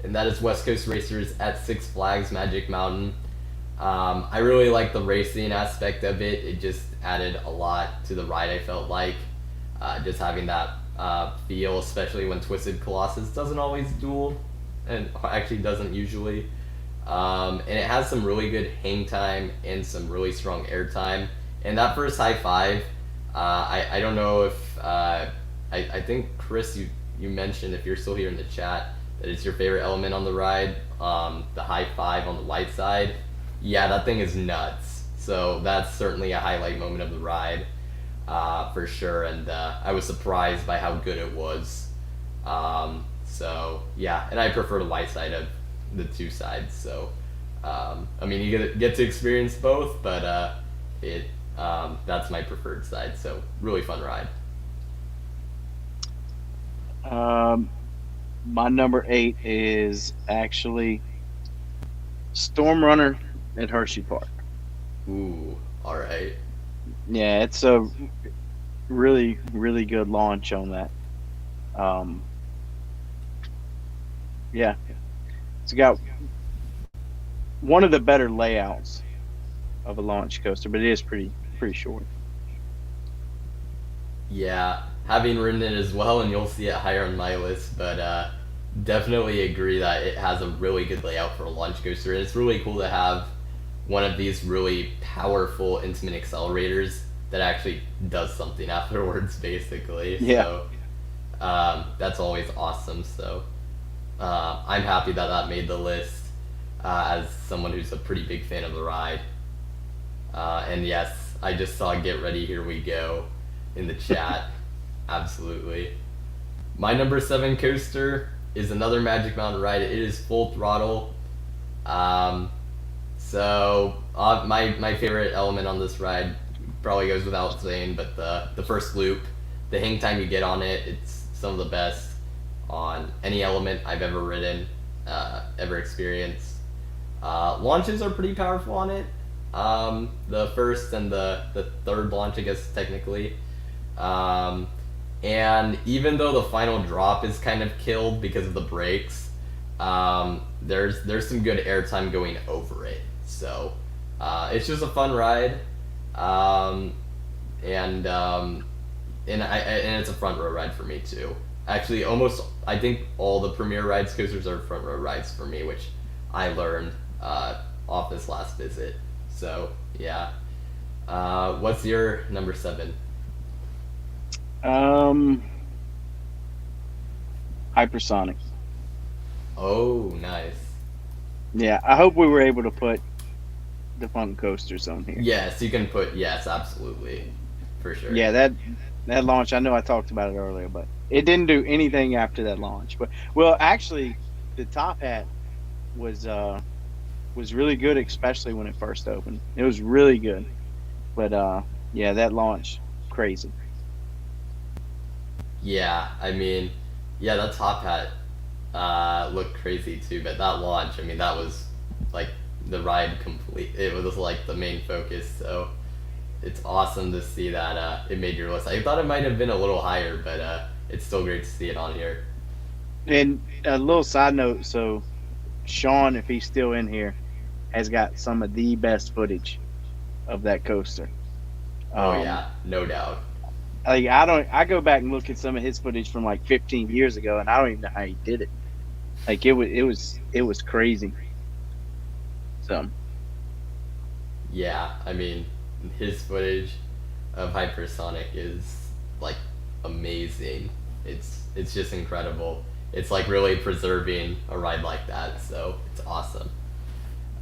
Speaker 1: and that is West Coast Racers at Six Flags Magic Mountain. I really like the racing aspect of it. It just added a lot to the ride, I felt like. Just having that feel, especially when Twisted Colossus doesn't always duel, and actually doesn't usually. And it has some really good hang time and some really strong air time. And that first high five, I don't know if I think Chris, you mentioned, if you're still here in the chat, that it's your favorite element on the ride. The high five on the white side, yeah, that thing is nuts. So that's certainly a highlight moment of the ride, for sure. And I was surprised by how good it was. So yeah, and I prefer the white side of the two sides. So I mean, you get to experience both, but that's my preferred side. So really fun ride.
Speaker 2: My number 8 is actually Storm Runner at Hershey Park.
Speaker 1: Ooh, all right.
Speaker 2: Yeah, it's a really, really good launch on that. Yeah, it's got one of the better layouts of a launch coaster, but it is pretty short.
Speaker 1: Yeah, having ridden it as well, and you'll see it higher on my list, but definitely agree that it has a really good layout for a launch coaster. And it's really cool to have one of these really powerful intimate accelerators that actually does something afterwards, basically.
Speaker 2: Yeah.
Speaker 1: So that's always awesome. So I'm happy that made the list, as someone who's a pretty big fan of the ride. And yes, I just saw Get Ready, Here We Go in the chat. Absolutely. My number 7 coaster is another Magic Mountain ride. It is Full Throttle. So my favorite element on this ride probably goes without saying, but the first loop, the hang time you get on it, it's some of the best on any element I've ever ridden, ever experienced. Launches are pretty powerful on it. The first and the third launch, I guess, technically. And even though the final drop is kind of killed because of the brakes, there's some good airtime going over it. So it's just a fun ride, and it's a front row ride for me too. Actually, I think all the Premier Rides coasters are front row rides for me, which I learned off this last visit. So yeah, what's your number 7?
Speaker 2: Hypersonic.
Speaker 1: Oh, nice.
Speaker 2: Yeah, I hope we were able to put the fun coasters on here.
Speaker 1: Yes, you can put, yes, absolutely, for sure.
Speaker 2: Yeah, that launch, I know I talked about it earlier, but it didn't do anything after that launch. But well, actually, the Top Hat was really good, especially when it first opened. It was really good, but yeah, that launch, crazy.
Speaker 1: Yeah, I mean, yeah, that Top Hat looked crazy too, but that launch, I mean, that was like the ride complete. It was like the main focus, so it's awesome to see that it made your list. I thought it might have been a little higher, but it's still great to see it on here.
Speaker 2: And a little side note, so Sean, if he's still in here, has got some of the best footage of that coaster.
Speaker 1: Oh yeah, no doubt.
Speaker 2: Like I go back and look at some of his footage from like 15 years ago, and I don't even know how he did it. Like it was crazy. So
Speaker 1: Yeah, I mean, his footage of Hypersonic is like amazing. It's just incredible. It's like really preserving a ride like that, so it's awesome.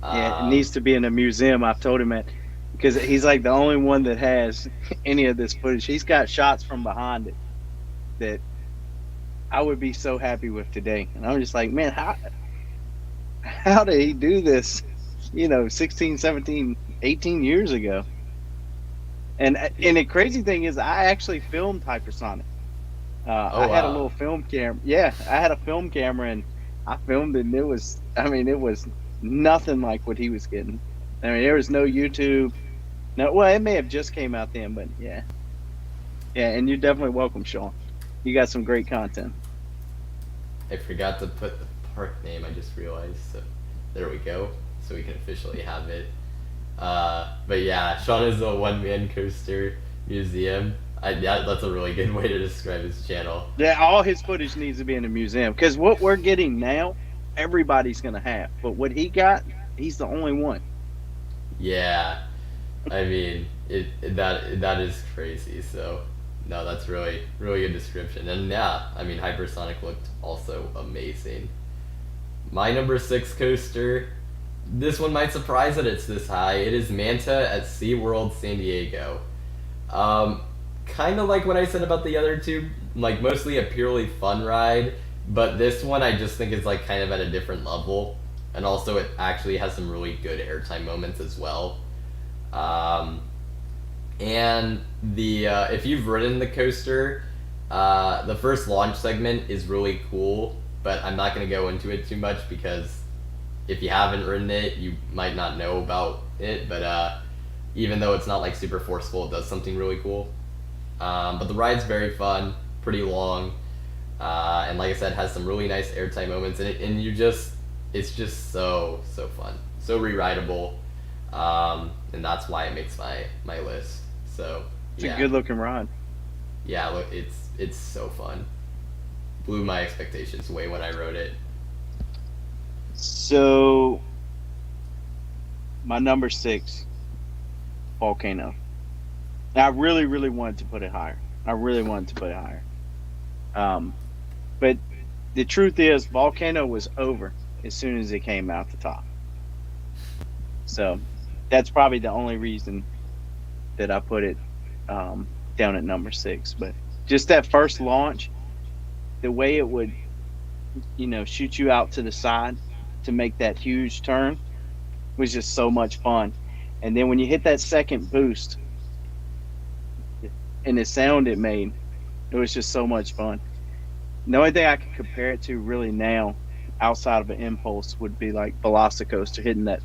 Speaker 2: yeah, it needs to be in a museum. I've told him that because he's like the only one that has any of this footage. He's got shots from behind it that I would be so happy with today. And I'm just like, man, how did he do this? 16, 17, 18 years ago. And the crazy thing is, I actually filmed Hypersonic. I had a little film camera. Yeah, I had a film camera, and I filmed it, and it was nothing like what he was getting. I mean, there was no YouTube. No, well, it may have just came out then, but yeah. Yeah, and you're definitely welcome, Sean. You got some great content.
Speaker 1: I forgot to put the park name, I just realized. So there we go. So we can officially have it. But yeah, Sean is a one-man coaster museum. That's a really good way to describe his channel.
Speaker 2: Yeah, all his footage needs to be in a museum because what we're getting now, everybody's gonna have. But what he got, he's the only one.
Speaker 1: Yeah, I mean, that is crazy. So, no, that's really good description. And yeah, I mean, Hypersonic looked also amazing. My number 6 coaster. This one might surprise that it's this high. It is Manta at SeaWorld San Diego. Um, Kind of like what I said about the other two, like mostly a purely fun ride, but this one I just think is like kind of at a different level, and also it actually has some really good airtime moments as well. Um, and the if you've ridden the coaster, the first launch segment is really cool, but I'm not going to go into it too much because if you haven't ridden it, you might not know about it. But even though it's not like super forceful, it does something really cool. But the ride's very fun, pretty long, and like I said, has some really nice airtime moments, and it's just so fun, so re-rideable, and that's why it makes my list. So
Speaker 2: It's
Speaker 1: yeah,
Speaker 2: a good looking ride.
Speaker 1: yeah, look, it's so fun. Blew my expectations away when I wrote it.
Speaker 2: So my number 6, Volcano. I really, really wanted to put it higher. But the truth is, Volcano was over as soon as it came out the top. So that's probably the only reason that I put it down at number 6. But just that first launch, the way it would, shoot you out to the side to make that huge turn was just so much fun. And then when you hit that second boost, and the sound it made, it was just so much fun. The only thing I can compare it to really now, outside of an impulse, would be like Velocicoaster, hitting that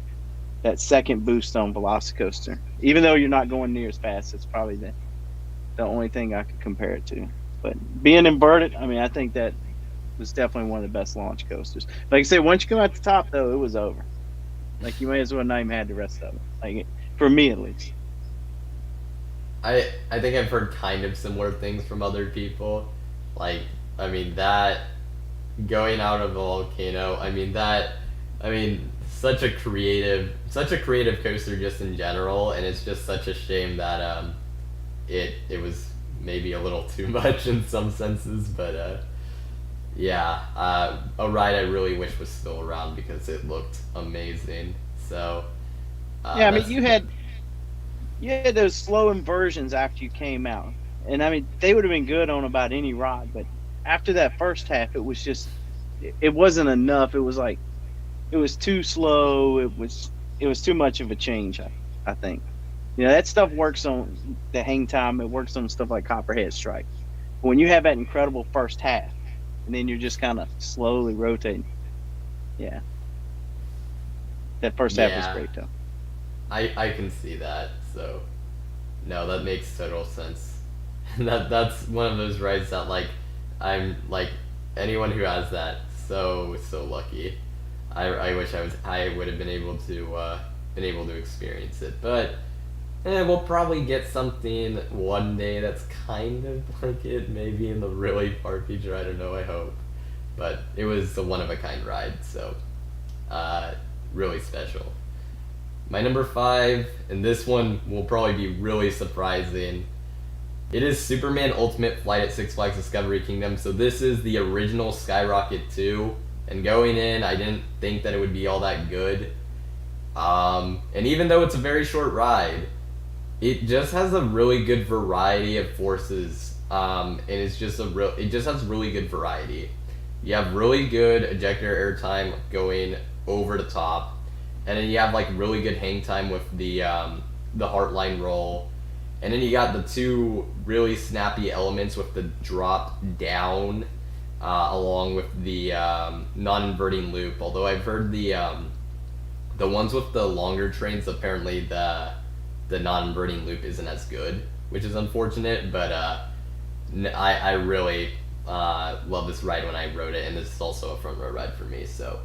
Speaker 2: second boost on Velocicoaster. Even though you're not going near as fast, it's probably the only thing I could compare it to. But being inverted, I mean, I think that was definitely one of the best launch coasters. Like I said, once you come out the top, though, it was over. Like, you may as well not even had the rest of it. Like, for me at least.
Speaker 1: I think I've heard kind of similar things from other people. Like, I mean, that going out of a volcano, such a creative coaster just in general, and it's just such a shame that it was maybe a little too much in some senses, but yeah, a ride I really wish was still around because it looked amazing. So
Speaker 2: Yeah, I mean, you had those slow inversions after you came out, and I mean, they would have been good on about any ride, but after that first half, it was just, it wasn't enough. It was like, it was too slow. It was too much of a change, I think. That stuff works on the hang time. It works on stuff like Copperhead Strike. But when you have that incredible first half, and then you're just kind of slowly rotating, yeah, that first half was great though.
Speaker 1: I can see that. So no, that makes total sense. That's one of those rides that I'm like, anyone who has that, so lucky. I wish I would have been able to experience it, but we'll probably get something one day that's kind of like it, maybe in the really far future. I don't know. I hope, but it was a one of a kind ride, so really special. My number 5, and this one will probably be really surprising. It is Superman Ultimate Flight at Six Flags Discovery Kingdom. So this is the original Skyrocket 2, and going in, I didn't think that it would be all that good. And even though it's a very short ride, it just has a really good variety of forces, and it just has really good variety. You have really good ejector airtime going over the top, and then you have like really good hang time with the Heartline roll, and then you got the two really snappy elements with the drop down, along with the non-inverting loop. Although I've heard the ones with the longer trains, apparently the non-inverting loop isn't as good, which is unfortunate. But I really love this ride when I rode it, and this is also a front row ride for me. So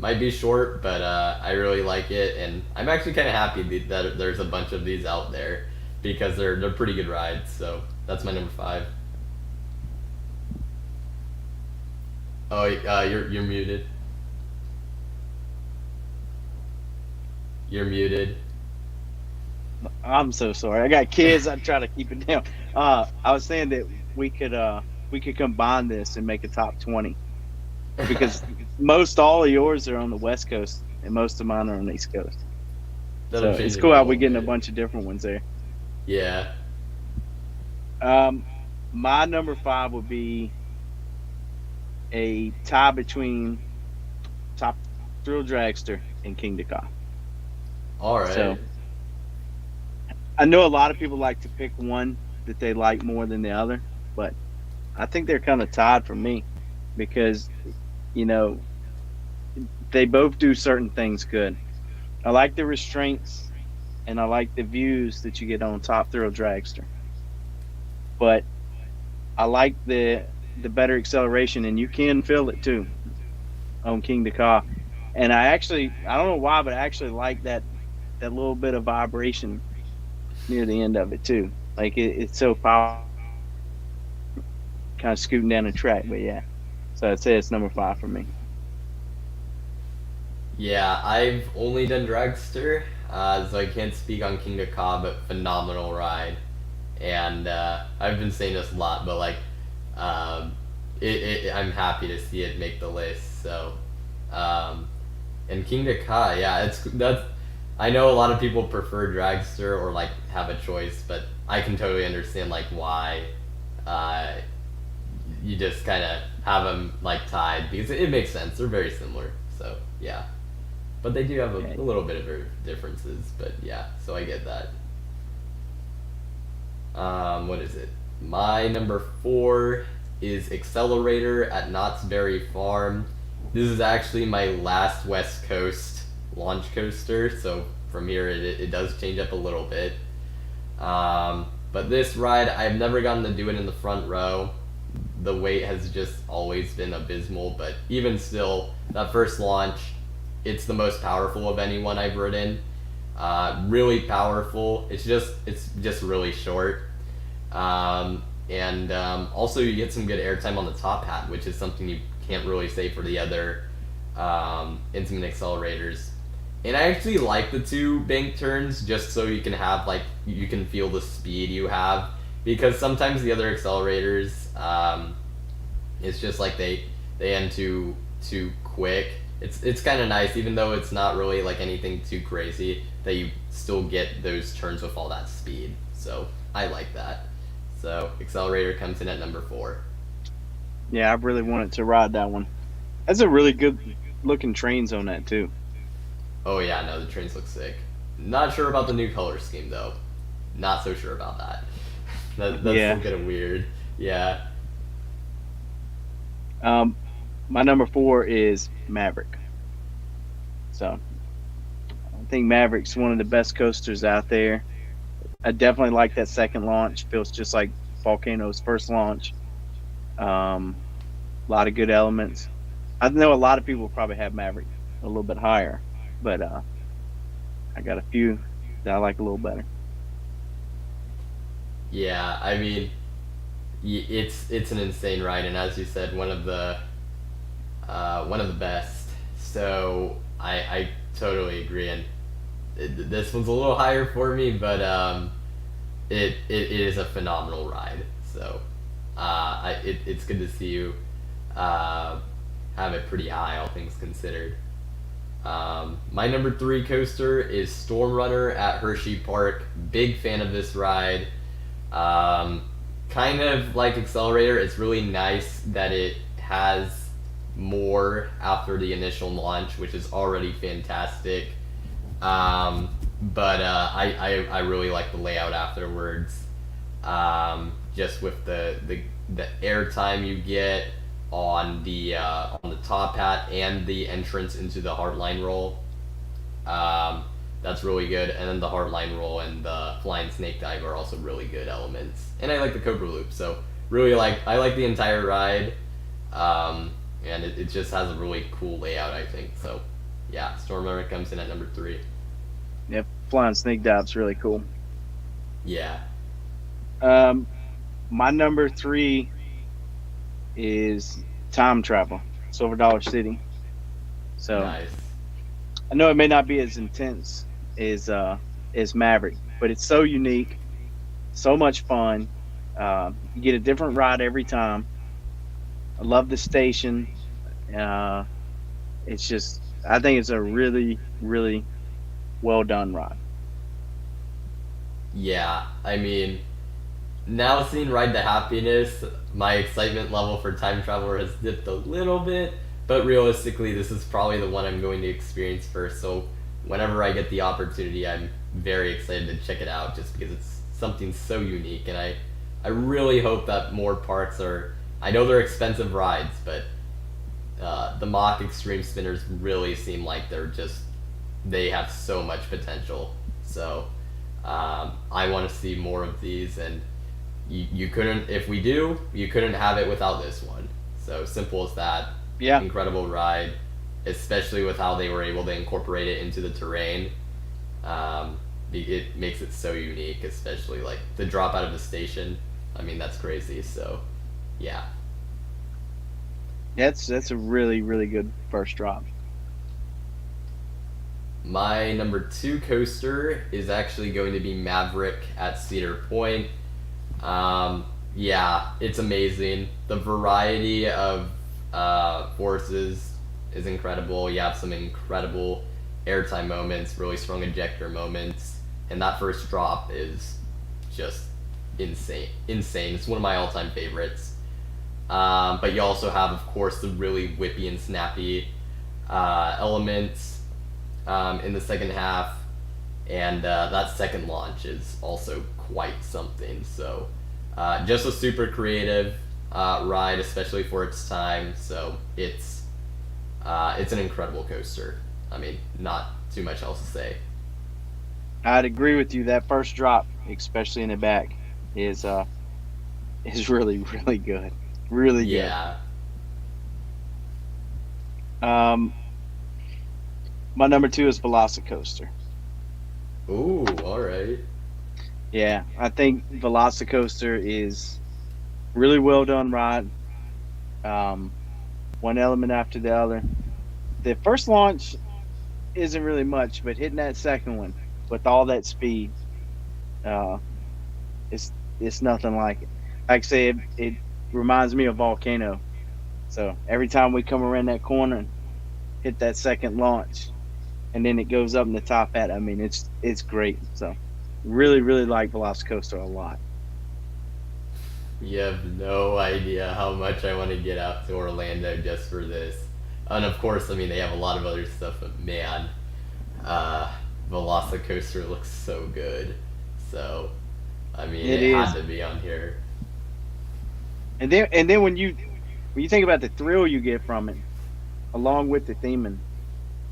Speaker 1: might be short, but I really like it, and I'm actually kind of happy that there's a bunch of these out there. because they're pretty good rides. So that's my number 5. Oh, you're muted. You're muted.
Speaker 2: I'm so sorry. I got kids. I try to keep it down. I was saying that we could combine this and make a top 20 because most all of yours are on the West Coast and most of mine are on the East Coast.
Speaker 1: That'll
Speaker 2: So
Speaker 1: change
Speaker 2: it's
Speaker 1: it
Speaker 2: cool
Speaker 1: a
Speaker 2: how
Speaker 1: little
Speaker 2: we're getting a
Speaker 1: bit.
Speaker 2: bunch of different ones there.
Speaker 1: Yeah.
Speaker 2: My number 5 would be a tie between Top Thrill Dragster and King Dakar.
Speaker 1: All right.
Speaker 2: So I know a lot of people like to pick one that they like more than the other, but I think they're kind of tied for me because, you know, they both do certain things good. I like the restraints and I like the views that you get on Top Thrill Dragster. But I like the better acceleration, and you can feel it too on King Dakar. And I don't know why, but I actually like that little bit of vibration near the end of it too. Like it's so powerful, kind of scooting down the track. But yeah, so I'd say it's number 5 for me.
Speaker 1: Yeah, I've only done Dragster, so I can't speak on King Dakar, but phenomenal ride. And I've been saying this a lot, but like, I'm happy to see it make the list. So, and King Dakar, yeah, that's. I know a lot of people prefer Dragster or like have a choice, but I can totally understand like why. You just kind of have them like tied because it makes sense. They're very similar. So yeah, but they do have a little bit of differences. But yeah, so I get that. What is it? My number 4 is Accelerator at Knott's Berry Farm. This is actually my last West Coast launch coaster, so from here it does change up a little bit. But this ride, I've never gotten to do it in the front row. The wait has just always been abysmal, but even still, that first launch, it's the most powerful of anyone I've ridden. Really powerful. It's just really short. Also you get some good airtime on the top hat, which is something you can't really say for the other intimate accelerators. And I actually like the 2 bank turns just so you can have like you can feel the speed you have, because sometimes the other accelerators it's just like they end too quick. It's kind of nice, even though it's not really like anything too crazy, that you still get those turns with all that speed. So I like that. So Accelerator comes in at number 4.
Speaker 2: Yeah, I really wanted to ride that one. That's a really good looking trains on that too.
Speaker 1: Oh yeah, no, the trains look sick. Not sure about the new color scheme though. Not so sure about that. That's
Speaker 2: Yeah.
Speaker 1: still kind of weird. Yeah.
Speaker 2: My number 4 is Maverick. So I think Maverick's one of the best coasters out there. I definitely like that second launch. Feels just like Volcano's first launch. A lot of good elements. I know a lot of people probably have Maverick a little bit higher, but I got a few that I like a little better.
Speaker 1: Yeah, I mean, it's an insane ride, and as you said, one of the best. So I totally agree, and this one's a little higher for me, but it is a phenomenal ride. So it's good to see you have it pretty high, all things considered. My number 3 coaster is Storm Runner at Hershey Park. Big fan of this ride. Kind of like Accelerator, it's really nice that it has more after the initial launch, which is already fantastic. But I really like the layout afterwards. Just with the airtime you get on the top hat and the entrance into the hardline roll. That's really good, and then the hardline roll and the flying snake dive are also really good elements. And I like the Cobra Loop, so really I like the entire ride, and it just has a really cool layout, I think. So yeah, Storm Runner comes in at number 3.
Speaker 2: Yep, flying snake dive's really cool.
Speaker 1: Yeah.
Speaker 2: Um, my number three is time travel, Silver Dollar City. So
Speaker 1: Nice.
Speaker 2: I know it may not be as intense as Maverick, but it's so unique, so much fun. You get a different ride every time. I love the station. Uh, it's just, I think it's a really, really well done ride.
Speaker 1: Yeah. I mean, now seeing Ride to Happiness, my excitement level for Time Traveler has dipped a little bit, but realistically, this is probably the one I'm going to experience first. So whenever I get the opportunity, I'm very excited to check it out just because it's something so unique. And I really hope that more parks are. I know they're expensive rides, but the mock extreme spinners really seem like they have so much potential. So I want to see more of these, and you couldn't, if we do, you couldn't have it without this one. So simple as that.
Speaker 2: Yeah,
Speaker 1: Incredible ride, especially with how they were able to incorporate it into the terrain. It makes it so unique, especially like the drop out of the station. I mean, that's crazy. So, yeah.
Speaker 2: that's a really, really good first drop.
Speaker 1: My number two coaster is actually going to be Maverick at Cedar Point. Yeah, it's amazing. The variety of forces is incredible. You have some incredible airtime moments, really strong ejector moments, and that first drop is just insane. Insane. It's one of my all-time favorites. But you also have, of course, the really whippy and snappy elements in the second half, and that second launch is also quite something. So, just a super creative ride, especially for its time. So it's an incredible coaster. I mean, not too much else to say.
Speaker 2: I'd agree with you. That first drop, especially in the back, is is really, really good. Really good.
Speaker 1: Yeah.
Speaker 2: Um, my number two is Velocicoaster.
Speaker 1: Ooh, all right.
Speaker 2: Yeah, I think Velocicoaster is really well done ride. Um, one element after the other. The first launch isn't really much, but hitting that second one with all that speed, uh, it's nothing like it. Like I say, it reminds me of Volcano. So every time we come around that corner and hit that second launch, and then it goes up in the top hat, I mean, it's great. So really, really like Velocicoaster a lot.
Speaker 1: You have no idea how much I want to get out to Orlando just for this. And of course, I mean, they have a lot of other stuff, but man, uh, Velocicoaster looks so good. So, I mean,
Speaker 2: It
Speaker 1: it
Speaker 2: is.
Speaker 1: had to be on here.
Speaker 2: And then when you think about the thrill you get from it, along with the theming,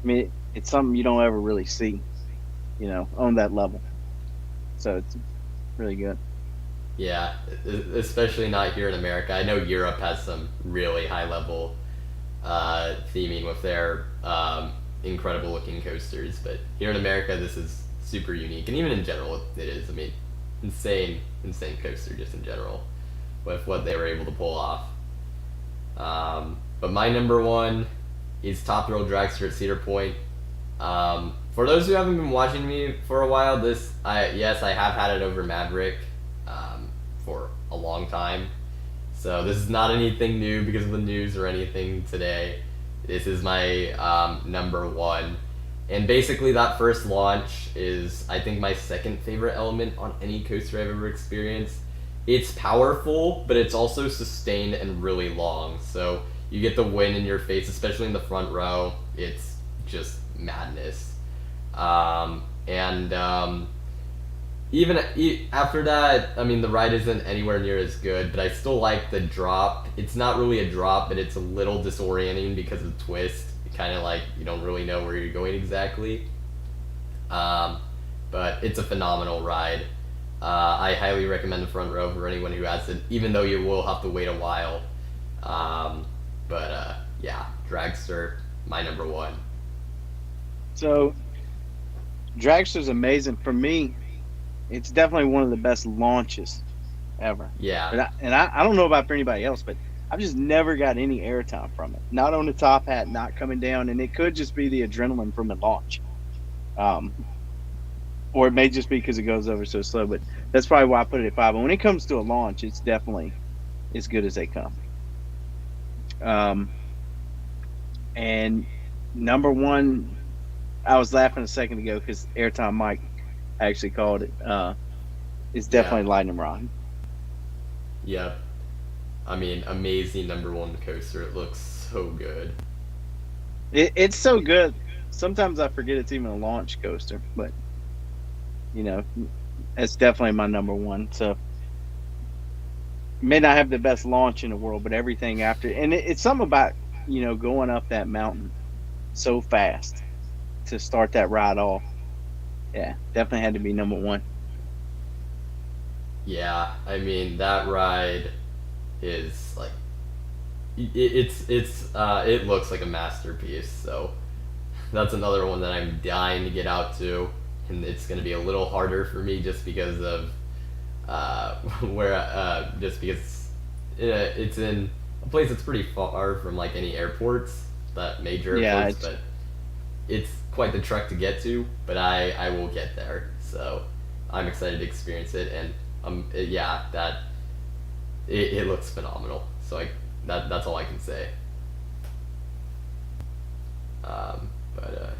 Speaker 2: I mean, it's something you don't ever really see, on that level. So it's really good.
Speaker 1: Yeah, especially not here in America. I know Europe has some really high level theming with their incredible looking coasters, but here in America, this is super unique, and even in general, it is. I mean, insane coaster just in general with what they were able to pull off. But my number one is Top Thrill Dragster at Cedar Point. For those who haven't been watching me for a while, yes, I have had it over Maverick for a long time. So this is not anything new because of the news or anything today. This is my number one. And basically that first launch is, I think, my second favorite element on any coaster I've ever experienced. It's powerful, but it's also sustained and really long. So you get the wind in your face, especially in the front row. It's just madness. And even after that, I mean, the ride isn't anywhere near as good, but I still like the drop. It's not really a drop, but it's a little disorienting because of the twist. Kind of like you don't really know where you're going exactly. But it's a phenomenal ride. I highly recommend the front row for anyone who has it, even though you will have to wait a while. Yeah, Dragster, my number one.
Speaker 2: So Dragster's amazing for me. It's definitely one of the best launches ever.
Speaker 1: Yeah.
Speaker 2: I don't know about for anybody else, but I've just never got any airtime from it. Not on the top hat, not coming down, and it could just be the adrenaline from the launch, or it may just be because it goes over so slow. But that's probably why I put it at 5. But when it comes to a launch, it's definitely as good as they come. And number one, I was laughing a second ago because Airtime Mike actually called it. It's definitely
Speaker 1: Yeah.
Speaker 2: Lightning Rod.
Speaker 1: Yep. I mean, amazing number one coaster. It looks so good.
Speaker 2: It's so good. Sometimes I forget it's even a launch coaster, but you know, it's definitely my number one. So may not have the best launch in the world, but everything after, and it's something about going up that mountain so fast to start that ride off. Yeah, definitely had to be number one.
Speaker 1: Yeah, I mean that ride is like it looks like a masterpiece. So that's another one that I'm dying to get out to, and it's gonna be a little harder for me just because of just because it's in a place that's pretty far from like any airports, that major
Speaker 2: Yeah,
Speaker 1: airports, but it's quite the trek to get to. But I will get there, so I'm excited to experience it, and yeah, that it looks phenomenal. So that's all I can say. But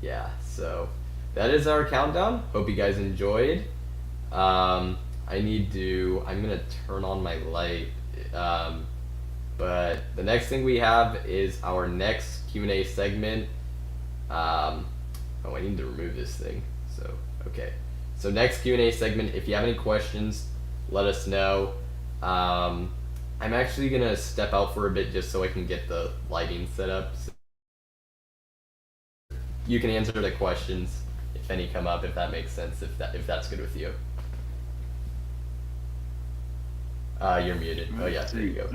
Speaker 1: yeah, so that is our countdown. Hope you guys enjoyed. I'm gonna turn on my light. But the next thing we have is our next Q&A segment. Oh, I need to remove this thing. So, okay. So next Q&A segment, if you have any questions, let us know. I'm actually gonna step out for a bit just so I can get the lighting set up. So you can answer the questions if any come up, if that makes sense, if that's good with you. You're muted. Oh yeah, there you go.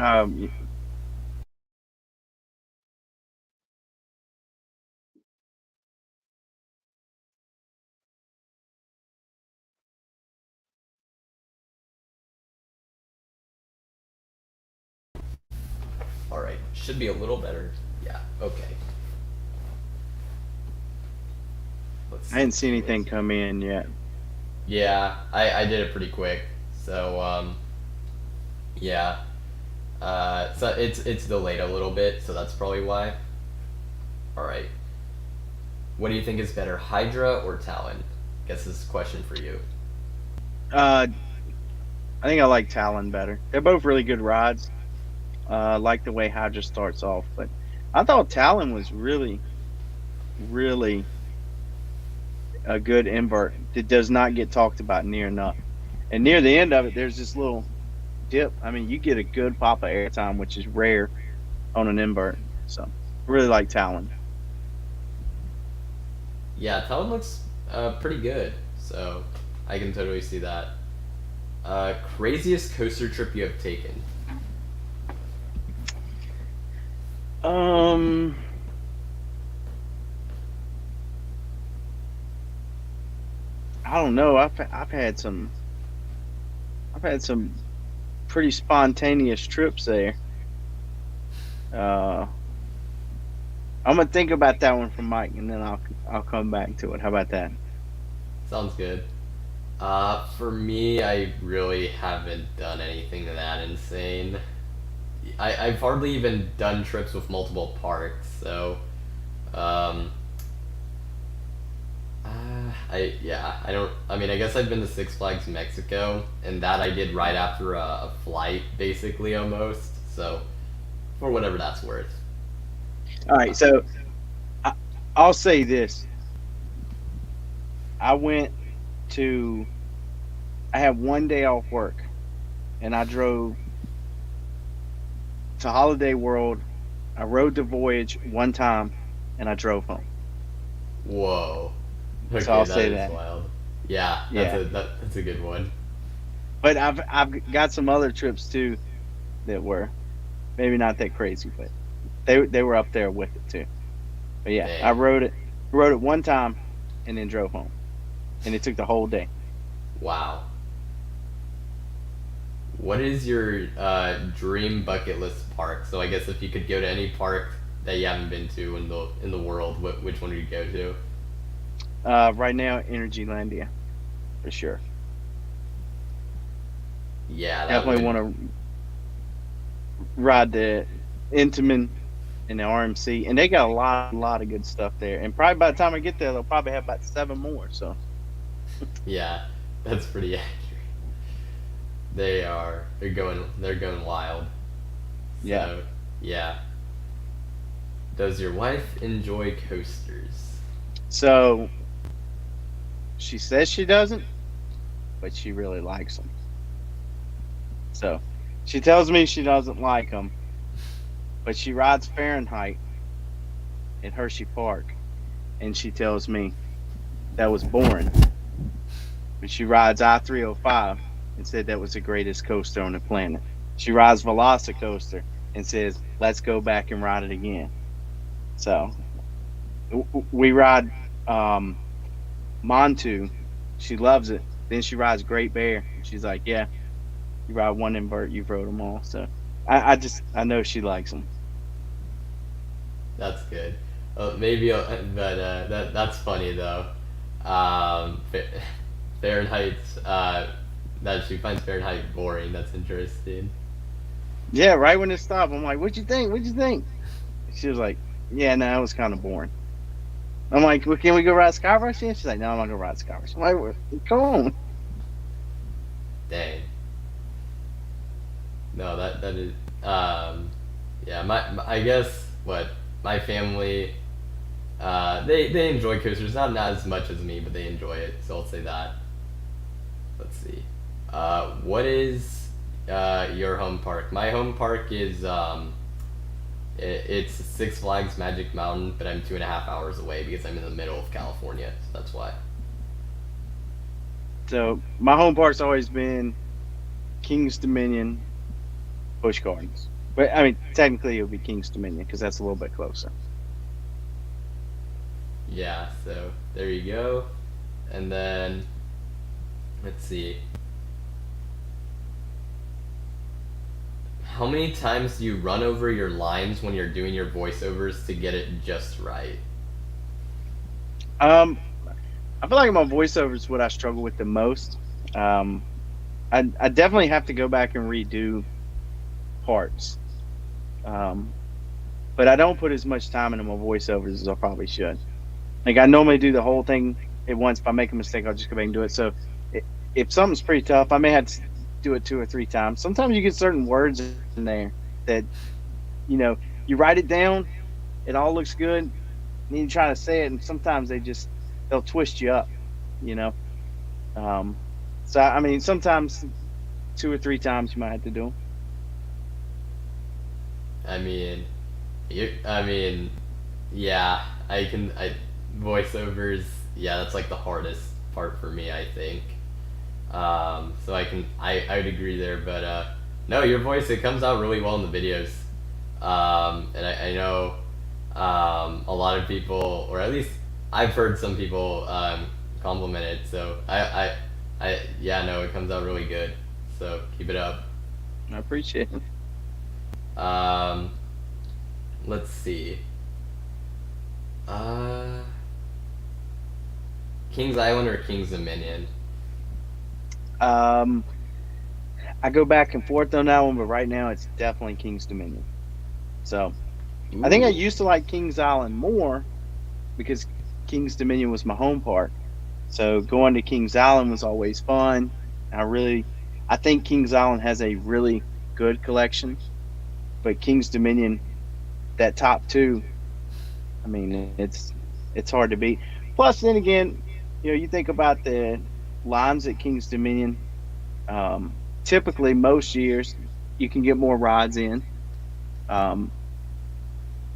Speaker 1: All right, should be a little better. Yeah. Okay. Let's
Speaker 2: I didn't see
Speaker 1: see.
Speaker 2: anything come in yet.
Speaker 1: Yeah, I did it pretty quick. So yeah. So it's delayed a little bit, so that's probably why. All right. What do you think is better, Hydra or Talon? Guess this is a question for you.
Speaker 2: I think I like Talon better. They're both really good rides. I like the way Hydra starts off, but I thought Talon was really, really a good invert that does not get talked about near enough. And near the end of it, there's this little dip. I mean, you get a good pop of airtime, which is rare on an invert. So, really like Talon.
Speaker 1: Yeah, Talon looks pretty good, so I can totally see that. Craziest coaster trip you have taken?
Speaker 2: I don't know. I've had some pretty spontaneous trips there. I'm gonna think about that one from Mike, and then I'll come back to it. How about that?
Speaker 1: Sounds good. For me, I really haven't done anything that insane. I've hardly even done trips with multiple parks, so I don't. I mean, I guess I've been to Six Flags Mexico, and that I did right after a flight, basically almost. So, for whatever that's worth.
Speaker 2: All right, so I, I'll say this: I went to. I had one day off work, and I drove to Holiday World. I rode the Voyage one time, and I drove home.
Speaker 1: Whoa. Okay,
Speaker 2: So I'll
Speaker 1: that
Speaker 2: say
Speaker 1: is
Speaker 2: that.
Speaker 1: wild. Yeah,
Speaker 2: Yeah,
Speaker 1: that's a good one.
Speaker 2: but I've got some other trips too that were maybe not that crazy, but they were up there with it too. But yeah, I
Speaker 1: Dang.
Speaker 2: rode it one time, and then drove home, and it took the whole day.
Speaker 1: Wow. What is your dream bucket list park? So I guess if you could go to any park that you haven't been to in the world, which one would you go to?
Speaker 2: Right now, Energylandia for sure.
Speaker 1: Yeah, that
Speaker 2: Definitely
Speaker 1: would.
Speaker 2: want to ride the Intamin and the RMC, and they got a lot of good stuff there. And probably by the time I get there, they'll probably have about 7 more. So
Speaker 1: Yeah, that's pretty accurate. They are. They're going wild.
Speaker 2: yeah.
Speaker 1: So yeah. Does your wife enjoy coasters?
Speaker 2: So she says she doesn't, but she really likes them. So she tells me she doesn't like them, but she rides Fahrenheit at Hershey Park, and she tells me that was boring. But she rides I-305 and said that was the greatest coaster on the planet. She rides Velocicoaster and says, "Let's go back and ride it again." So we ride Montu. She loves it. Then she rides Great Bear. She's like, "Yeah, you ride one invert, you've rode them all." So I know she likes them.
Speaker 1: That's good. Maybe, but that's funny though. Fahrenheit. That she finds Fahrenheit boring. That's interesting.
Speaker 2: Yeah, right when it stopped, I'm like, "What'd you think? What'd you think?" She was like, "Yeah, no, it was kind of boring." I'm like, "Well, can we go ride Skyrush?" Yeah, she's like, "No, I'm not gonna ride Skyrush." I'm like, "Come on."
Speaker 1: Dang. No, that is. Yeah, I guess what my family. They enjoy coasters, not as much as me, but they enjoy it. So I'll say that. Let's see. What is your home park? My home park is it's Six Flags Magic Mountain, but I'm 2.5 hours away because I'm in the middle of California. So that's why.
Speaker 2: So my home park's always been King's Dominion, Busch Gardens. But I mean, technically it would be King's Dominion because that's a little bit closer.
Speaker 1: Yeah. So there you go. And then let's see. How many times do you run over your lines when you're doing your voiceovers to get it just right?
Speaker 2: Um, I feel like my voiceover is what I struggle with the most. Um, I definitely have to go back and redo parts. Um, but I don't put as much time into my voiceovers as I probably should. Like I normally do the whole thing at once. If I make a mistake, I'll just go back and do it. So if something's pretty tough, I may have to do it 2 or 3 times. Sometimes you get certain words in there that you know you write it down, it all looks good, and then you try to say it, and sometimes they'll twist you up, you know. Um, so I mean, sometimes 2 or 3 times you might have to do 'em.
Speaker 1: I mean, I mean, yeah, voiceovers. Yeah, that's like the hardest part for me, I think. So I would agree there, but no, your voice, it comes out really well in the videos. And I know a lot of people, or at least I've heard some people compliment it. So yeah, no, it comes out really good. So keep it up.
Speaker 2: I appreciate it.
Speaker 1: Um, let's see. Uh, Kings Island or Kings Dominion?
Speaker 2: Um, I go back and forth on that one, but right now it's definitely King's Dominion. So I think I
Speaker 1: Ooh.
Speaker 2: used to like Kings Island more because King's Dominion was my home park. So going to Kings Island was always fun. I think Kings Island has a really good collection, but King's Dominion, that top two, I mean, it's hard to beat. Plus, then again, you think about the lines at King's Dominion. Um, Typically, most years, you can get more rides in. Um,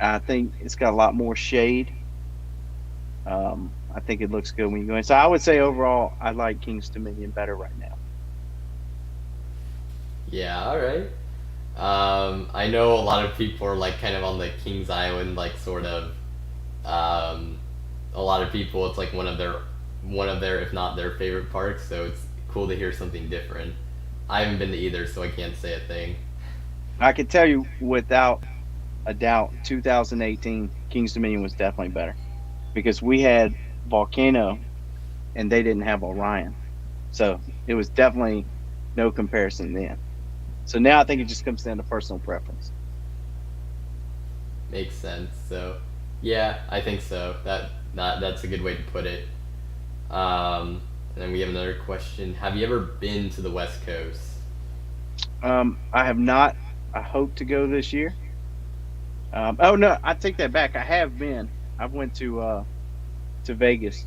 Speaker 2: I think it's got a lot more shade. I think it looks good when you go in. So I would say overall, I like King's Dominion better right now.
Speaker 1: Yeah, all right. I know a lot of people are like kind of on the Kings Island, like sort of. A lot of people, it's like one of their, if not their favorite parks. So it's cool to hear something different. I haven't been to either, so I can't say a thing.
Speaker 2: I can tell you without a doubt, 2018 King's Dominion was definitely better because we had Volcano and they didn't have Orion. So it was definitely no comparison then. So now I think it just comes down to personal preference.
Speaker 1: Makes sense. So, yeah, I think so. That's a good way to put it. And then we have another question. Have you ever been to the West Coast?
Speaker 2: I have not. I hope to go this year. Oh no, I take that back. I have been. I went to Vegas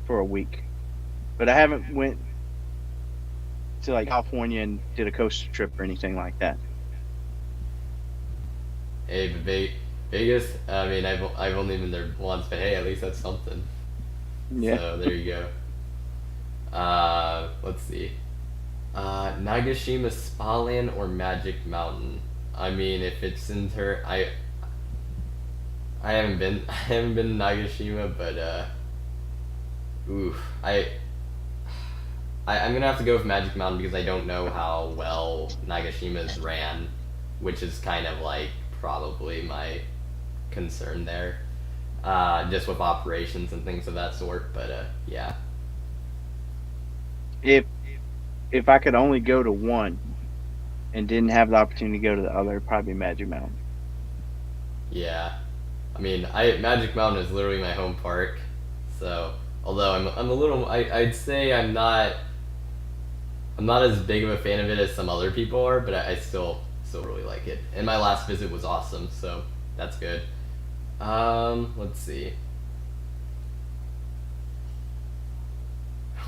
Speaker 2: for a week, but I haven't went to like California and did a coaster trip or anything like that.
Speaker 1: Hey, but Vegas. I mean, I've only been there once, but hey, at least that's something.
Speaker 2: Yeah.
Speaker 1: So there you go. Let's see. Nagashima Spaland or Magic Mountain? I mean, if it's in I haven't been I haven't been to Nagashima, but oof, I'm gonna have to go with Magic Mountain because I don't know how well Nagashima's ran, which is kind of like probably my concern there, just with operations and things of that sort. But yeah.
Speaker 2: If I could only go to one and didn't have the opportunity to go to the other, it'd probably be Magic Mountain.
Speaker 1: Yeah, I mean, Magic Mountain is literally my home park, so although I'm a little, I'd say I'm not as big of a fan of it as some other people are, but I still really like it. And my last visit was awesome, so that's good. Let's see.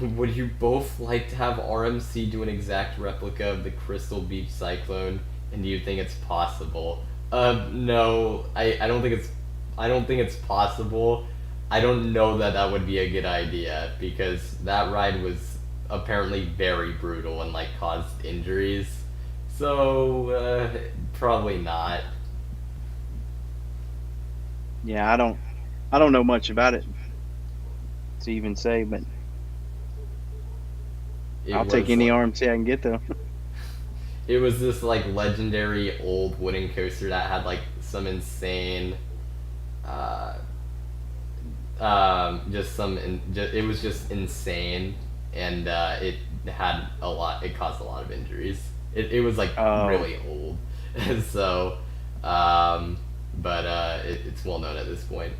Speaker 1: Would you both like to have RMC do an exact replica of the Crystal Beach Cyclone, and do you think it's possible? No, I don't think it's possible. I don't know that would be a good idea because that ride was apparently very brutal and like caused injuries. So probably not.
Speaker 2: Yeah, I don't know much about it to even say, but I'll take any RMC I can get though.
Speaker 1: It was this like legendary old wooden coaster that had like some insane, it was just insane, and it had a lot. It caused a lot of injuries. It was like really old, so, but it's well known at this point.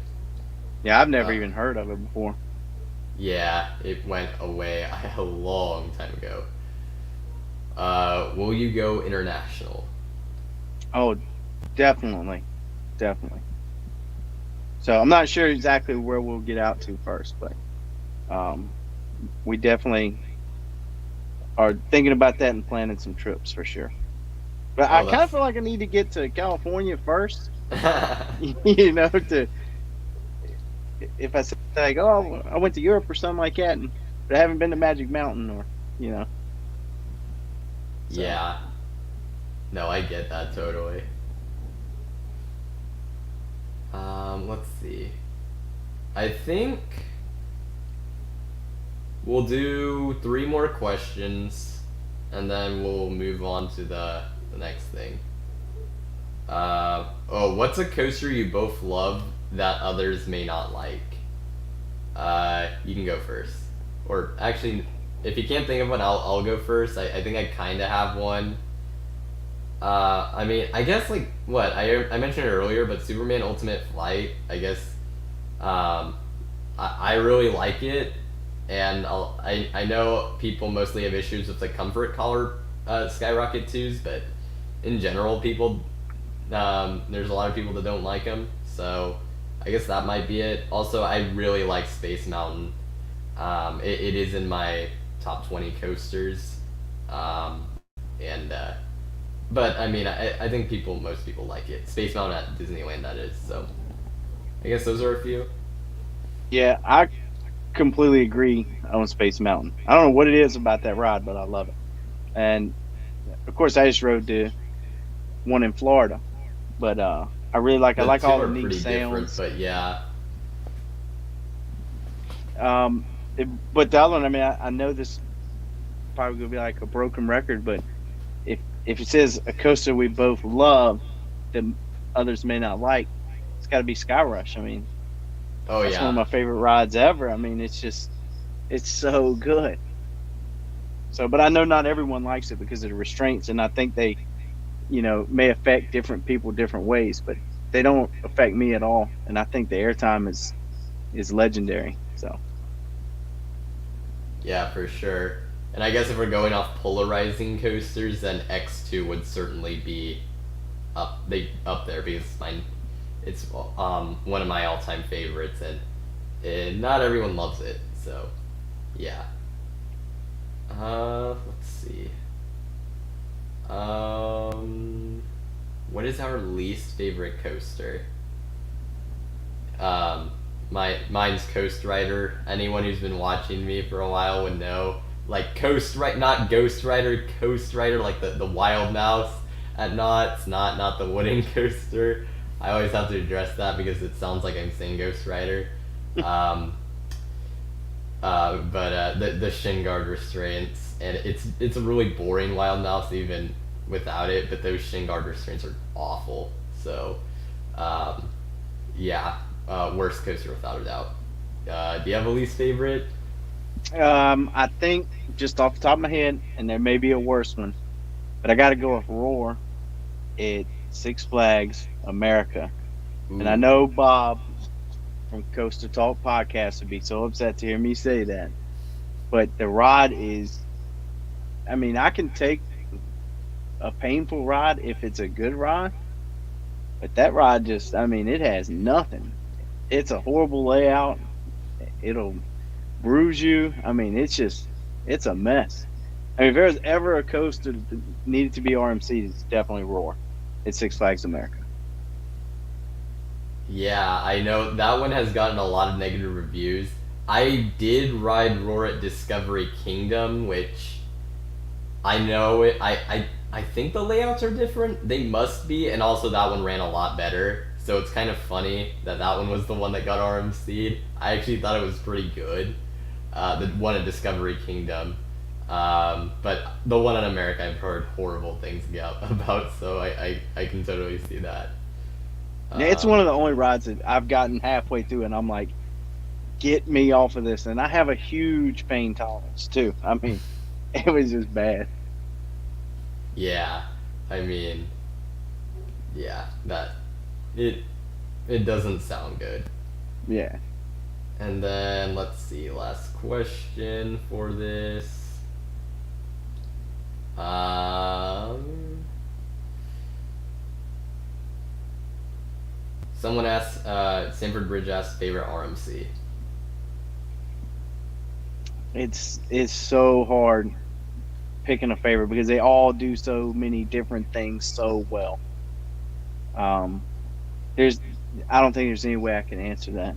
Speaker 2: Yeah, I've never even heard of it before.
Speaker 1: Yeah, it went away a long time ago. Will you go international?
Speaker 2: Oh, definitely. So I'm not sure exactly where we'll get out to first, but we definitely are thinking about that and planning some trips for sure. But I kind of feel like I need to get to California first. You know, if I say like, oh, I went to Europe or something like that, but I haven't been to Magic Mountain, or you know.
Speaker 1: So. Yeah. No, I get that totally. Let's see. I think we'll do 3 more questions, and then we'll move on to the next thing. What's a coaster you both love that others may not like? You can go first. Or actually, if you can't think of one, I'll go first. I think I kind of have one. I mean, I guess like what I mentioned it earlier, but Superman Ultimate Flight. I guess I really like it, and I know people mostly have issues with the comfort collar Skyrocket 2s, but in general, people there's a lot of people that don't like them. So I guess that might be it. Also, I really like Space Mountain. It is in my top 20 coasters, but I mean, I think most people like it. Space Mountain at Disneyland, that is. So I guess those are a few.
Speaker 2: Yeah, I completely agree on Space Mountain. I don't know what it is about that ride, but I love it. And of course, I just rode the one in Florida, but I really like all the neat sounds.
Speaker 1: But yeah.
Speaker 2: But the other one, I mean, I know this probably gonna be like a broken record, but if it says a coaster we both love that others may not like, it's got to be Skyrush. I mean,
Speaker 1: Oh
Speaker 2: that's one of
Speaker 1: yeah,
Speaker 2: my favorite rides ever. I mean, it's so good. So, but I know not everyone likes it because of the restraints, and I think they, may affect different people different ways, but they don't affect me at all. And I think the airtime is legendary. So,
Speaker 1: yeah, for sure. And I guess if we're going off polarizing coasters, then X2 would certainly be up there because it's one of my all time favorites, and not everyone loves it. So, yeah. Let's see. What is our least favorite coaster? Mine's Coast Rider. Anyone who's been watching me for a while would know. Like not Ghost Rider, Coast Rider, like the Wild Mouse at Knott's, not the wooden coaster. I always have to address that because it sounds like I'm saying Ghost Rider. Um, but the shin guard restraints, and it's a really boring Wild Mouse even without it. But those shin guard restraints are awful. So, yeah, worst coaster without a doubt. Do you have a least favorite?
Speaker 2: I think just off the top of my head, and there may be a worse one, but I got to go with Roar at Six Flags America.
Speaker 1: Ooh.
Speaker 2: And I know Bob from Coaster Talk podcast would be so upset to hear me say that. But the ride is, I mean, I can take a painful ride if it's a good ride, but that ride just, I mean, it has nothing. It's a horrible layout. It'll bruise you. I mean, it's a mess. I mean, if there's ever a coaster that needed to be RMC, it's definitely Roar. It's Six Flags America.
Speaker 1: Yeah, I know that one has gotten a lot of negative reviews. I did ride Roar at Discovery Kingdom, which I know it. I think the layouts are different. They must be, and also that one ran a lot better. So it's kind of funny that one was the one that got RMC'd. I actually thought it was pretty good. The one at Discovery Kingdom. But the one in America I've heard horrible things about, so I can totally see that.
Speaker 2: It's one of the only rides that I've gotten halfway through, and I'm like, get me off of this. And I have a huge pain tolerance, too. I mean, it was just bad.
Speaker 1: Yeah, I mean, yeah, it doesn't sound good.
Speaker 2: Yeah.
Speaker 1: And then, let's see, last question for this. Someone asked, Sanford Bridge asked favorite RMC.
Speaker 2: It's so hard picking a favorite because they all do so many different things so well. I don't think there's any way I can answer that.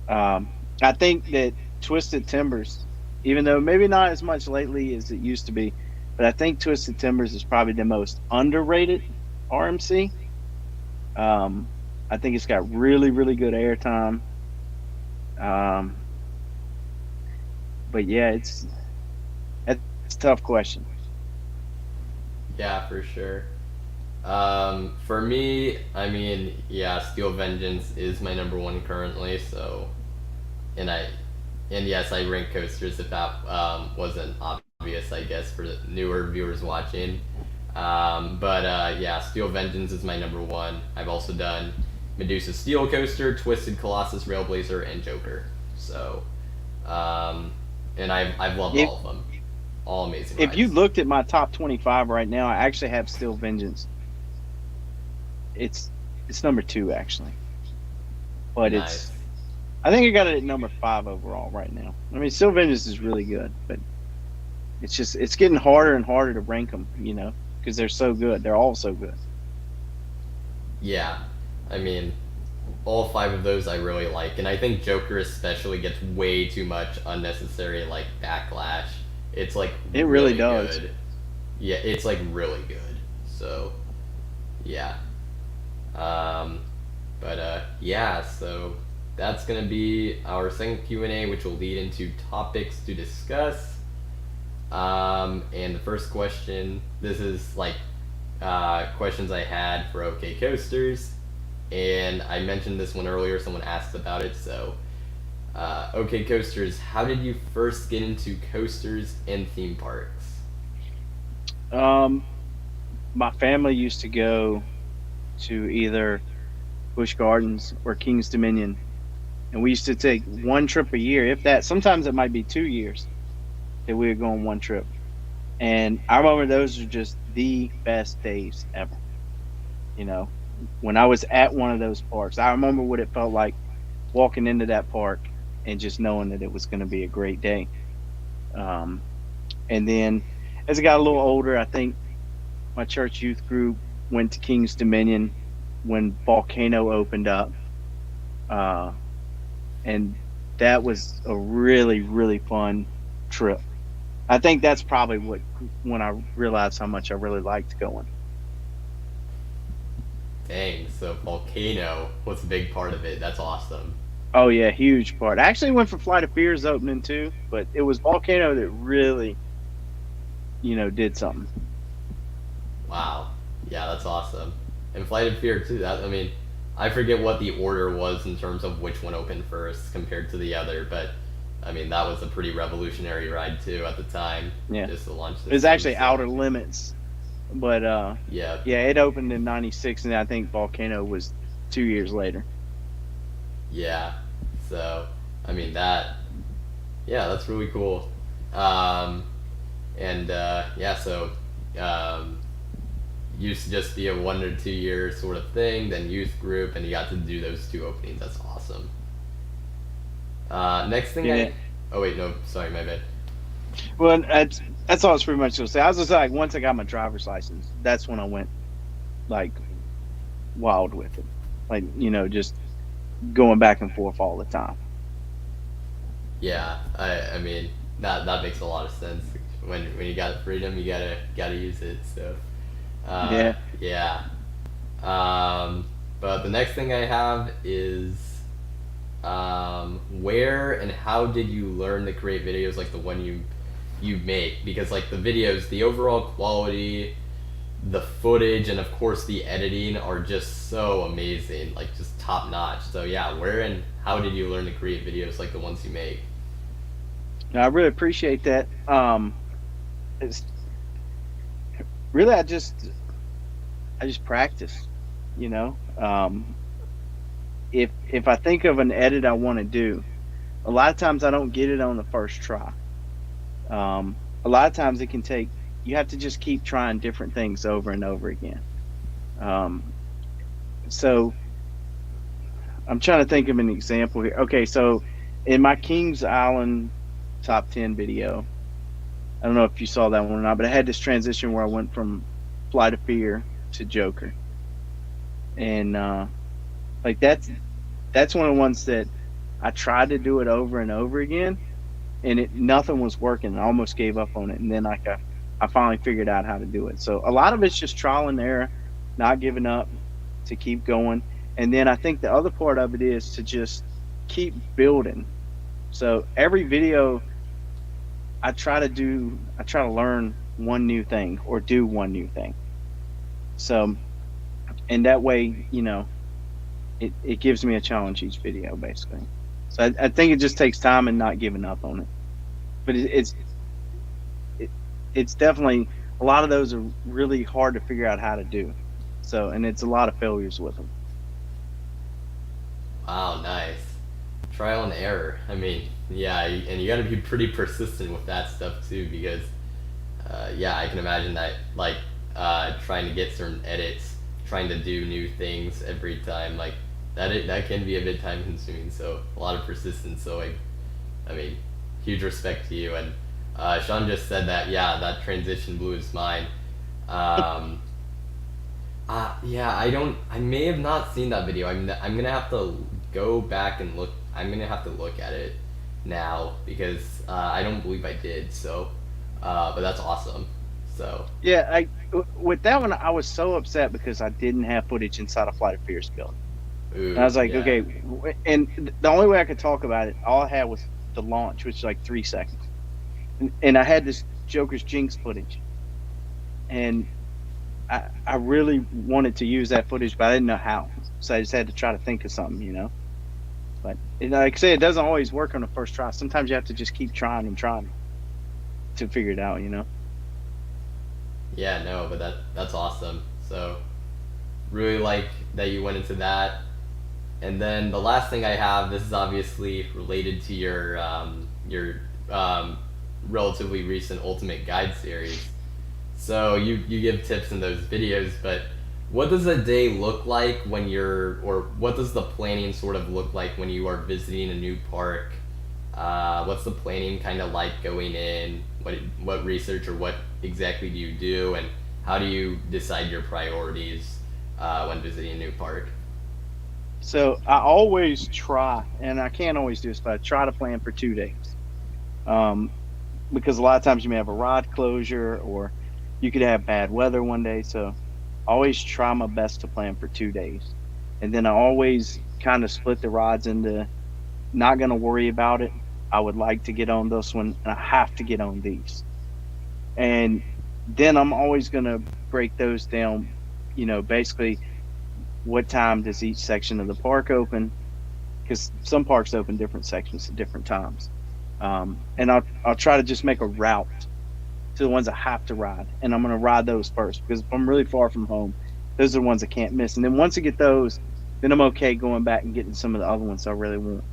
Speaker 2: I think that Twisted Timbers, even though maybe not as much lately as it used to be, but I think Twisted Timbers is probably the most underrated RMC. I think it's got really, really good airtime. But yeah, it's a tough question.
Speaker 1: Yeah, for sure. For me, I mean, yeah, Steel Vengeance is my number one currently. So, and yes, I rank coasters if that wasn't obvious, I guess, for the newer viewers watching. Yeah, Steel Vengeance is my number one. I've also done Medusa Steel Coaster, Twisted Colossus Railblazer, and Joker. So, and I've loved all of them. All amazing rides.
Speaker 2: If you looked at my top 25 right now, I actually have Steel Vengeance. It's number 2 actually, but
Speaker 1: Nice.
Speaker 2: I think I got it at number 5 overall right now. I mean, Steel Vengeance is really good, but it's getting harder and harder to rank them, because they're so good. They're all so good.
Speaker 1: Yeah, I mean, all 5 of those I really like, and I think Joker especially gets way too much unnecessary like backlash. It's like
Speaker 2: It really does.
Speaker 1: good. Yeah, it's like really good. So, yeah. Yeah. So that's gonna be our second Q&A, which will lead into topics to discuss. And the first question, this is like questions I had for OK Coasters, and I mentioned this one earlier. Someone asked about it, so OK Coasters, how did you first get into coasters and theme parks?
Speaker 2: My family used to go to either Busch Gardens or King's Dominion, and we used to take one trip a year, if that. Sometimes it might be 2 years that we would go on one trip. And I remember those are just the best days ever. You know, when I was at one of those parks, I remember what it felt like walking into that park and just knowing that it was going to be a great day. And then as I got a little older, I think my church youth group went to King's Dominion when Volcano opened up. And that was a really, really fun trip. I think that's probably when I realized how much I really liked going.
Speaker 1: Dang, so Volcano was a big part of it. That's awesome.
Speaker 2: Oh yeah, huge part. I actually went for Flight of Fear's opening too, but it was Volcano that really, did something.
Speaker 1: Wow. Yeah, that's awesome. And Flight of Fear too. I forget what the order was in terms of which one opened first compared to the other, but that was a pretty revolutionary ride too at the time.
Speaker 2: Yeah.
Speaker 1: Just to launch this.
Speaker 2: It was actually Outer Limits, but
Speaker 1: yeah,
Speaker 2: it opened in '96, and I think Volcano was 2 years later.
Speaker 1: Yeah. So that's really cool. Used to just be a 1 or 2 year sort of thing, then youth group, and you got to do those 2 openings. That's awesome. Next thing oh wait, no, sorry, my bad.
Speaker 2: Well, that's all I was pretty much gonna say. I was just like, once I got my driver's license, that's when I went like wild with it, like just going back and forth all the time.
Speaker 1: Yeah, that makes a lot of sense. When you got freedom, you gotta use it. So yeah. But the next thing I have is where and how did you learn to create videos like the one you make? Because like the videos, the overall quality, the footage, and of course the editing are just so amazing, like just top notch. So yeah, where and how did you learn to create videos like the ones you make?
Speaker 2: I really appreciate that. It's really I just practice. If I think of an edit I want to do, a lot of times I don't get it on the first try. A lot of times it can take. You have to just keep trying different things over and over again. So I'm trying to think of an example here. Okay, so in my Kings Island top 10 video, I don't know if you saw that one or not, but I had this transition where I went from Flight of Fear to Joker. And like that's one of the ones that I tried to do it over and over again, and nothing was working. I almost gave up on it, and then I finally figured out how to do it. So a lot of it's just trial and error, not giving up, to keep going. And then I think the other part of it is to just keep building. So every video I try to learn one new thing or do one new thing. So, and that way, it gives me a challenge each video, basically. So I think it just takes time and not giving up on it. But it's definitely, a lot of those are really hard to figure out how to do. So, and it's a lot of failures with them.
Speaker 1: Wow, nice. Trial and error. Yeah, and you got to be pretty persistent with that stuff too, because I can imagine that, like trying to get certain edits, trying to do new things every time, like that can be a bit time consuming. So a lot of persistence. So huge respect to you. And Sean just said that, that transition blew his mind. I may have not seen that video. I'm gonna have to go back and look. I'm gonna have to look at it now, because I don't believe I did. So, but that's awesome. So
Speaker 2: yeah, with that one, I was so upset because I didn't have footage inside of Flight of Fear's building. And I
Speaker 1: Ooh,
Speaker 2: was like,
Speaker 1: yeah.
Speaker 2: okay. And the only way I could talk about it, all I had was the launch, which is like 3 seconds. And I had this Joker's Jinx footage. And I really wanted to use that footage, but I didn't know how. So I just had to try to think of something, But like I say, it doesn't always work on the first try. Sometimes you have to just keep trying and trying to figure it out.
Speaker 1: Yeah, no, but that's awesome. So really like that you went into that. And then the last thing I have, this is obviously related to your um, relatively recent Ultimate Guide series. So you give tips in those videos, but what does a day look like when or what does the planning sort of look like when you are visiting a new park? What's the planning kind of like going in? What research or what exactly do you do, and how do you decide your priorities when visiting a new park?
Speaker 2: So I always try, and I can't always do this, but I try to plan for 2 days. Um, because a lot of times you may have a rod closure or you could have bad weather one day. So I always try my best to plan for 2 days. And then I always kind of split the rods into not going to worry about it. I would like to get on this one and I have to get on these. And then I'm always going to break those down, basically what time does each section of the park open? Because some parks open different sections at different times. And I'll try to just make a route to the ones I have to ride, and I'm going to ride those first because if I'm really far from home, those are the ones I can't miss. And then once I get those, then I'm okay going back and getting some of the other ones I really want.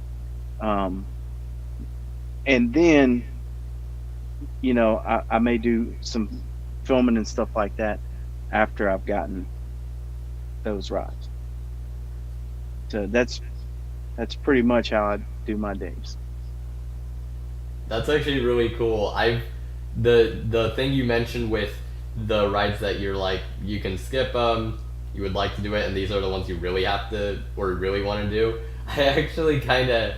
Speaker 2: Um, and then, I may do some filming and stuff like that after I've gotten those rides. So that's pretty much how I do my days.
Speaker 1: That's actually really cool. The thing you mentioned with the rides that you're like you can skip them, you would like to do it, and these are the ones you really have to or really want to do. I actually kind of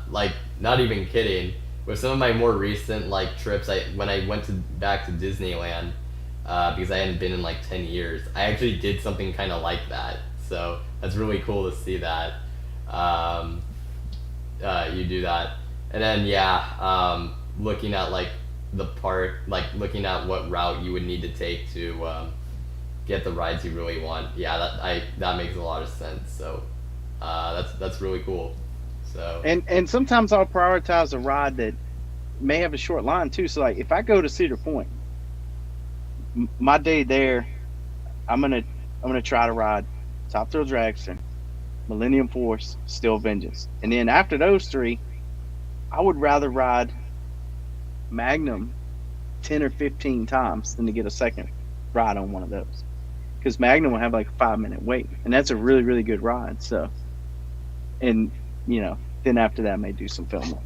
Speaker 1: like not even kidding. With some of my more recent like trips, when I went to back to Disneyland because I hadn't been in like 10 years, I actually did something kind of like that. So that's really cool to see that. Um, you do that, and then yeah, looking at like the park, like looking at what route you would need to take to get the rides you really want. Yeah, that makes a lot of sense. So that's really cool. So
Speaker 2: And sometimes I'll prioritize a ride that may have a short line too. So like if I go to Cedar Point, my day there, I'm gonna try to ride Top Thrill Dragster, Millennium Force, Steel Vengeance, and then after those three, I would rather ride Magnum 10 or 15 times than to get a second ride on one of those. Because Magnum will have like a 5 minute wait, and that's a really really good ride. So, and then after that, I may do some film.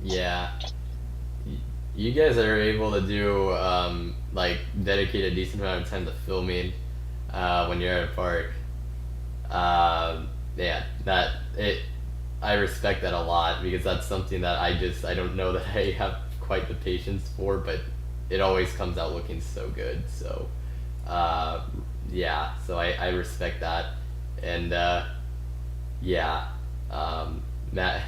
Speaker 1: yeah, you guys are able to do like dedicate a decent amount of time to filming when you're at a park. Yeah, that it. I respect that a lot because that's something that I don't know that I have quite the patience for, but it always comes out looking so good. So, uh, yeah, so I respect that, and yeah,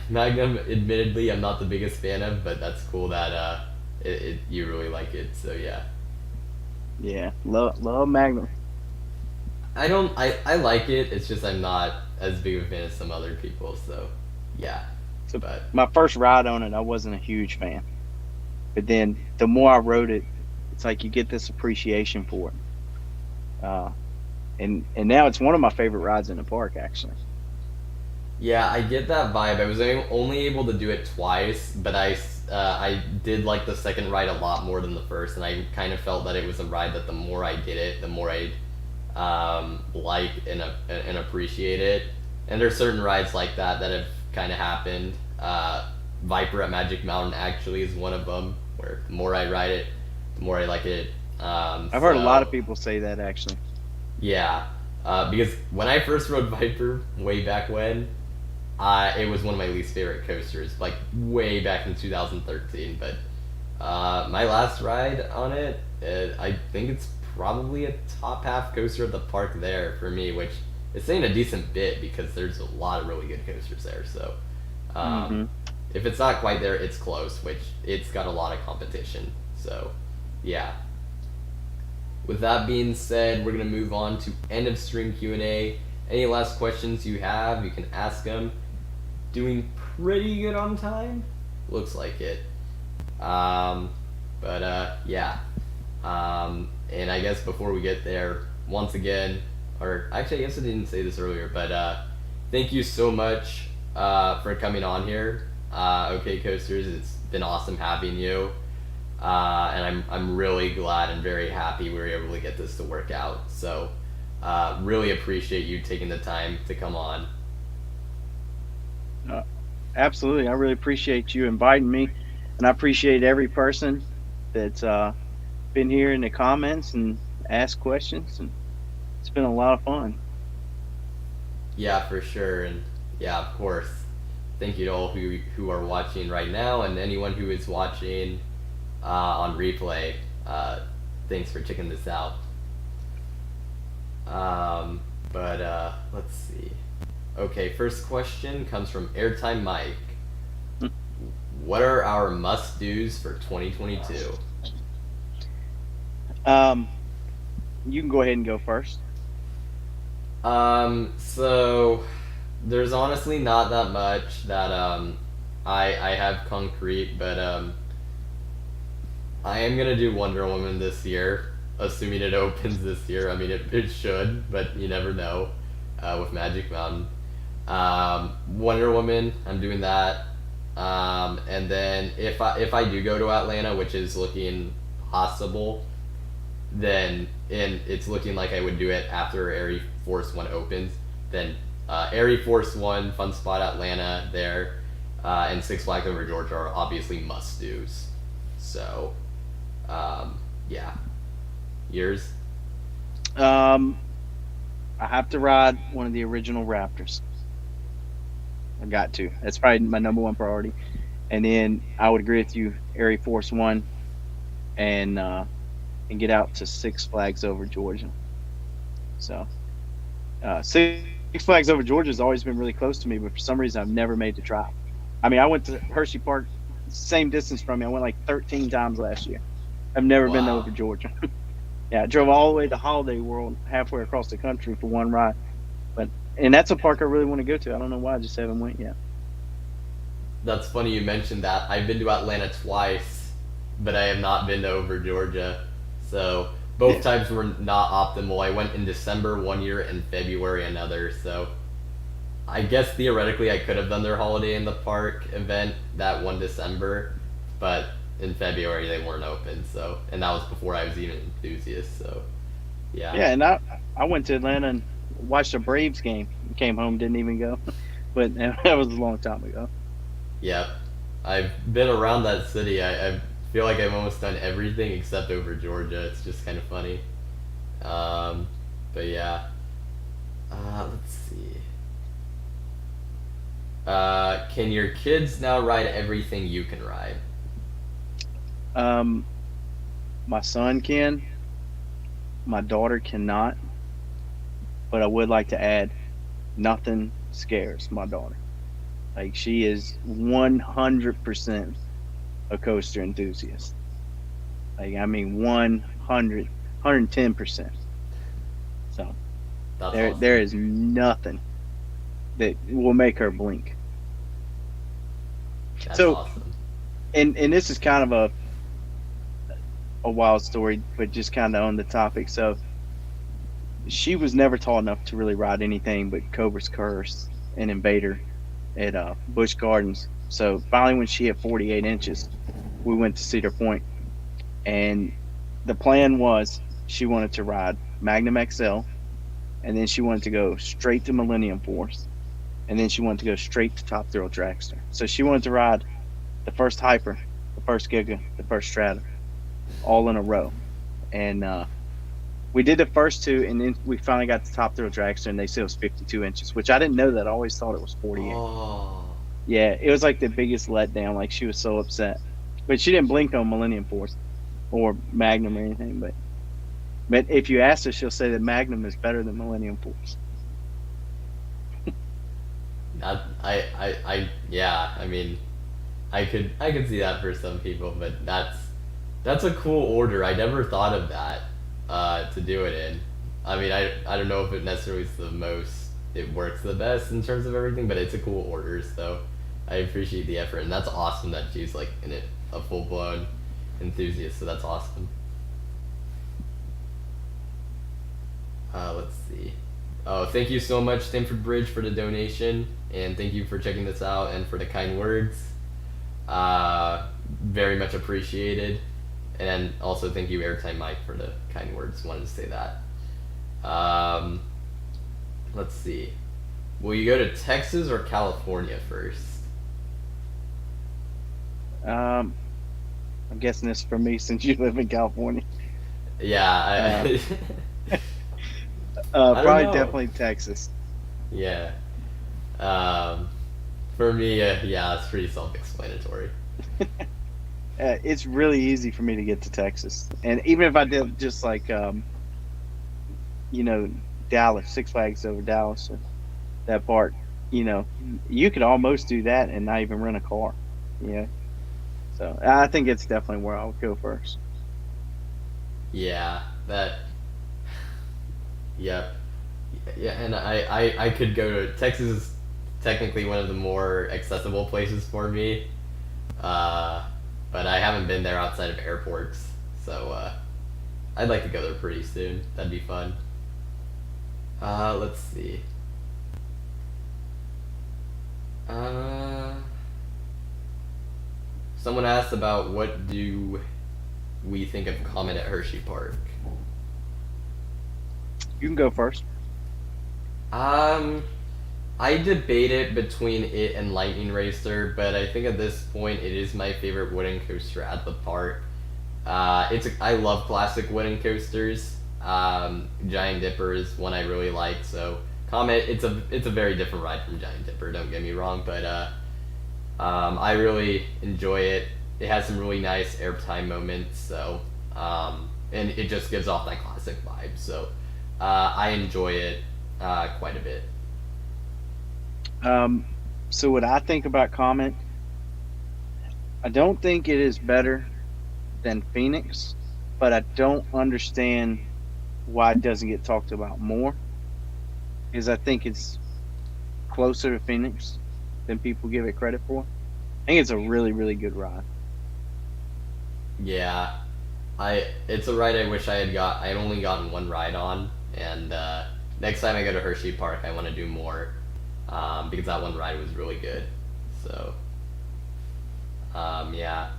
Speaker 1: Magnum. Admittedly, I'm not the biggest fan of, but that's cool that you really like it. So yeah.
Speaker 2: Yeah, love Magnum.
Speaker 1: I don't. I like it. It's just I'm not as big of a fan as some other people. So, yeah.
Speaker 2: So
Speaker 1: But
Speaker 2: my first ride on it, I wasn't a huge fan, but then the more I rode it, it's like you get this appreciation for it. And now it's one of my favorite rides in the park, actually.
Speaker 1: yeah, I get that vibe. I was only able to do it twice, but I did like the second ride a lot more than the first, and I kind of felt that it was a ride that the more I did it, the more I'd like and appreciate it. And there's certain rides like that have kind of happened. Viper at Magic Mountain actually is one of them, where the more I ride it, the more I like it.
Speaker 2: I've heard a lot of
Speaker 1: So
Speaker 2: people say that actually.
Speaker 1: yeah, because when I first rode Viper way back when, it was one of my least favorite coasters, like way back in 2013. But my last ride on it, I think it's probably a top half coaster of the park there for me, which it's saying a decent bit because there's a lot of really good coasters there. So
Speaker 2: Hmm.
Speaker 1: if it's not quite there, it's close, which it's got a lot of competition. So yeah. With that being said, we're gonna move on to end of stream Q&A. Any last questions you have, you can ask them. Doing pretty good on time, looks like it. Yeah. And I guess before we get there, once again, or actually, I guess I didn't say this earlier, but thank you so much for coming on here. Okay, Coasters, it's been awesome having you. And I'm really glad and very happy we were able to get this to work out. So, really appreciate you taking the time to come on.
Speaker 2: Absolutely. I really appreciate you inviting me, and I appreciate every person that's been here in the comments and asked questions, and it's been a lot of fun.
Speaker 1: Yeah, for sure, and yeah, of course. Thank you to all who are watching right now, and anyone who is watching on replay. Thanks for checking this out. Let's see. Okay, first question comes from Airtime Mike. What are our must-dos for 2022?
Speaker 2: You can go ahead and go first.
Speaker 1: So there's honestly not that much that I have concrete, but I am gonna do Wonder Woman this year, assuming it opens this year. I mean, it should, but you never know with Magic Mountain. Wonder Woman, I'm doing that. And then if I do go to Atlanta, which is looking possible, then it's looking like I would do it after Air Force One opens. Then Air Force One, Fun Spot Atlanta there, and Six Flags Over Georgia are obviously must dos. So, yeah. Yours?
Speaker 2: I have to ride one of the original Raptors. I got to. That's probably my number one priority. And then I would agree with you, Air Force One, and get out to Six Flags Over Georgia. So, Six Flags Over Georgia has always been really close to me, but for some reason I've never made the drive. I mean, I went to Hershey Park, same distance from me. I went like 13 times last year. I've never been over Georgia. Yeah, I drove all the way to Holiday World, halfway across the country for one ride. And that's a park I really want to go to. I don't know why, I just haven't went yet.
Speaker 1: That's funny you mentioned that. I've been to Atlanta twice, but I have not been to Over Georgia. So both times were not optimal. I went in December one year and February another. So I guess theoretically I could have done their Holiday in the Park event that one December, but in February they weren't open. So, and that was before I was even an enthusiast. So yeah.
Speaker 2: Yeah, and I went to Atlanta and watched a Braves game. Came home, didn't even go. But that was a long time ago.
Speaker 1: Yeah, I've been around that city. I feel like I've almost done everything except Over Georgia. It's just kind of funny. But yeah. Let's see. Can your kids now ride everything you can ride?
Speaker 2: My son can. My daughter cannot. But I would like to add, nothing scares my daughter. Like, she is 100% a coaster enthusiast. Like, I mean, 110%. So
Speaker 1: That's
Speaker 2: there
Speaker 1: awesome.
Speaker 2: there is nothing that will make her blink.
Speaker 1: That's
Speaker 2: So,
Speaker 1: awesome.
Speaker 2: and this is kind of a wild story, but just kind of on the topic. So she was never tall enough to really ride anything but Cobra's Curse and Invader at Busch Gardens. So finally, when she hit 48 inches, we went to Cedar Point, and the plan was she wanted to ride Magnum XL, and then she wanted to go straight to Millennium Force, and then she wanted to go straight to Top Thrill Dragster. So she wanted to ride the first Hyper, the first Giga, the first Strata, all in a row. And we did the first two, and then we finally got to Top Thrill Dragster, and they said it was 52 inches, which I didn't know that. I always thought it was 48.
Speaker 1: Oh.
Speaker 2: Yeah, it was like the biggest letdown. Like, she was so upset. But she didn't blink on Millennium Force or Magnum or anything. But if you ask her, she'll say that Magnum is better than Millennium Force.
Speaker 1: Yeah. I mean, I could see that for some people, but that's a cool order. I never thought of that to do it in. I mean, I don't know if it necessarily is the most it works the best in terms of everything, but it's a cool order. So I appreciate the effort, and that's awesome that she's like in it a full blown enthusiast. So that's awesome. Let's see. Oh, thank you so much, Stamford Bridge, for the donation, and thank you for checking this out and for the kind words. Very much appreciated. And also thank you, Airtime Mike, for the kind words. Wanted to say that. Let's see. Will you go to Texas or California first?
Speaker 2: I'm guessing this for me since you live in California.
Speaker 1: Yeah,
Speaker 2: Probably
Speaker 1: know.
Speaker 2: definitely Texas.
Speaker 1: Yeah. For me, yeah, it's pretty self-explanatory.
Speaker 2: It's really easy for me to get to Texas, and even if I did just like Dallas, Six Flags over Dallas, or that part, you could almost do that and not even rent a car. So I think it's definitely where I would go first.
Speaker 1: Yeah, that. Yep. Yeah, and I could go to Texas. Is technically one of the more accessible places for me, but I haven't been there outside of airports, so I'd like to go there pretty soon. That'd be fun. Let's see. Someone asked about what do we think of Comet at Hershey Park.
Speaker 2: You can go first.
Speaker 1: I debate it between it and Lightning Racer, but I think at this point it is my favorite wooden coaster at the park. I love classic wooden coasters. Giant Dipper is one I really like. So Comet, it's a very different ride from Giant Dipper. Don't get me wrong, but I really enjoy it. It has some really nice airtime moments. So and it just gives off that classic vibe. So I enjoy it quite a bit.
Speaker 2: So what I think about Comet, I don't think it is better than Phoenix, but I don't understand why it doesn't get talked about more. Because I think it's closer to Phoenix than people give it credit for. I think it's a really, really good ride.
Speaker 1: Yeah, it's a ride I wish I had only gotten one ride on, and next time I go to Hershey Park, I want to do more, because that one ride was really good. So, yeah.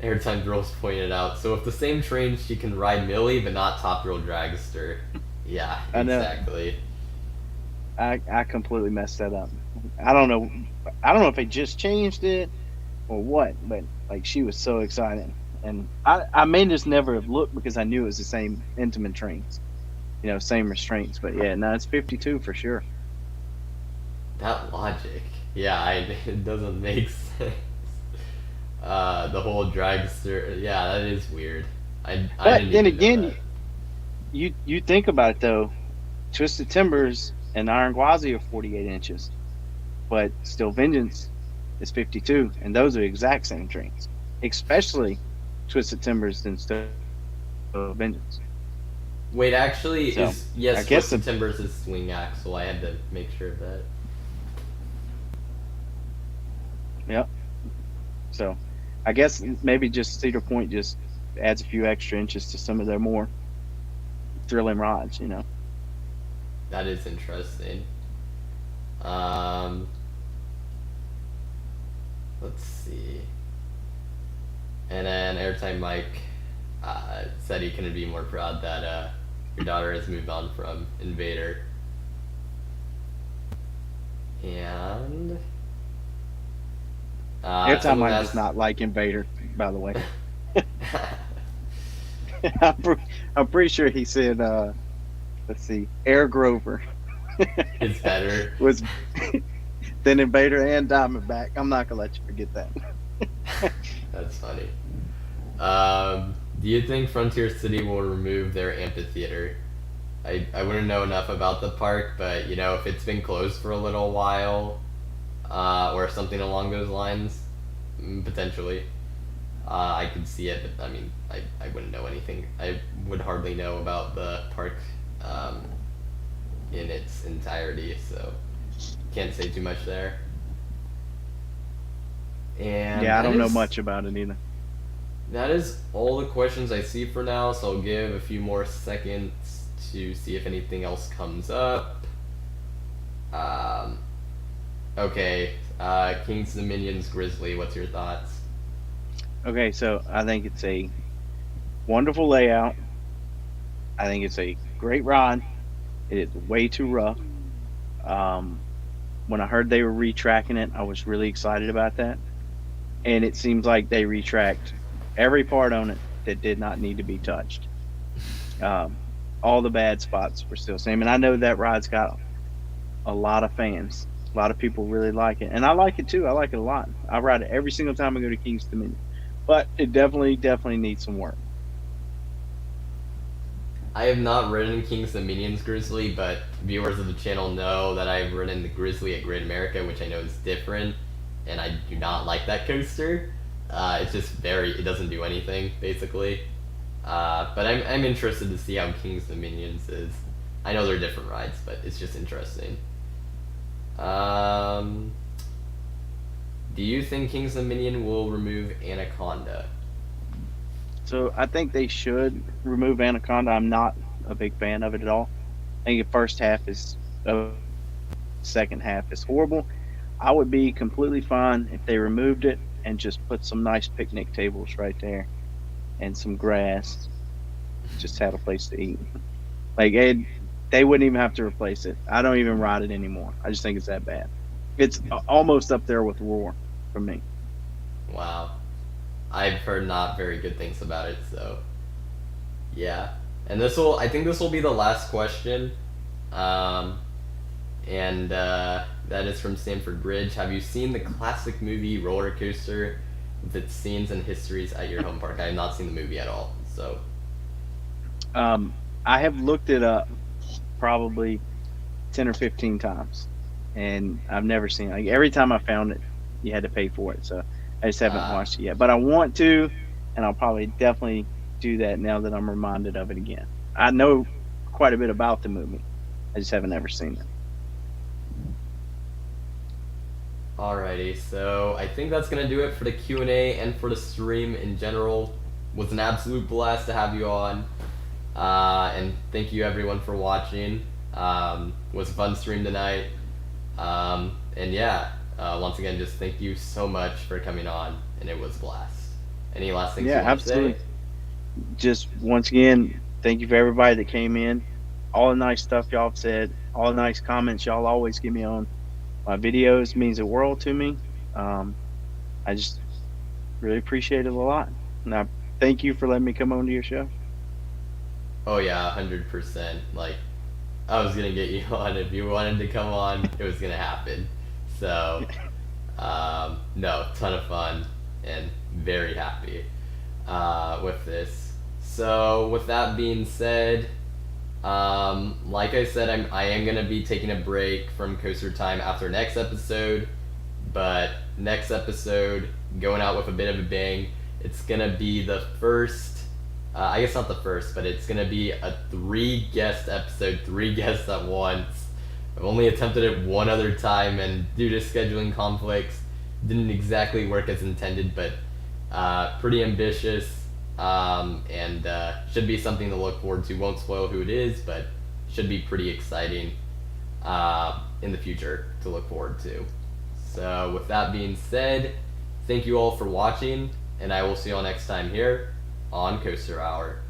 Speaker 1: Airtime Girls pointed out, so if the same train she can ride Millie, but not Top Thrill Dragster. Yeah,
Speaker 2: I know.
Speaker 1: exactly.
Speaker 2: I completely messed that up. I don't know if they just changed it or what, but like she was so excited, and I may just never have looked because I knew it was the same Intamin trains, same restraints. But yeah, no, it's 52 for sure.
Speaker 1: That logic, yeah, it doesn't make sense. The whole dragster, yeah, that is weird. I
Speaker 2: But
Speaker 1: didn't
Speaker 2: then
Speaker 1: even know
Speaker 2: again,
Speaker 1: that.
Speaker 2: you think about it though, Twisted Timbers and Iron Gwazi are 48 inches, but Still Vengeance is 52, and those are the exact same trains, especially Twisted Timbers and Still Vengeance.
Speaker 1: Wait, actually,
Speaker 2: So,
Speaker 1: yes,
Speaker 2: I guess
Speaker 1: Twisted Timbers is swing axle. I had to make sure of that.
Speaker 2: Yep. So, I guess maybe just Cedar Point just adds a few extra inches to some of their more thrilling rides.
Speaker 1: That is interesting. Let's see. And then Airtime Mike said he couldn't be more proud that your daughter has moved on from Invader. And
Speaker 2: Airtime Mike does not like Invader, by the way. I'm pretty sure he said, let's see, Air Grover
Speaker 1: It's better.
Speaker 2: was than Invader and Diamondback. I'm not gonna let you forget that.
Speaker 1: That's funny. Do you think Frontier City will remove their amphitheater? I wouldn't know enough about the park, but you know, if it's been closed for a little while, or something along those lines, potentially, I could see it. But I mean, I wouldn't know anything. I would hardly know about the park in its entirety, so can't say too much there. And
Speaker 2: Yeah, I
Speaker 1: that
Speaker 2: don't know
Speaker 1: is-
Speaker 2: much about it either.
Speaker 1: That is all the questions I see for now, so I'll give a few more seconds to see if anything else comes up. Okay, Kings Dominions Grizzly, what's your thoughts?
Speaker 2: Okay, so I think it's a wonderful layout. I think it's a great ride. It is way too rough. When I heard they were retracking it, I was really excited about that. And it seems like they retracked every part on it that did not need to be touched. All the bad spots were still the same. And I know that ride's got a lot of fans. A lot of people really like it. And I like it too. I like it a lot. I ride it every single time I go to King's Dominion. But it definitely needs some work.
Speaker 1: I have not ridden Kings Dominions Grizzly, but viewers of the channel know that I've ridden the Grizzly at Great America, which I know is different, and I do not like that coaster. It's just it doesn't do anything, basically. But I'm interested to see how Kings Dominions is. I know they're different rides, but it's just interesting. Do you think Kings Dominion will remove Anaconda?
Speaker 2: So I think they should remove Anaconda. I'm not a big fan of it at all. I think the first half is second half is horrible. I would be completely fine if they removed it and just put some nice picnic tables right there and some grass. Just had a place to eat. Like they wouldn't even have to replace it. I don't even ride it anymore. I just think it's that bad. It's almost up there with Roar for me.
Speaker 1: Wow. I've heard not very good things about it, so yeah. And I think this will be the last question. That is from Stanford Bridge. Have you seen the classic movie Roller Coaster with its scenes and histories at your home park? I have not seen the movie at all, so.
Speaker 2: I have looked it up probably 10 or 15 times, and I've never seen it. Like every time I found it, you had to pay for it, so I just haven't watched it yet. But I want to, and I'll probably definitely do that now that I'm reminded of it again. I know quite a bit about the movie. I just haven't ever seen it.
Speaker 1: Alrighty, so I think that's gonna do it for the Q&A and for the stream in general. It was an absolute blast to have you on, and thank you everyone for watching. It was a fun stream tonight, and yeah, once again, just thank you so much for coming on, and it was a blast. Any last things you want
Speaker 2: absolutely.
Speaker 1: to say?
Speaker 2: Just once again, thank you for everybody that came in. All the nice stuff y'all have said, all the nice comments y'all always give me on my videos means the world to me. I just really appreciate it a lot. And I thank you for letting me come on to your show.
Speaker 1: Oh yeah, 100%. Like, I was gonna get you on. If you wanted to come on, it was gonna happen. So, no, ton of fun and very happy with this. So, with that being said, like I said, I am gonna be taking a break from Coaster Time after next episode, but next episode going out with a bit of a bang. It's gonna be the first. I guess not the first, but it's gonna be a 3-guest episode, 3 guests at once. I've only attempted it one other time, and due to scheduling conflicts, didn't exactly work as intended, but pretty ambitious, and should be something to look forward to. Won't spoil who it is, but should be pretty exciting in the future to look forward to. So with that being said, thank you all for watching, and I will see you all next time here on Coaster Hour.